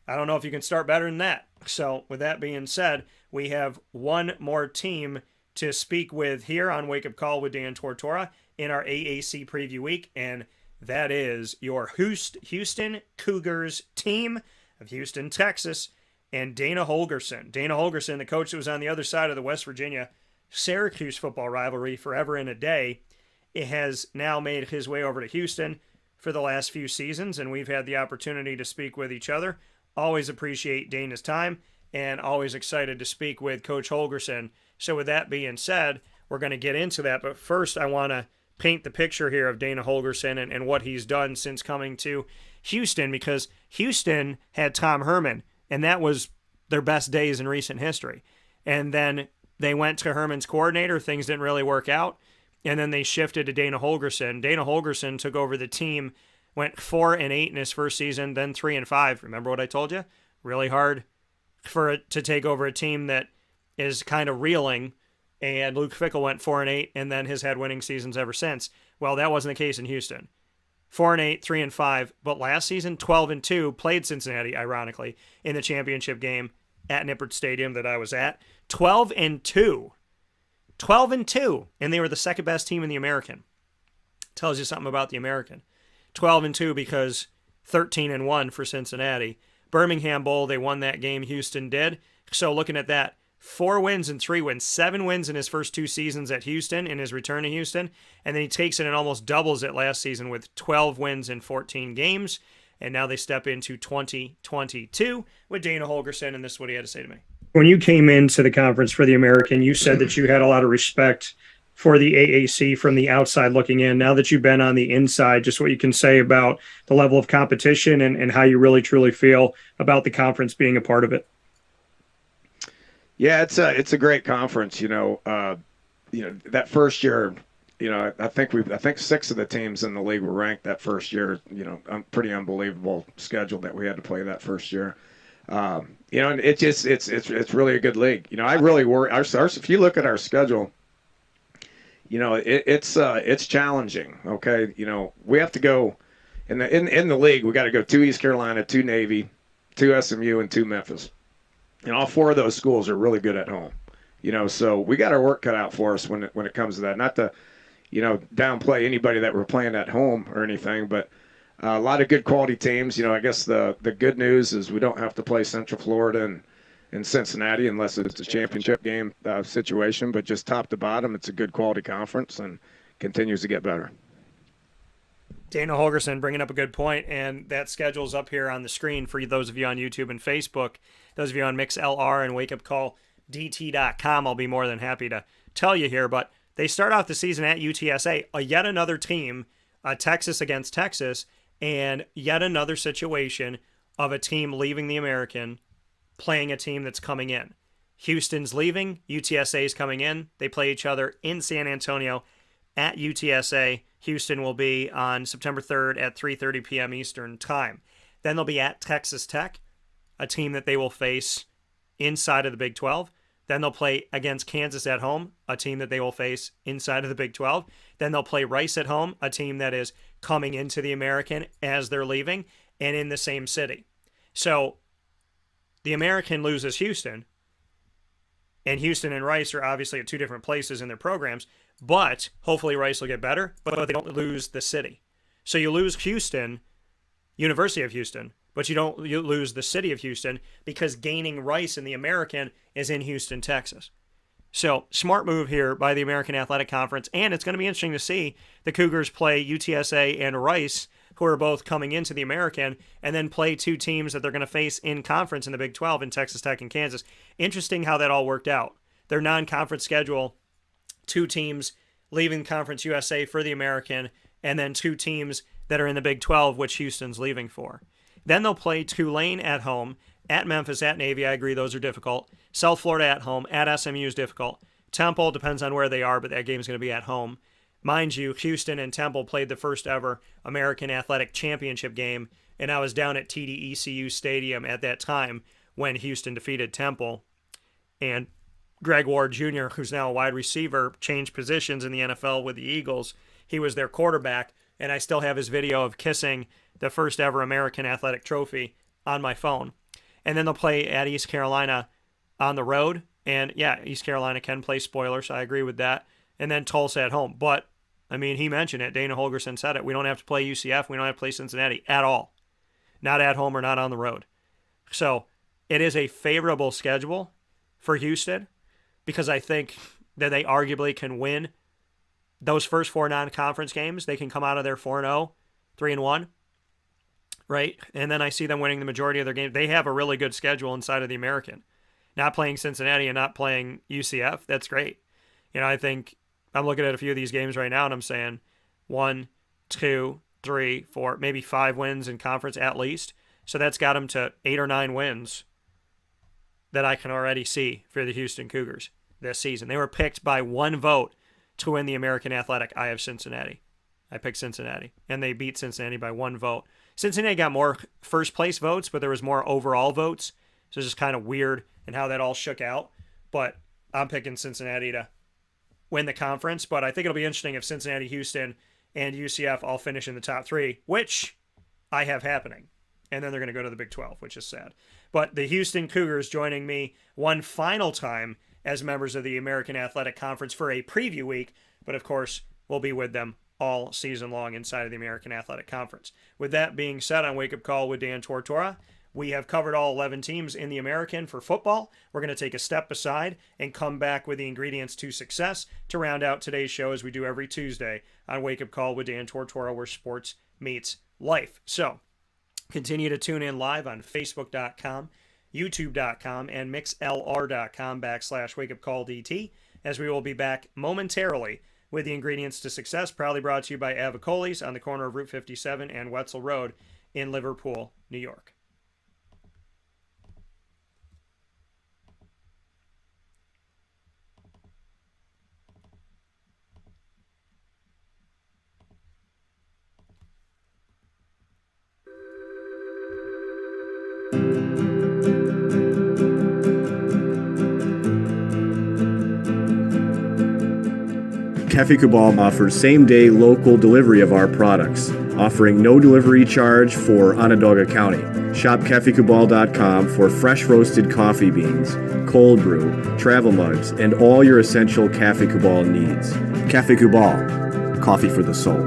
I don't know if you can start better than that. So with that being said, we have one more team to speak with here on Wake Up Call with Dan Tortora in our AAC preview week, and that is your Houston Cougars team of Houston, Texas, and Dana Holgorsen. Dana Holgorsen, the coach that was on the other side of the West Virginia-Syracuse football rivalry forever and a day, it has now made his way over to Houston for the last few seasons, and we've had the opportunity to speak with each other. Always appreciate Dana's time, and always excited to speak with Coach Holgorsen. So with that being said, we're going to get into that, but first I want to paint the picture here of Dana Holgorsen and what he's done since coming to Houston, because Houston had Tom Herman, and that was their best days in recent history. And then they went to Herman's coordinator. Things didn't really work out. And then they shifted to Dana Holgorsen. Dana Holgorsen took over the team, went 4-8 in his first season, then 3-5. Remember what I told you? Really hard for it to take over a team that is kind of reeling. And Luke Fickell went 4-8, and then has had winning seasons ever since. Well, that wasn't the case in Houston. 4-8, 3-5, but last season 12-2, played Cincinnati, ironically, in the championship game at Nippert Stadium that I was at. 12-2. 12-2, and they were the second best team in the American. Tells you something about the American. 12-2 because 13-1 for Cincinnati. Birmingham Bowl, they won that game. Houston did. So looking at that, 4 wins and 3 wins. 7 wins in his first 2 seasons at Houston in his return to Houston. And then he takes it and almost doubles it last season with 12 wins in 14 games. And now they step into 2022 with Dana Holgorsen, and this is what he had to say to me. When you came into the conference for the American, you said that you had a lot of respect for the AAC from the outside looking in. Now that you've been on the inside, just what you can say about the level of competition and how you really truly feel about the conference being a part of it. Yeah, it's a great conference. That first year, I think 6 of the teams in the league were ranked that first year. Pretty unbelievable schedule that we had to play that first year. And it's really a good league. I really worry. If you look at our schedule, it's challenging. Okay, we have to go in the league. We got to go 2 East Carolina, 2 Navy, 2 SMU, and 2 Memphis. And all 4 of those schools are really good at home. So we got our work cut out for us when it comes to that. Not to, downplay anybody that we're playing at home or anything, but a lot of good quality teams. I guess the good news is we don't have to play Central Florida and Cincinnati unless it's a championship game situation. But just top to bottom, it's a good quality conference and continues to get better. Dana Holgorsen bringing up a good point, and that schedule's up here on the screen for those of you on YouTube and Facebook. Those of you on MixLR and WakeUpCallDT.com, I'll be more than happy to tell you here. But they start off the season at UTSA, yet another team, Texas against Texas, and yet another situation of a team leaving the American, playing a team that's coming in. Houston's leaving, UTSA's coming in. They play each other in San Antonio at UTSA. Houston will be on September 3rd at 3:30 p.m. Eastern Time. Then they'll be at Texas Tech, a team that they will face inside of the Big 12. Then they'll play against Kansas at home, a team that they will face inside of the Big 12. Then they'll play Rice at home, a team that is coming into the American as they're leaving, and in the same city. So the American loses Houston, and Houston and Rice are obviously at 2 different places in their programs, but hopefully Rice will get better, but they don't lose the city. So you lose Houston, University of Houston, but you lose the city of Houston because gaining Rice in the American is in Houston, Texas. So smart move here by the American Athletic Conference, and it's going to be interesting to see the Cougars play UTSA and Rice, who are both coming into the American, and then play 2 teams that they're going to face in conference in the Big 12 in Texas Tech and Kansas. Interesting how that all worked out. Their non-conference schedule, 2 teams leaving Conference USA for the American, and then 2 teams that are in the Big 12, which Houston's leaving for. Then they'll play Tulane at home, at Memphis, at Navy. I agree, those are difficult. South Florida at home, at SMU is difficult. Temple, depends on where they are, but that game's going to be at home. Mind you, Houston and Temple played the first ever American Athletic Championship game, and I was down at TD-ECU Stadium at that time when Houston defeated Temple. And Greg Ward Jr., who's now a wide receiver, changed positions in the NFL with the Eagles. He was their quarterback, and I still have his video of kissing the first ever American Athletic Trophy on my phone. And then they'll play at East Carolina on the road. And yeah, East Carolina can play spoilers. I agree with that. And then Tulsa at home. But, I mean, he mentioned it. Dana Holgorsen said it. We don't have to play UCF. We don't have to play Cincinnati at all. Not at home or not on the road. So it is a favorable schedule for Houston because I think that they arguably can win those first 4 non-conference games. They can come out of there 4-0, 3-1, right? And then I see them winning the majority of their games. They have a really good schedule inside of the American. Not playing Cincinnati and not playing UCF, that's great. You know, I think I'm looking at a few of these games right now and I'm saying 1, 2, 3, 4, maybe 5 wins in conference at least. So that's got them to 8 or 9 wins that I can already see for the Houston Cougars this season. They were picked by 1 vote to win the American Athletic. I have Cincinnati. I picked Cincinnati, and they beat Cincinnati by 1 vote. Cincinnati got more first place votes, but there was more overall votes. So it's just kind of weird in how that all shook out. But I'm picking Cincinnati to win the conference. But I think it'll be interesting if Cincinnati, Houston, and UCF all finish in the top 3, which I have happening. And then they're going to go to the Big 12, which is sad. But the Houston Cougars joining me one final time as members of the American Athletic Conference for a preview week. But, of course, we'll be with them all season long inside of the American Athletic Conference. With that being said, on Wake Up Call with Dan Tortora, we have covered all 11 teams in the American for football. We're going to take a step aside and come back with the ingredients to success to round out today's show as we do every Tuesday on Wake Up Call with Dan Tortora, where sports meets life. So continue to tune in live on Facebook.com, YouTube.com, and MixLR.com/WakeUpCallDT as we will be back momentarily with the ingredients to success, proudly brought to you by Avicolli's on the corner of Route 57 and Wetzel Road in Liverpool, New York. Cafe Cabal offers same-day local delivery of our products, offering no delivery charge for Onondaga County. Shop cafecabal.com for fresh roasted coffee beans, cold brew, travel mugs, and all your essential Cafe Cabal needs. Cafe Cabal, coffee for the soul.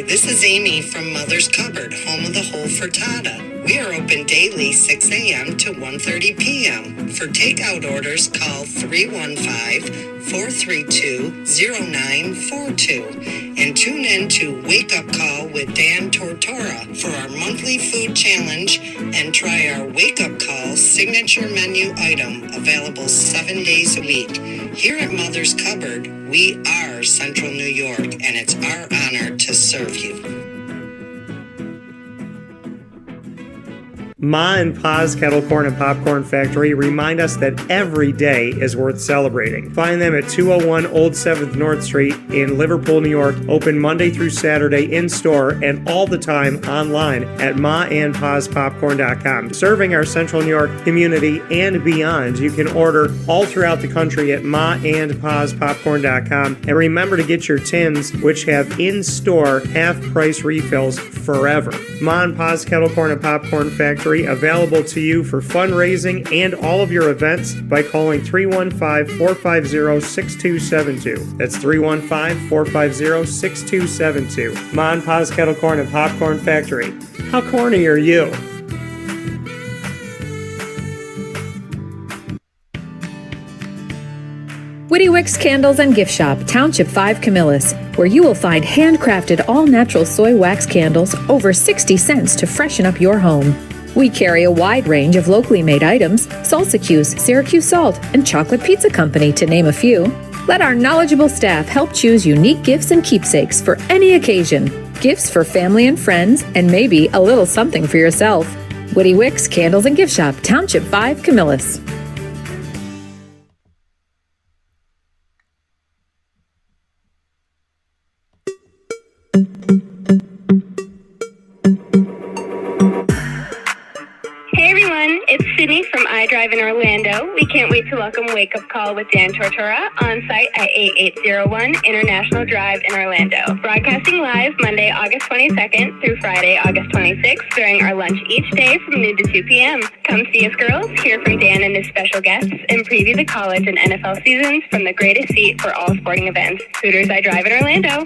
This is Amy from Mother's Cupboard, home of the whole frittata. We are open daily 6 a.m. to 1:30 p.m. For takeout orders, call 315-432-0942 and tune in to Wake Up Call with Dan Tortora for our monthly food challenge and try our Wake Up Call signature menu item available 7 days a week. Here at Mother's Cupboard, we are Central New York, and it's our honor to serve you. Ma and Pa's Kettle Corn and Popcorn Factory remind us that every day is worth celebrating. Find them at 201 Old 7th North Street in Liverpool, New York. Open Monday through Saturday in-store and all the time online at maandpaspopcorn.com. Serving our Central New York community and beyond. You can order all throughout the country at maandpaspopcorn.com. And remember to get your tins, which have in-store half-price refills forever. Ma and Pa's Kettle Corn and Popcorn Factory, available to you for fundraising and all of your events by calling 315-450-6272. That's 315-450-6272. Ma and Pa's Kettle Corn and Popcorn Factory. How corny are you? Witty Wicks Candles and Gift Shop, Township 5 Camillus, where you will find handcrafted all-natural soy wax candles over 60 cents to freshen up your home. We carry a wide range of locally made items, Salsa Q's, Syracuse Salt, and Chocolate Pizza Company, to name a few. Let our knowledgeable staff help choose unique gifts and keepsakes for any occasion. Gifts for family and friends, and maybe a little something for yourself. Woody Wicks Candles and Gift Shop, Township 5, Camillus. Hey everyone, it's Sydney from iDrive in Orlando. We can't wait to welcome Wake Up Call with Dan Tortora on site at 8801 International Drive in Orlando. Broadcasting live Monday, August 22nd through Friday, August 26th during our lunch each day from noon to 2 p.m. Come see us girls, hear from Dan and his special guests, and preview the college and NFL seasons from the greatest seat for all sporting events. Hooters iDrive in Orlando.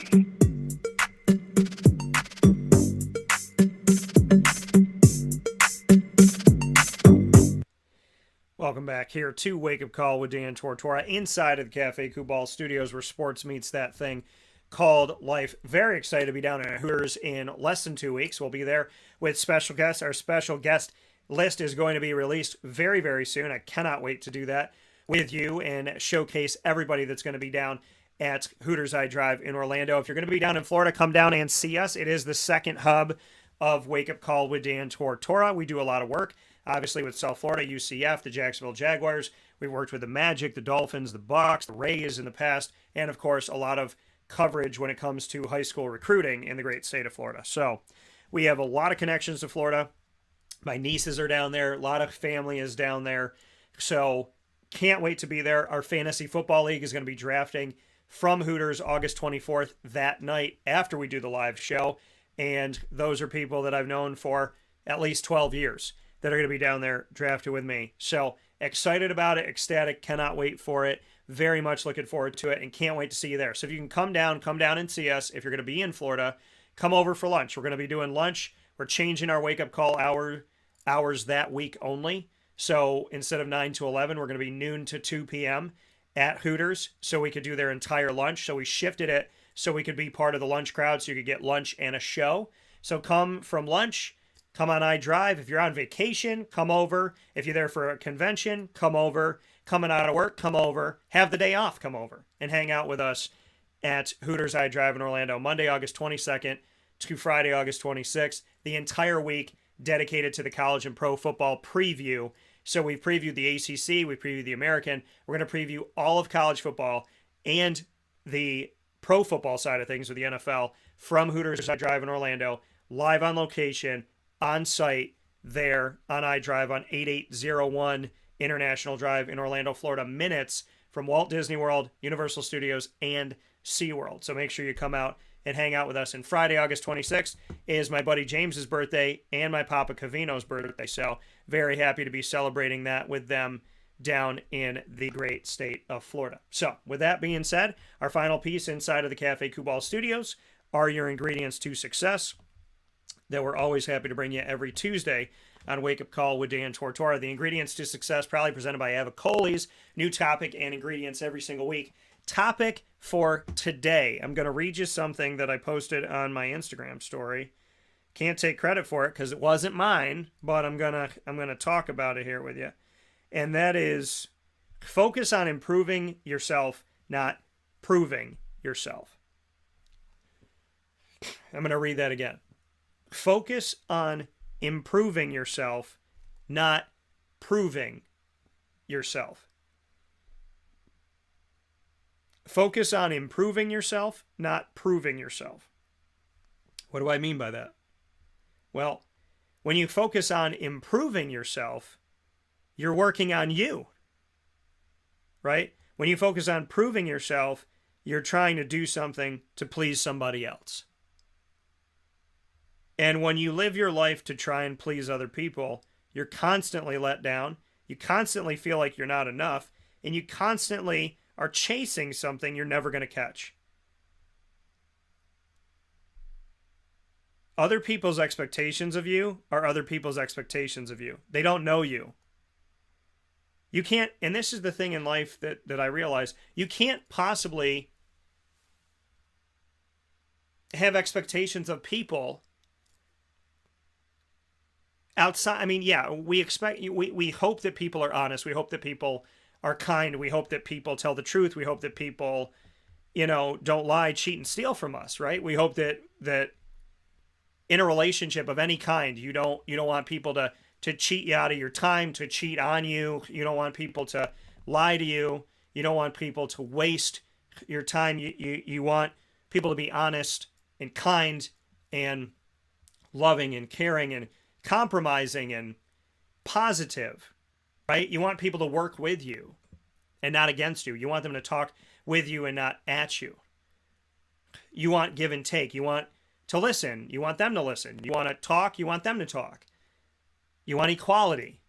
Welcome back here to Wake Up Call with Dan Tortora inside of the Cafe Kubal Studios where sports meets that thing called life. Very excited to be down at Hooters in less than 2 weeks. We'll be there with special guests. Our special guest list is going to be released very, very soon. I cannot wait to do that with you and showcase everybody that's going to be down at Hooters iDrive in Orlando. If you're going to be down in Florida, come down and see us. It is the second hub of Wake Up Call with Dan Tortora. We do a lot of work. Obviously with South Florida, UCF, the Jacksonville Jaguars. We've worked with the Magic, the Dolphins, the Bucks, the Rays in the past, and of course a lot of coverage when it comes to high school recruiting in the great state of Florida. So we have a lot of connections to Florida. My nieces are down there. A lot of family is down there. So can't wait to be there. Our fantasy football league is going to be drafting from Hooters August 24th that night after we do the live show. And those are people that I've known for at least 12 years. That are going to be down there drafted with me. So excited about it, ecstatic, cannot wait for it. Very much looking forward to it and can't wait to see you there. So if you can come down and see us. If you're going to be in Florida, come over for lunch. We're going to be doing lunch. We're changing our wake-up call hours that week only. So instead of 9 to 11, we're going to be noon to 2 p.m. at Hooters so we could do their entire lunch. So we shifted it so we could be part of the lunch crowd so you could get lunch and a show. So come from lunch. Come on iDrive. If you're on vacation, come over. If you're there for a convention, come over. Coming out of work, come over. Have the day off, come over. And hang out with us at Hooters iDrive in Orlando. Monday, August 22nd to Friday, August 26th. The entire week dedicated to the college and pro football preview. So we previewed the ACC. We previewed the American. We're going to preview all of college football and the pro football side of things with the NFL from Hooters iDrive in Orlando. Live on location. On site there on iDrive on 8801 International Drive in Orlando, Florida, minutes from Walt Disney World, Universal Studios, and SeaWorld. So make sure you come out and hang out with us. And Friday, August 26th is my buddy James's birthday and my Papa Cavino's birthday. So very happy to be celebrating that with them down in the great state of Florida. So with that being said, our final piece inside of the Cafe Kubal Studios are your ingredients to success that we're always happy to bring you every Tuesday on Wake Up Call with Dan Tortora. The ingredients to success proudly presented by Avicolli's. New topic and ingredients every single week. Topic for today. I'm going to read you something that I posted on my Instagram story. Can't take credit for it because it wasn't mine, but I'm gonna talk about it here with you. And that is focus on improving yourself, not proving yourself. I'm going to read that again. Focus on improving yourself, not proving yourself. Focus on improving yourself, not proving yourself. What do I mean by that? Well, when you focus on improving yourself, you're working on you, right? When you focus on proving yourself, you're trying to do something to please somebody else. And when you live your life to try and please other people, you're constantly let down. You constantly feel like you're not enough. And you constantly are chasing something you're never going to catch. Other people's expectations of you are other people's expectations of you. They don't know you. You can't, and this is the thing in life that I realize, you can't possibly have expectations of people outside. I mean, yeah, we expect, we hope that people are honest. We hope that people are kind. We hope that people tell the truth. We hope that people, don't lie, cheat, and steal from us, right? We hope that in a relationship of any kind, you don't want people to cheat you out of your time, to cheat on you. You don't want people to lie to you. You don't want people to waste your time. You want people to be honest and kind and loving and caring and compromising and positive, right? You want people to work with you and not against you. You want them to talk with you and not at you. You want give and take. You want to listen. You want them to listen. You want to talk. You want them to talk. You want equality.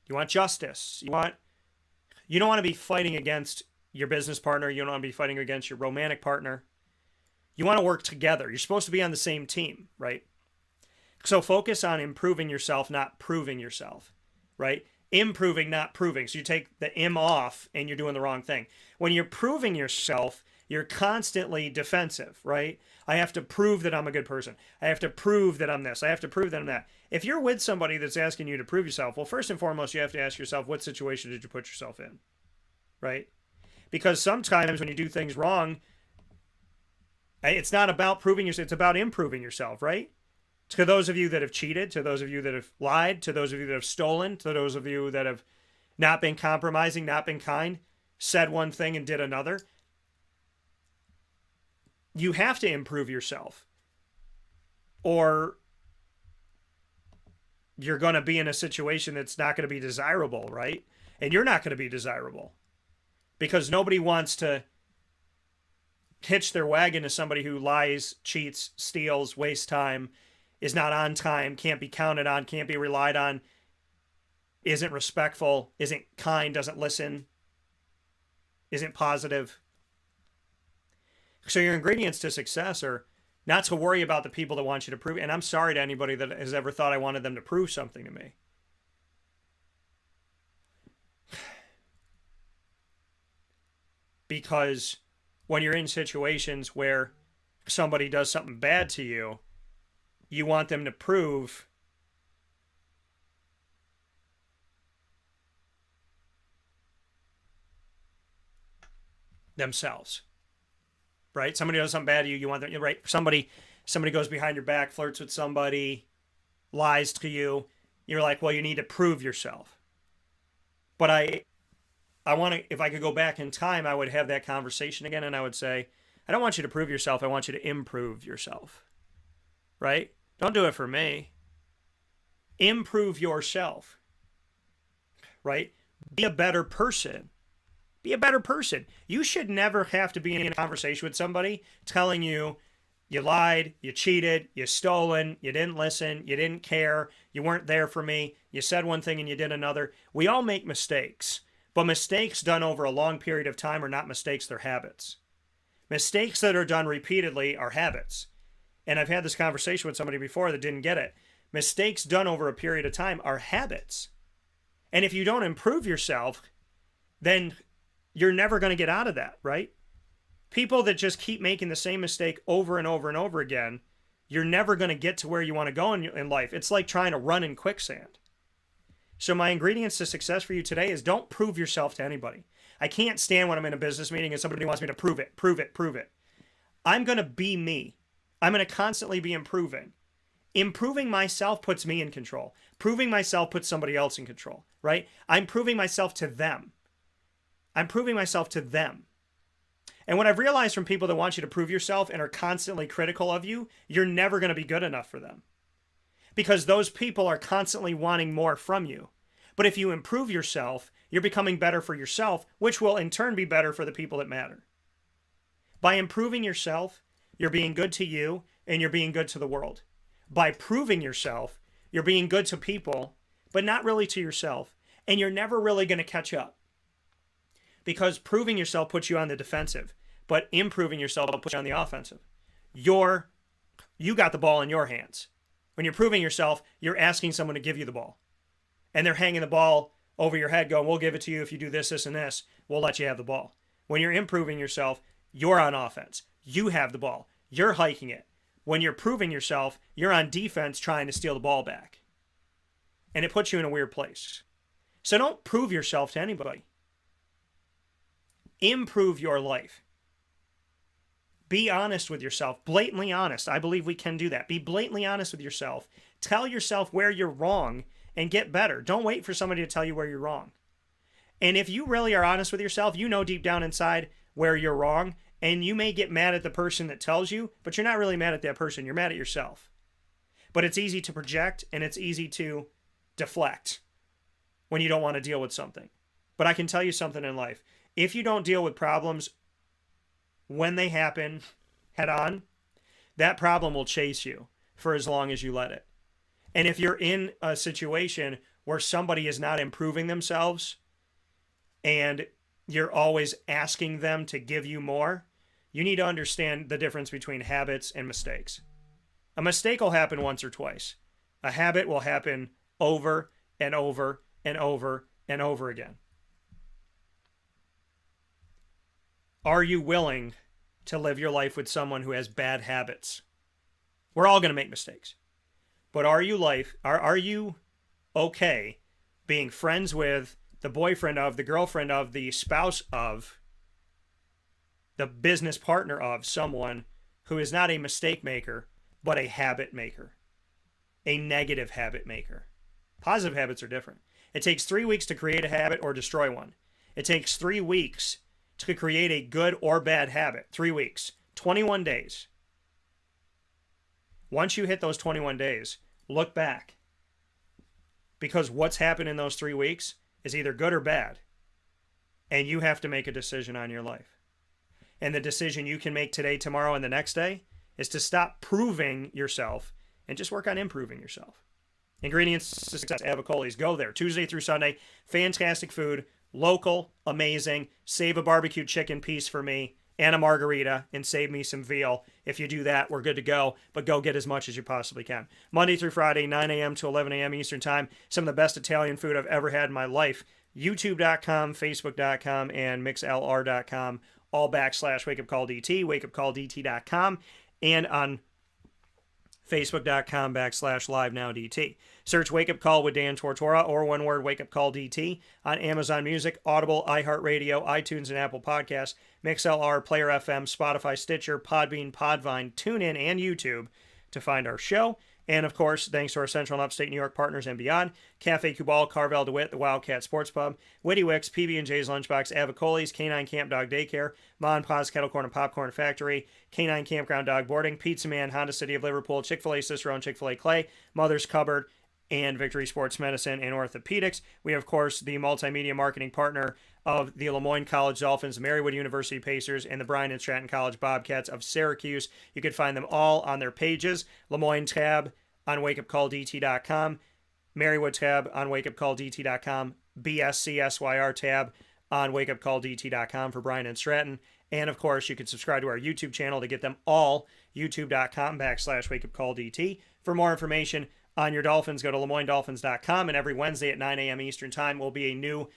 You want justice. You don't want to be fighting against your business partner. You don't want to be fighting against your romantic partner. You want to work together. You're supposed to be on the same team, right? So focus on improving yourself, not proving yourself, right? Improving, not proving. So you take the "im" off and you're doing the wrong thing. When you're proving yourself, you're constantly defensive, right? I have to prove that I'm a good person. I have to prove that I'm this. I have to prove that I'm that. If you're with somebody that's asking you to prove yourself, well, first and foremost, you have to ask yourself, what situation did you put yourself in, right? Because sometimes when you do things wrong, it's not about proving yourself, it's about improving yourself, right? To those of you that have cheated, to those of you that have lied, to those of you that have stolen, to those of you that have not been compromising, not been kind, said one thing and did another, you have to improve yourself, or you're going to be in a situation that's not going to be desirable, right? And you're not going to be desirable because nobody wants to hitch their wagon to somebody who lies, cheats, steals, wastes time, is not on time, can't be counted on, can't be relied on, isn't respectful, isn't kind, doesn't listen, isn't positive. So your ingredients to success are not to worry about the people that want you to prove. And I'm sorry to anybody that has ever thought I wanted them to prove something to me. Because when you're in situations where somebody does something bad to you, you want them to prove themselves. Right? Somebody does something bad to you, you want them, right? Somebody goes behind your back, flirts with somebody, lies to you. You're like, well, you need to prove yourself. But I want to, if I could go back in time, I would have that conversation again and I would say, I don't want you to prove yourself, I want you to improve yourself. Right? Don't do it for me. Improve yourself. Right? Be a better person. Be a better person. You should never have to be in a conversation with somebody telling you you lied, you cheated, you stolen, you didn't listen, you didn't care, you weren't there for me, you said one thing and you did another. We all make mistakes, but mistakes done over a long period of time are not mistakes, they're habits. Mistakes that are done repeatedly are habits. And I've had this conversation with somebody before that didn't get it. Mistakes done over a period of time are habits. And if you don't improve yourself, then you're never going to get out of that, right? People that just keep making the same mistake over and over and over again, you're never going to get to where you want to go in life. It's like trying to run in quicksand. So my ingredients to success for you today is don't prove yourself to anybody. I can't stand when I'm in a business meeting and somebody wants me to prove it. I'm going to be me. I'm going to constantly be improving. Improving myself puts me in control. Proving myself puts somebody else in control, right? I'm proving myself to them. I'm proving myself to them. And what I've realized from people that want you to prove yourself and are constantly critical of you, you're never going to be good enough for them. Because those people are constantly wanting more from you. But if you improve yourself, you're becoming better for yourself, which will in turn be better for the people that matter. By improving yourself, you're being good to you and you're being good to the world. By proving yourself, you're being good to people, but not really to yourself. And you're never really going to catch up. Because proving yourself puts you on the defensive, but improving yourself puts you on the offensive. You got the ball in your hands. When you're proving yourself, you're asking someone to give you the ball. And they're hanging the ball over your head going, we'll give it to you if you do this, this, and this. We'll let you have the ball. When you're improving yourself, you're on offense. You have the ball. You're hiking it. When you're proving yourself, you're on defense trying to steal the ball back. And it puts you in a weird place. So don't prove yourself to anybody. improve your life. Be honest with yourself, blatantly honest. I believe we can do that. Be blatantly honest with yourself. Tell yourself where you're wrong and get better. Don't wait for somebody to tell you where you're wrong. And if you really are honest with yourself, you know deep down inside where you're wrong, and you may get mad at the person that tells you, but you're not really mad at that person. You're mad at yourself. But it's easy to project, and it's easy to deflect when you don't want to deal with something. But I can tell you something in life. If you don't deal with problems when they happen head on, that problem will chase you for as long as you let it. And if you're in a situation where somebody is not improving themselves and you're always asking them to give you more, you need to understand the difference between habits and mistakes. A mistake will happen once or twice. A habit will happen over and over and over and over again. Are you willing to live your life with someone who has bad habits? We're all going to make mistakes. But are you okay being friends with the boyfriend of, the girlfriend of, the spouse of, the business partner of someone who is not a mistake maker, but a habit maker, a negative habit maker? Positive habits are different. It takes 3 weeks to create a habit or destroy one. It takes 3 weeks to create a good or bad habit. 3 weeks, 21 days. Once you hit those 21 days, look back. Because what's happened in those 3 weeks is either good or bad. And you have to make a decision on your life. And the decision you can make today, tomorrow, and the next day is to stop proving yourself and just work on improving yourself. Ingredients to success, Avicolli's. Go there Tuesday through Sunday. Fantastic food, local, amazing. Save a barbecue chicken piece for me and a margarita and save me some veal. If you do that, we're good to go, but go get as much as you possibly can. Monday through Friday, 9 a.m. to 11 a.m. Eastern Time. Some of the best Italian food I've ever had in my life. YouTube.com, Facebook.com, and MixLR.com. All / Wake Up Call DT, wakeupcalldt.com, and on Facebook.com / LiveNowDT. Search Wake Up Call with Dan Tortora, or one word, Wake Up Call DT, on Amazon Music, Audible, iHeartRadio, iTunes, and Apple Podcasts, MixLR, Player FM, Spotify, Stitcher, Podbean, Podvine, TuneIn, and YouTube to find our show. And, of course, thanks to our Central and Upstate New York partners and beyond, Cafe Cubal, Carvel DeWitt, the Wildcat Sports Pub, Witty Wicks, PB&J's Lunchbox, Avicolli's, Canine Camp Dog Daycare, Ma and Pa's Kettle Corn and Popcorn Factory, Canine Campground Dog Boarding, Pizza Man, Honda City of Liverpool, Chick-fil-A Cicerone, Chick-fil-A Clay, Mother's Cupboard, and Victory Sports Medicine and Orthopedics. We have, of course, the multimedia marketing partner of the Lemoyne College Dolphins, Marywood University Pacers, and the Bryan and Stratton College Bobcats of Syracuse. You can find them all on their pages. Lemoyne tab on wakeupcalldt.com, Marywood tab on wakeupcalldt.com, BSCSYR tab on wakeupcalldt.com for Bryan and Stratton. And, of course, you can subscribe to our YouTube channel to get them all, youtube.com / wakeupcalldt. For more information on your Dolphins, go to LeMoyneDolphins.com, and every Wednesday at 9 a.m. Eastern Time will be a new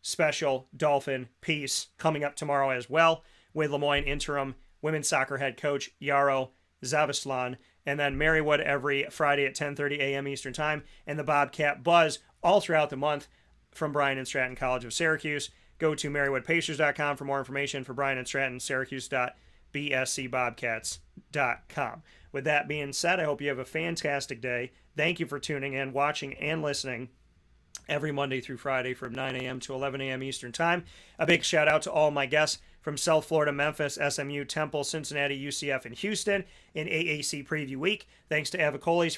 special Dolphin piece coming up tomorrow as well with Lemoyne interim women's soccer head coach Yaro Zavaslan, and then Marywood every Friday at 10:30 a.m. Eastern Time, and the Bobcat Buzz all throughout the month from Bryan and Stratton College of Syracuse. Go to MarywoodPacers.com for more information for Bryan and Stratton, Syracuse.bscbobcats.com. With that being said, I hope you have a fantastic day. Thank you for tuning in, watching, and listening every Monday through Friday from 9 a.m. to 11 a.m. Eastern Time. A big shout out to all my guests from South Florida, Memphis, SMU, Temple, Cincinnati, UCF, and Houston in AAC Preview Week. Thanks to Avicolli's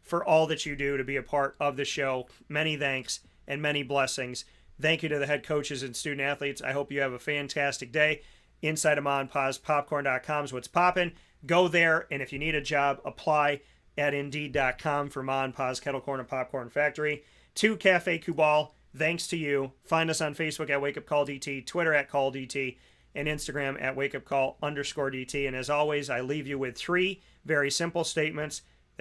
for all that you do to be a part of the show. Many thanks and many blessings. Thank you to the head coaches and student athletes. I hope you have a fantastic day. Inside of Ma and Pa's Popcorn.com is what's popping. Go there, and if you need a job, apply at Indeed.com for Ma and Pa's Kettle Corn and Popcorn Factory. To Cafe Cubal, thanks to you. Find us on Facebook at Wake Up Call DT, Twitter at Call DT, and Instagram at WakeUpCall_DT. And as always, I leave you with 3 very simple statements.